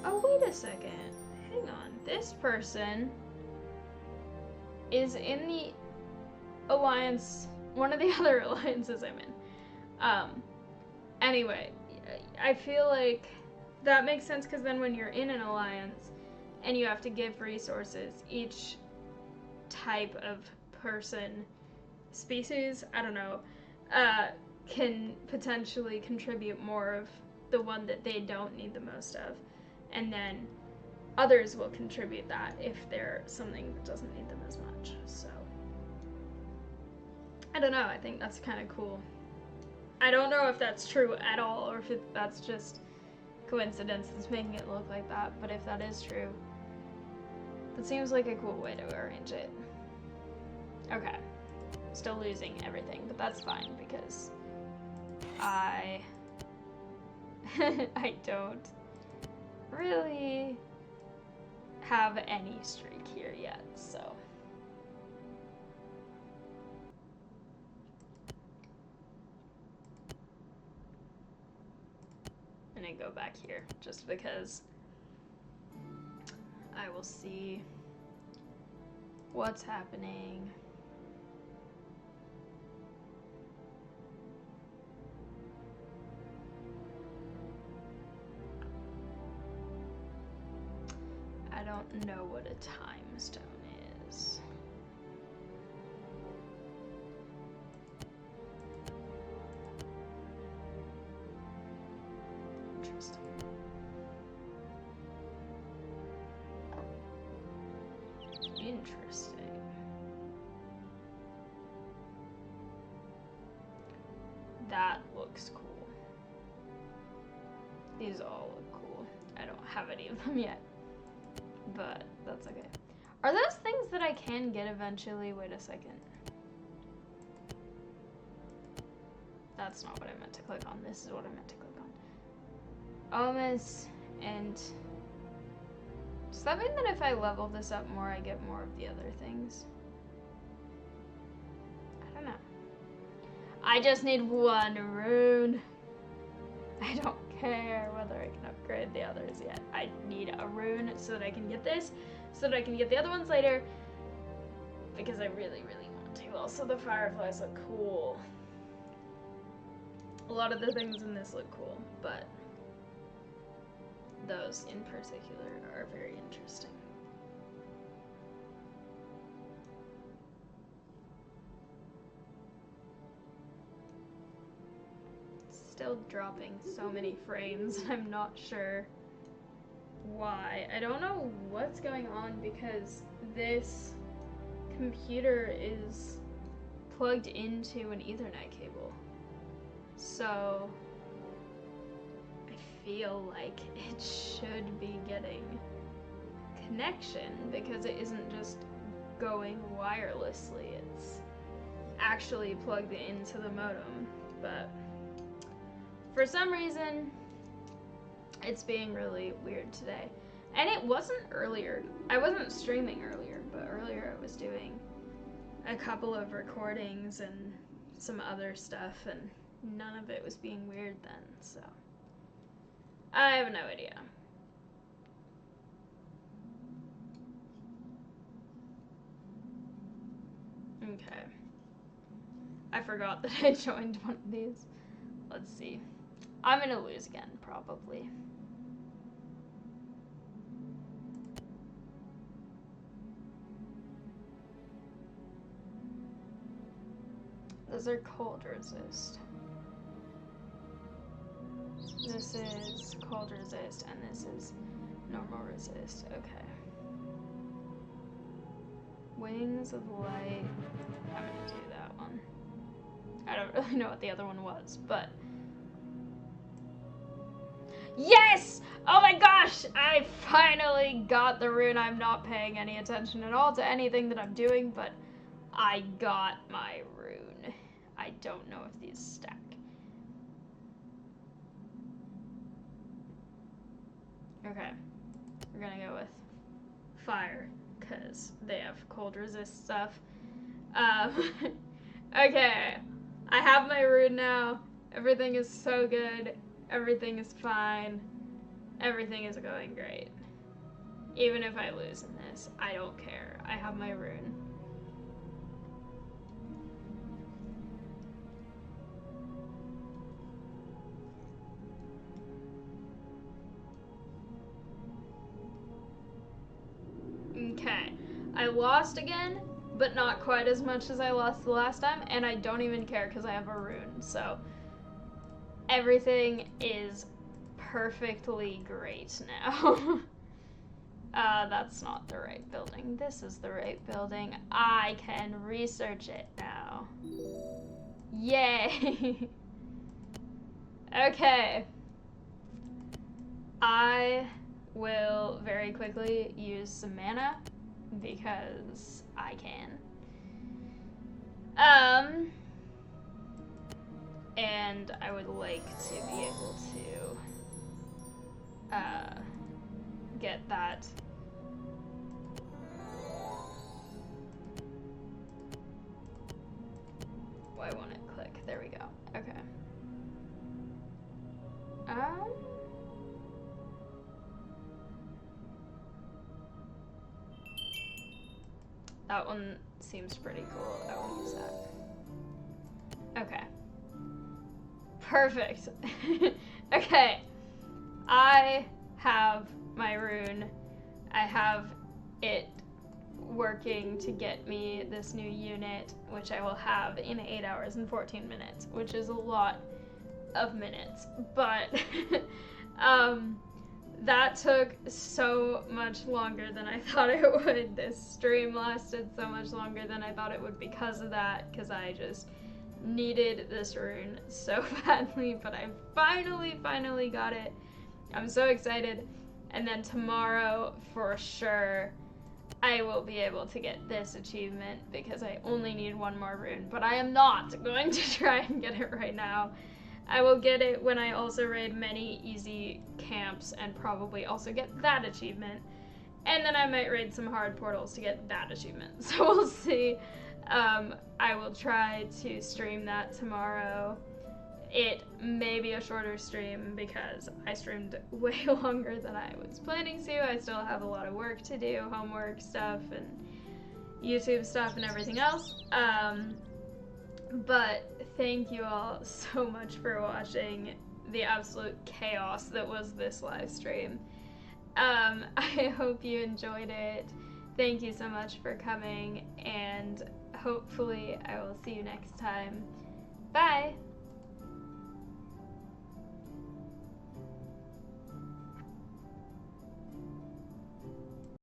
Oh, wait a second. Hang on. This person is in the alliance, one of the other alliances I'm in. Anyway, I feel like that makes sense, because then when you're in an alliance and you have to give resources, each type of person, species, I don't know, can potentially contribute more of the one that they don't need the most of, and then others will contribute that if they're something that doesn't need them as much. So I don't know, I think that's kind of cool. I don't know if that's true at all, or if that's just coincidence that's making it look like that, but if that is true, that seems like a cool way to arrange it. Okay. Still losing everything, but that's fine, because I don't really have any streak here yet, so. And I go back here, just because I will see what's happening. I don't know what a time stone is. Interesting. Interesting. That looks cool. These all look cool. I don't have any of them yet, but that's okay. Are those things that I can get eventually? Wait a second. That's not what I meant to click on. This is what I meant to click on. Almost, and does that mean that if I level this up more, I get more of the other things? I don't know. I just need one rune. I don't care whether I can upgrade the others yet. I need a rune so that I can get this, so that I can get the other ones later, because I really, really want to. Also, the fireflies look cool. A lot of the things in this look cool, but those in particular are very interesting. Still dropping so many frames. I'm not sure why. I don't know what's going on because this computer is plugged into an Ethernet cable. So I feel like it should be getting connection because it isn't just going wirelessly. It's actually plugged into the modem, but for some reason, it's being really weird today. And it wasn't earlier. I wasn't streaming earlier, but earlier I was doing a couple of recordings and some other stuff, and none of it was being weird then, so I have no idea. Okay. I forgot that I joined one of these. Let's see. I'm gonna lose again, probably. Those are cold resist. This is cold resist, and this is normal resist. Okay. Wings of Light. I'm gonna do that one. I don't really know what the other one was, but yes! Oh my gosh! I finally got the rune. I'm not paying any attention at all to anything that I'm doing, but I got my rune. I don't know if these stack. Okay. We're gonna go with fire, because they have cold resist stuff. Okay. I have my rune now. Everything is so good. Everything is fine. Everything is going great. Even if I lose in this, I don't care. I have my rune. Okay. I lost again, but not quite as much as I lost the last time, and I don't even care because I have a rune, so everything is perfectly great now. That's not the right building. This is the right building. I can research it now. Yay! Okay. I will very quickly use some mana because I can. And I would like to be able to get that. Why won't it click? There we go. Okay. That one seems pretty cool. I will use that. Okay. Perfect. Okay. I have my rune. I have it working to get me this new unit, which I will have in 8 hours and 14 minutes, which is a lot of minutes. But That took so much longer than I thought it would. This stream lasted so much longer than I thought it would because of that, because I just needed this rune so badly, but I finally got it. I'm so excited. And then tomorrow, for sure, I will be able to get this achievement because I only need one more rune, but I am not going to try and get it right now. I will get it when I also raid many easy camps and probably also get that achievement. And then I might raid some hard portals to get that achievement. So we'll see. I will try to stream that tomorrow. It may be a shorter stream because I streamed way longer than I was planning to. I still have a lot of work to do, homework stuff and YouTube stuff and everything else. But thank you all so much for watching the absolute chaos that was this live stream. I hope you enjoyed it. Thank you so much for coming, and hopefully I will see you next time. Bye!